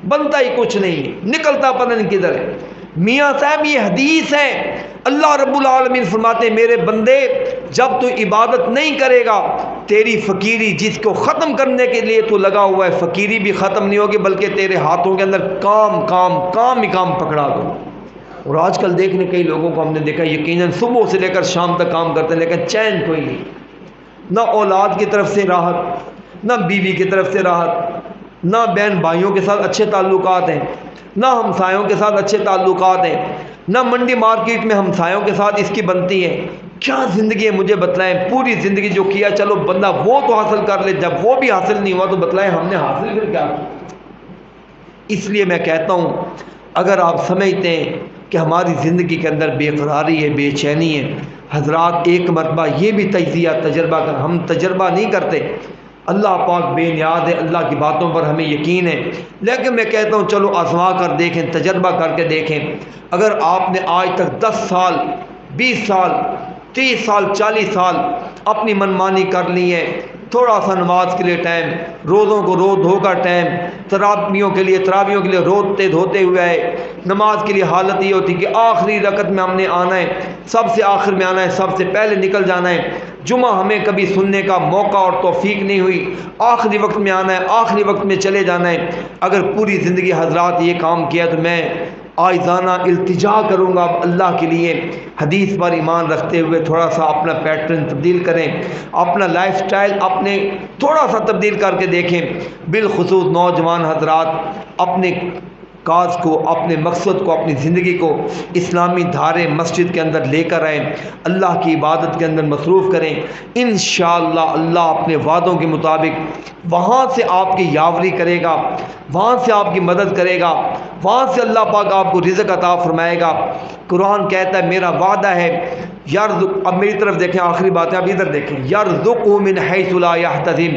بنتا ہی کچھ نہیں ہے، نکلتا پتہ نہیں کدھر ہے۔ میاں صاحب یہ حدیث ہے، اللہ رب العالمین فرماتے ہیں میرے بندے جب تو عبادت نہیں کرے گا، تیری فقیری جس کو ختم کرنے کے لیے تو لگا ہوا ہے، فقیری بھی ختم نہیں ہوگی، بلکہ تیرے ہاتھوں کے اندر کام ہی کام پکڑا دو۔ اور آج کل دیکھنے کئی لوگوں کو ہم نے دیکھا یقیناً صبح سے لے کر شام تک کام کرتے ہیں، لیکن چین کوئی نہیں، نہ اولاد کی طرف سے راحت، نہ بیوی کی طرف سے راحت، نہ بہن بھائیوں کے ساتھ اچھے تعلقات ہیں، نہ ہمسایوں کے ساتھ اچھے تعلقات ہیں، نہ منڈی مارکیٹ میں ہمسایوں کے ساتھ اس کی بنتی ہے۔ کیا زندگی ہے مجھے بتلائیں، پوری زندگی جو کیا چلو بندہ وہ تو حاصل کر لے، جب وہ بھی حاصل نہیں ہوا تو بتلائیں ہم نے حاصل پھر کیا کیا۔ اس لیے میں کہتا ہوں اگر آپ سمجھتے ہیں کہ ہماری زندگی کے اندر بے قراری ہے، بے چینی ہے، حضرات ایک مرتبہ یہ بھی تجزیہ تجربہ کر، ہم تجربہ نہیں کرتے، اللہ پاک بے نیاز ہے، اللہ کی باتوں پر ہمیں یقین ہے، لیکن میں کہتا ہوں چلو آزما کر دیکھیں، تجربہ کر کے دیکھیں۔ اگر آپ نے آج تک 10 سال 20 سال 30 سال 40 سال اپنی منمانی کر لی ہے، تھوڑا سا نماز کے لیے ٹائم، روزوں کو رو دھو کر ٹائم، تراویحوں کے لیے روتے دھوتے ہوئے آئے، نماز کے لیے حالت یہ ہوتی کہ آخری رکعت میں ہم نے آنا ہے، سب سے آخر میں آنا ہے، سب سے پہلے نکل جانا ہے، جمعہ ہمیں کبھی سننے کا موقع اور توفیق نہیں ہوئی، آخری وقت میں آنا ہے، آخری وقت میں چلے جانا ہے۔ اگر پوری زندگی حضرات یہ کام کیا تو میں آجزانہ التجا کروں گا اب اللہ کے لیے، حدیث پر ایمان رکھتے ہوئے تھوڑا سا اپنا پیٹرن تبدیل کریں، اپنا لائف سٹائل اپنے تھوڑا سا تبدیل کر کے دیکھیں۔ بالخصوص نوجوان حضرات اپنے کاز کو، اپنے مقصد کو، اپنی زندگی کو اسلامی دھارے مسجد کے اندر لے کر آئیں، اللہ کی عبادت کے اندر مصروف کریں۔ انشاءاللہ اللہ اپنے وعدوں کے مطابق وہاں سے آپ کی یاوری کرے گا، وہاں سے آپ کی مدد کرے گا، وہاں سے اللہ پاک آپ کو رزق عطا فرمائے گا۔ قرآن کہتا ہے میرا وعدہ ہے یرزق، اب میری طرف دیکھیں، آخری بات ہے، اب ادھر دیکھیں، یرزقہ من حیث لا یحتسب،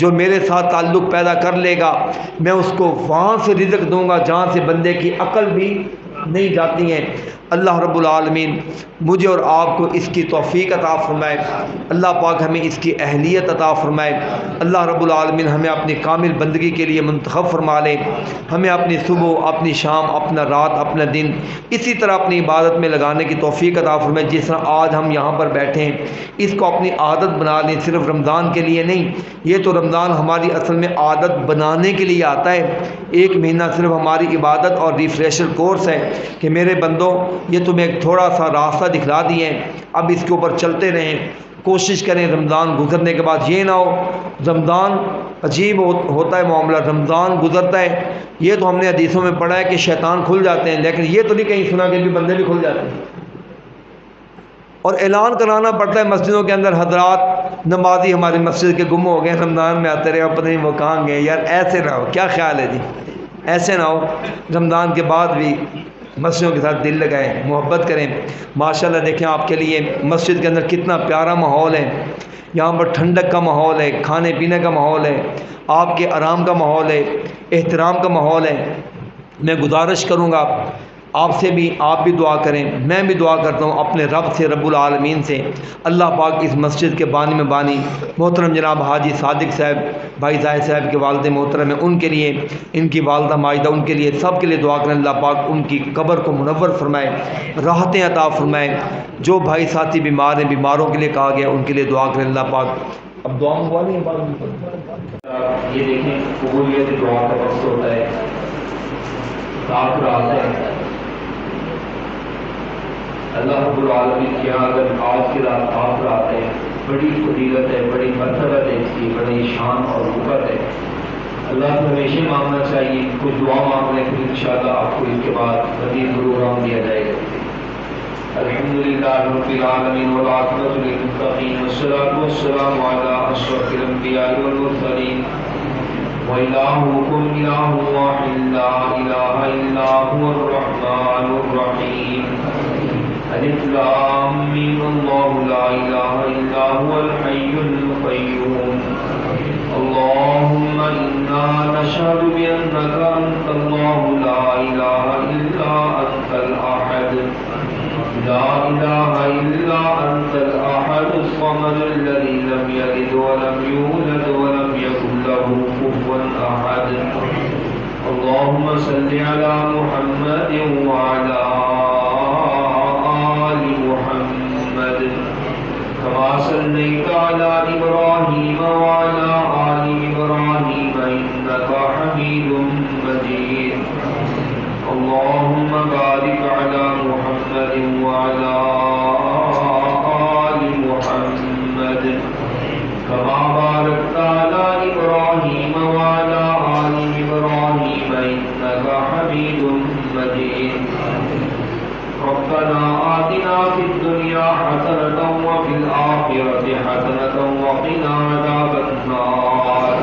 جو میرے ساتھ تعلق پیدا کر لے گا میں اس کو وہاں سے رزق دوں گا جہاں سے بندے کی عقل بھی نہیں جاتی ہیں۔ اللہ رب العالمین مجھے اور آپ کو اس کی توفیق عطا فرمائے، اللہ پاک ہمیں اس کی اہلیت عطا فرمائے، اللہ رب العالمین ہمیں اپنی کامل بندگی کے لیے منتخب فرما لے، ہمیں اپنی صبح، اپنی شام، اپنا رات، اپنا دن اسی طرح اپنی عبادت میں لگانے کی توفیق عطا فرمائے۔ جس طرح آج ہم یہاں پر بیٹھے ہیں اس کو اپنی عادت بنا لیں، صرف رمضان کے لیے نہیں، یہ تو رمضان ہماری اصل میں عادت بنانے کے لیے آتا ہے، ایک مہینہ صرف ہماری عبادت اور ریفریشر کورس ہے کہ میرے بندوں یہ تمہیں ایک تھوڑا سا راستہ دکھلا دیے ہیں، اب اس کے اوپر چلتے رہیں، کوشش کریں رمضان گزرنے کے بعد یہ نہ ہو، رمضان عجیب ہوتا ہے معاملہ، رمضان گزرتا ہے، یہ تو ہم نے حدیثوں میں پڑھا ہے کہ شیطان کھل جاتے ہیں، لیکن یہ تو نہیں کہیں سنا کہ بھی بندے بھی کھل جاتے ہیں، اور اعلان کرانا پڑتا ہے مسجدوں کے اندر، حضرات نمازی ہماری مسجد کے گم ہو گئے، رمضان میں آتے رہے، پتہ نہیں وہ کہاں گئے، یار ایسے نہ ہو، کیا خیال ہے جی، ایسے نہ ہو، رمضان کے بعد بھی مسجدوں کے ساتھ دل لگائیں، محبت کریں۔ ماشاءاللہ دیکھیں آپ کے لیے مسجد کے اندر کتنا پیارا ماحول ہے، یہاں پر ٹھنڈک کا ماحول ہے، کھانے پینے کا ماحول ہے، آپ کے آرام کا ماحول ہے، احترام کا ماحول ہے۔ میں گزارش کروں گا آپ سے بھی، آپ بھی دعا کریں، میں بھی دعا کرتا ہوں اپنے رب سے، رب العالمین سے، اللہ پاک اس مسجد کے بانی میں بانی محترم جناب حاجی صادق صاحب، بھائی زاہد صاحب کے والد محترم ہیں، ان کے لیے، ان کی والدہ ماجدہ، ان کے لیے، سب کے لیے دعا کریں، اللہ پاک ان کی قبر کو منور فرمائے، راحتیں عطا فرمائے۔ جو بھائی ساتھی بیمار ہیں، بیماروں کے لیے کہا گیا ان کے لیے دعا کریں، اللہ پاک۔ اب دعا منگوا لیں یہ دیکھیں قبولیت دعا کا وقت ہوتا ہے، رات رات ہے، اللہ رب العالمین کیا اگر آج کی رات آپ رات ہے، بڑی فضیلت ہے، بڑی مرتبت ہے، اس کی بڑی شان اور رتبت ہے، اللہ سے ہمیشہ مانگنا چاہیے، کچھ دعا مانگ لیں، پھر انشاءاللہ آپ کو اس کے بعد مزید پروگرام دیا جائے گا۔ الحمدللہ رب العالمین والعاقبۃ للمتقین والصلاۃ والسلام علی اشرف الانبیاء والمرسلین وإلهكم إله واحد لا إله إلا هو الرحمن الرحيم ألف لام ميم الله لا إله إلا هو الحي القيوم اللهم إنا نشهد بأنك أنت الله لا إله إلا أنت الأحد لا إله إلا أنت الأحد الصمد الذي لم يلد ولم يولد ولم يكن له كفوا أحد اللهم صل على محمد وعلى آل محمد كما صليت على إبراهيم وعلى آل إبراهيم إنك حميد مجيد اللهم بارك على محمد وعلى آل محمد كما باركت على إبراهيم وعلى آل إبراهيم إنك حميد مجيد ربنا آتنا في الدنيا حسنة وفي الآخرة حسنة وقنا عذاب النار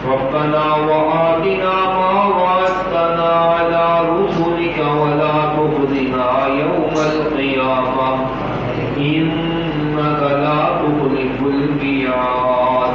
ربنا وآتنا ما وعدتنا على رسلك ولا تخزنا يوم القيامة إنك لا تخلف الميعاد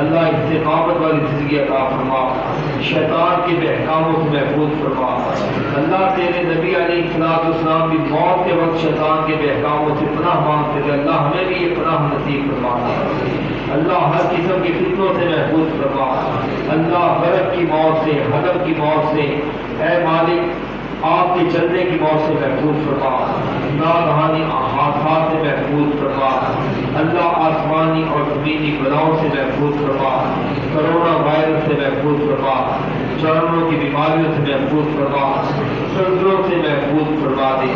اللہ استقامت والی زندگی عطا فرما، شیطان کے بہکاموں سے محفوظ فرما۔ اللہ تیرے نبی علیہ السلام بھی موت کے وقت شیطان کے بہکاموں سے پناہ مانگتے تھے، اللہ ہمیں بھی یہ پناہ نصیب فرما۔ اللہ ہر قسم کے فتنوں سے محفوظ فرما، اللہ غرق کی موت سے، حدب کی موت سے، اے مالک آپ کے چلنے کی موت سے محفوظ فرما، ناگہانی حادثات سے محفوظ فرما، اللہ آسمانی اور زمینی بلاؤں سے محفوظ فرما، کرونا وائرس سے محفوظ فرما، جانوروں کی بیماریوں سے محفوظ فرما، زلزلوں سے محفوظ فرما دے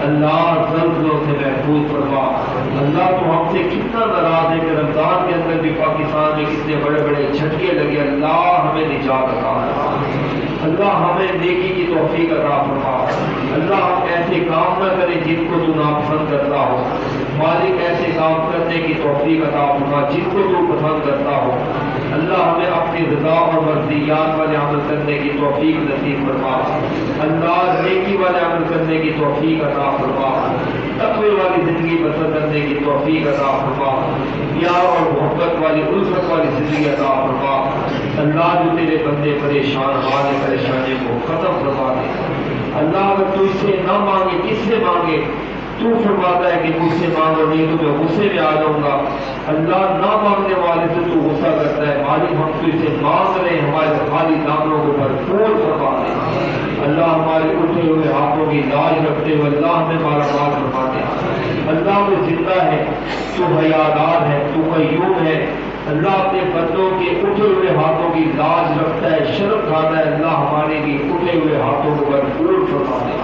اللہ، زلزلوں سے محفوظ فرما۔ اللہ تو ہم سے کتنا ناراض ہے کہ رمضان کے اندر بھی پاکستان میں کتنے بڑے بڑے جھٹکے لگے، اللہ ہمیں نجات عطا فرما، اللہ ہمیں نیکی کی توفیق عطا فرما، اللہ ہم ایسے کام نہ کریں جن کو تو ناپسند کرتا ہو، مالک ایسے کام کرنے کی توفیق عطا فرما جن کو تو پسند کرتا ہو، اللہ ہمیں اپنی رضا اور مرضیات والے عمل کرنے کی توفیق نصیب فرما، اللہ نیکی والے عمل کرنے کی توفیق عطا فرما، تقوی والی زندگی بسر کرنے کی توفیق عطا فرما، پیار اور محبت والی الفت والی زندگی عطا فرما، اللہ جو تیرے بندے پریشان ہمارے پریشانی کو ختم فرما دے، اللہ اگر تو اس سے نہ مانگے کس سے مانگے؟ تو فرماتا ہے کہ مجھ سے مانگو نہیں تو میں غصے میں آ جاؤں گا، اللہ نہ مانگنے والے سے تو غصہ کرتا ہے، مالک ہم تو اسے مانگ رہے ہیں، ہمارے خالی دامنوں کو بھرپور فرما دے، اللہ ہمارے اٹھے ہوئے ہاتھوں کی لاج رکھتے ہوئے اللہ ہمیں مالا مال فرما دے، اللہ وہ زندہ ہے، تو حیادار ہے، تو قیوم ہے، اللہ اپنے بندوں کے اٹھے ہوئے ہاتھوں کی لاج رکھتا ہے، شرم کھاتا ہے، اللہ ہمارے بھی اٹھے ہوئے ہاتھوں کو بھرپور فرما دے،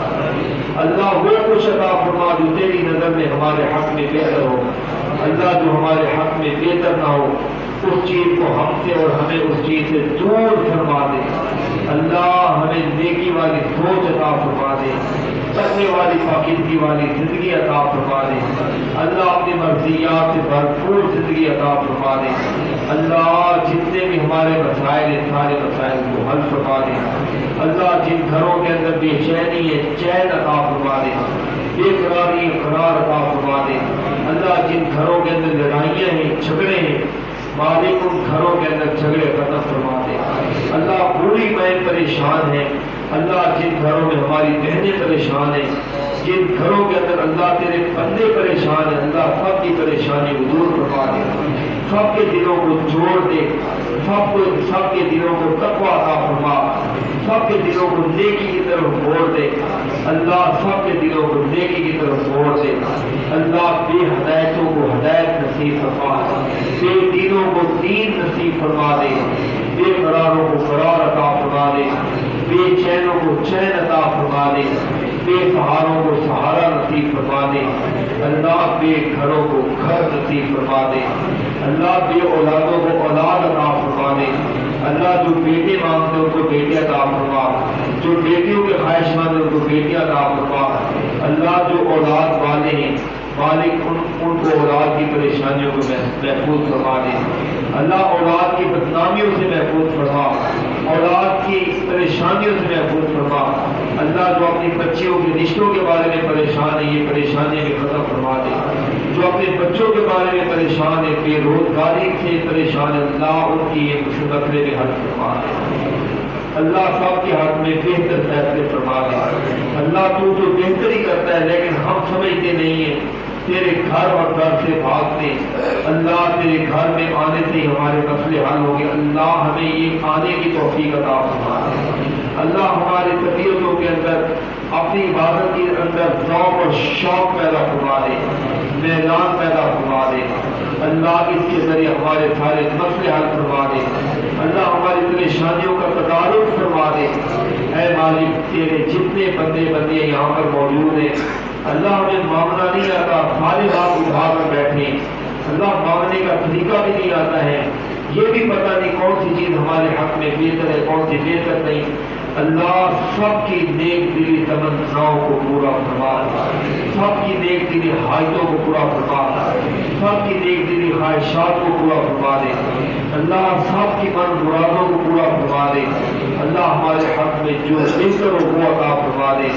اللہ وہ کچھ عطا فرما جو تیری نظر میں ہمارے حق میں بہتر ہو، اللہ جو ہمارے حق میں بہتر نہ ہو اس چیز کو ہم سے اور ہمیں اس چیز سے دور فرما دے، اللہ ہمیں نیکی والی سوچ عطا فرما دے، تقوی والی پاکیزگی والی زندگی عطا فرما دے، اللہ اپنی مرضیات سے بھرپور زندگی عطا فرما دے، اللہ جتنے بھی ہمارے مسائل ہیں سارے مسائل کو حل فرما دے، اللہ جن گھروں کے اندر بے چینی ہے چین عطا فرما دے، بے قراری ہے قرار عطا فرما دے، اللہ جن گھروں کے اندر لڑائیاں ہیں جھگڑے ہیں مالک ان گھروں کے اندر جھگڑے ختم فرما دے، اللہ بوڑھی بہن پریشان ہے، اللہ جن گھروں میں ہماری بہنیں پریشان ہیں، جن گھروں کے اندر اللہ تیرے بندے پریشان ہیں، اللہ سب کی پریشانی کو دور فرما دے، سب کے دلوں کو جوڑ دے، سب کے دلوں کو تقوی عطا فرما، سب کے دلوں کو نیکی کی طرف موڑ دے، اللہ سب کے دلوں کو نیکی کی طرف موڑ دے، اللہ بے ہدایتوں کو ہدایت نصیب فرما، بے دینوں کو دین نصیب فرما دے، بے قراروں کو قرار عطا فرما دے، بے چینوں کو چین عطا فرما دے، بے سہاروں کو سہارا نصیب فرما دے، اللہ بے گھروں کو گھر نصیب فرما دے، اللہ بے اولادوں کو اولاد عطا فرما دے، اللہ جو بیٹے مانگتے ہیں ان کو بیٹے عطا فرما، جو بیٹیوں کے خواہش مند ہیں ان کو بیٹیاں عطا فرما، اللہ جو اولاد والے ہیں مالک ان کو اولاد کی پریشانیوں کو محفوظ فرما دے، اللہ اولاد کی بدنامیوں سے محفوظ فرما، اولاد کی پریشانیوں سے محفوظ فرما، اللہ جو اپنی بچیوں کے رشتوں کے بارے میں پریشان ہے یہ پریشانیاں بھی ختم فرما دے، جو اپنے بچوں کے بارے میں پریشان ہے بے روزگاری سے پریشان ہے اللہ ان کی یہ مسئلے بھی حل فرما دے، اللہ سب کے ہاتھ میں بہتر فیصلے فرما دے، اللہ تو بہتری کرتا ہے لیکن ہم سمجھتے نہیں ہیں، تیرے گھر اور گھر سے بھاگتے، اللہ تیرے گھر میں آنے سے ہی ہمارے مسئلے حل ہوں گے، اللہ ہمیں یہ آنے کی توفیق عطا فرما دے، اللہ ہماری طبیعتوں کے اندر اپنی عبادت کے اندر ذوق اور شوق پیدا فرما دے، میدان پیدا فرما دے، اللہ اس کے ذریعے ہمارے سارے مسئلے حل فرما دے، اللہ ہماری پریشانیوں کا تدارک فرما دے، اے مالک تیرے جتنے بندے بندیاں یہاں پر موجود ہیں اللہ ہمیں مانگنا نہیں آتا، سارے بات اٹھا کر بیٹھے، اللہ مانگنے کا طریقہ بھی نہیں آتا ہے، یہ بھی پتہ نہیں کون سی چیز ہمارے حق میں بہتر ہے کون سی بہتر نہیں، اللہ سب کی نیک دلی تمناؤں کو پورا فرما، سب کی نیک دلی حاجتوں کو پورا فرما، سب کی نیک دلی خواہشات کو پورا فرما دے، اللہ سب کی من مرادوں کو پورا فرما دے، اللہ ہمارے حق میں جو بہتر ہو وہ عطا فرما دے،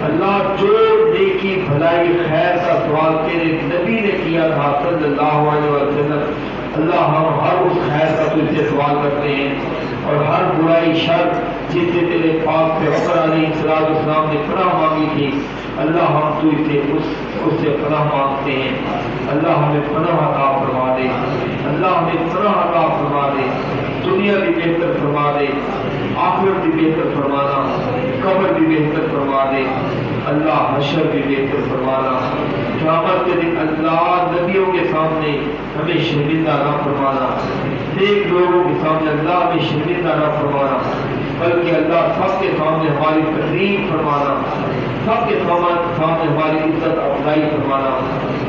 اللہ جو نیکی بھلائی خیر کا سوال تیرے نبی نے کیا تھا صلی اللہ علیہ وسلم، اللہ ہم ہر اس خیر تجھ سے سوال کرتے ہیں، اور ہر برائی شر جس سے تیرے پاک پیغمبر علیہ السلام نے پناہ مانگی تھی، اللہ ہم تجھ سے اس سے پناہ مانگتے ہیں۔ اللہ ہمیں پناہ عطا فرما دے، اللہ ہمیں پناہ عطا فرما دے، دنیا بھی بہتر فرما دے، آخرت بھی بہتر فرمانا، قبر بھی بہتر فرما دے، اللہ حشر بھی بہتر فرمانا، قیامت کے دن اللہ نبیوں کے سامنے ہمیں شرمندہ نہ فرمانا، نیک لوگوں کے سامنے اللہ ہمیں شرمندہ نہ فرمانا، بلکہ اللہ سب کے سامنے ہماری تکریم فرمانا، سب کے سامنے ہماری عزت افزائی فرمانا۔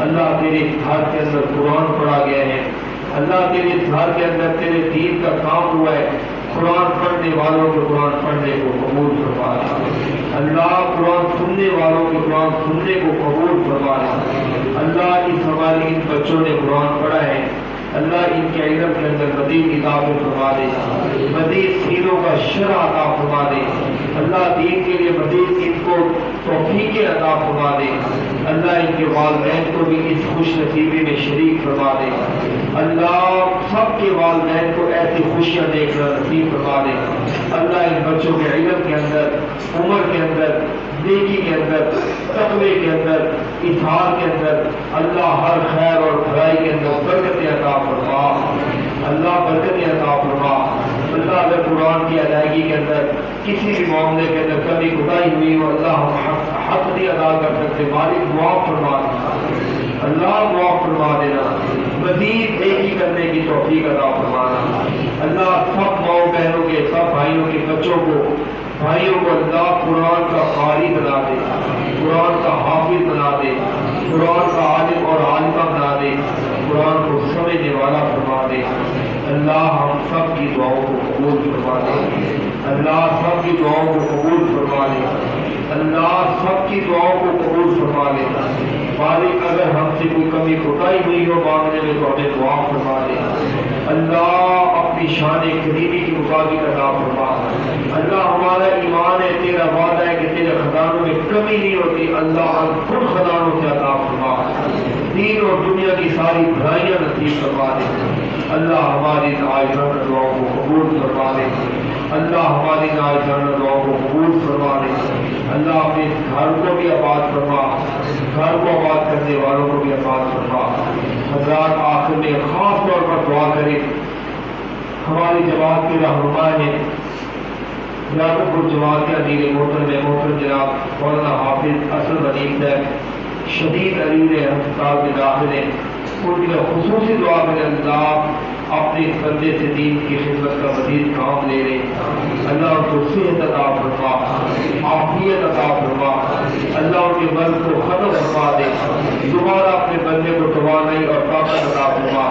اللہ تیرے گھر کے اندر قرآن پڑھا گیا ہے، اللہ تیرے گھر کے اندر تیرے دین کا کام ہوا ہے، قرآن پڑھنے والوں کو قرآن پڑھنے کو قبول فرمانا، اللہ قرآن سننے والوں کو قرآن سننے کو قبول فرمانا۔ اللہ اس ہمارے ان بچوں نے قرآن پڑھا ہے، اللہ ان کے علم کے اندر مزید کتابیں فرما دے، مزید سیروں کا شرح عطا فرما دے، اللہ دین کے لیے مزید ان کو توفیق عطا فرما دے، اللہ ان کے والدین کو بھی اس خوش نصیبی میں شریک فرما دے، اللہ سب کے والدین کو ایسی خوشیاں دیکھ کر نصیب فرما دے، اللہ ان بچوں کے علم کے اندر، عمر کے اندر، نیکی کے اندر، تقوی کے اندر، اطاعت کے اندر، اللہ ہر خیر اور بھلائی کے اندر برکت عطا فرما، اللہ برکت عطا فرما۔ اللہ اگر قرآن کی ادائیگی کے اندر کسی بھی معاملے کے اندر کمی کوتاہی ہوئی ہو، اللہ ہم حق نہیں ادا کر سکتے، مالک معاف فرما دینا، اللہ معاف فرما دینا، مزید نیکی کرنے کی توفیق عطا فرمانا۔ اللہ سب ماؤں بہنوں کے، سب بھائیوں کے بچوں کو، بھائیوں کو اللہ قرآن کا قاری بنا دے، قرآن کا حافظ بنا دے، قرآن کا عالم اور عالمہ بنا دے، قرآن کو سمجھنے والا فرما دے۔ اللہ ہم سب کی دعاؤں کو قبول فرما دے، اللہ سب کی دعاؤں کو قبول فرما لے، اللہ سب کی دعاؤں کو قبول فرما لے۔ مالک اگر ہم سے کوئی کمی کوتاہی ہوئی ہو مانگنے میں تو ہمیں دعا فرما دے، اللہ اپنی شان کریمی کے مطابق عطا فرما۔ اللہ ہمارا ایمان ہے، تیرا وعدہ ہے کہ تیرے خزانوں میں کمی نہیں ہوتی، اللہ ہم خود خزانوں سے عطا فرما، دین اور دنیا کی ساری بھلائیاں نصیب فرما دے۔ اللہ ہماری عاجزانہ دعاؤں کو قبول فرما دے، اللہ ہماری عاجزانہ دعاؤں کو قبول فرما دے۔ اللہ اپنے گھر کو بھی آباد فرما، گھر کو آباد کرنے والوں کو بھی آباد فرما۔ حضرات آخر میں خاص طور پر دعا کریں، ہماری جماعت کے رہنما ہیں یعقوب پور جماعت کے امیر محترم جناب مولانا حافظ اسد ندیم صاحب شدید علیل ہسپتال میں داخل ہیں، ان کی خصوصی دعا میں اللہ اپنے بندے سے دین کی خدمت کا مزید کام لے لے، اللہ ان کو صحت عطا فرما، عافیت عطا فرما، اللہ ان کے مرض کو ختم فرما دے، دوبارہ اپنے بندے کو توانائی اور طاقت عطا فرما،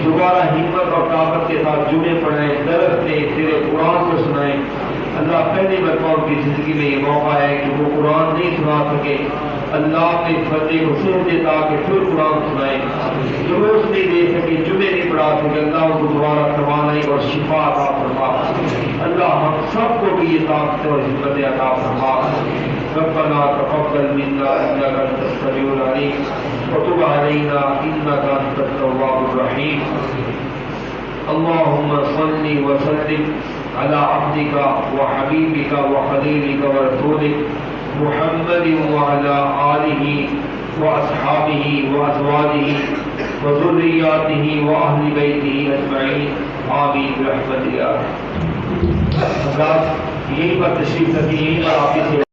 دوبارہ ہمت اور طاقت کے ساتھ جمعے پڑھائیں، درس دیں، تیرے قرآن کو سنائیں۔ اللہ پہلی مرتبہ ان کی زندگی میں یہ موقع ہے کہ وہ قرآن نہیں سنا سکے، اللہ اپنے بندے کو صحت دے تاکہ پھر قرآن سنائیں، دروس نہیں دے سکے، جمعے نہیں پڑھا سکے، اللہ ان کو دوبارہ توانائی اور شفا عطا فرما۔ اللہ ہم سب کو بھی یہ طاقت اور ہمت عطا فرما۔ ربنا تقبل منا انك انت السميع العليم وتب علينا انك انت التواب الرحيم۔ اللهم صل وسلم على عبدك وحبيبك وخليلك ورسولك محمد وعلى آله وأصحابه وأزواجه وذرياته وأهل بيته أجمعين آمين برحمتك يا أرحم۔ حضرات یہیں پر تشریف رکھیں، یہیں پر آپ سے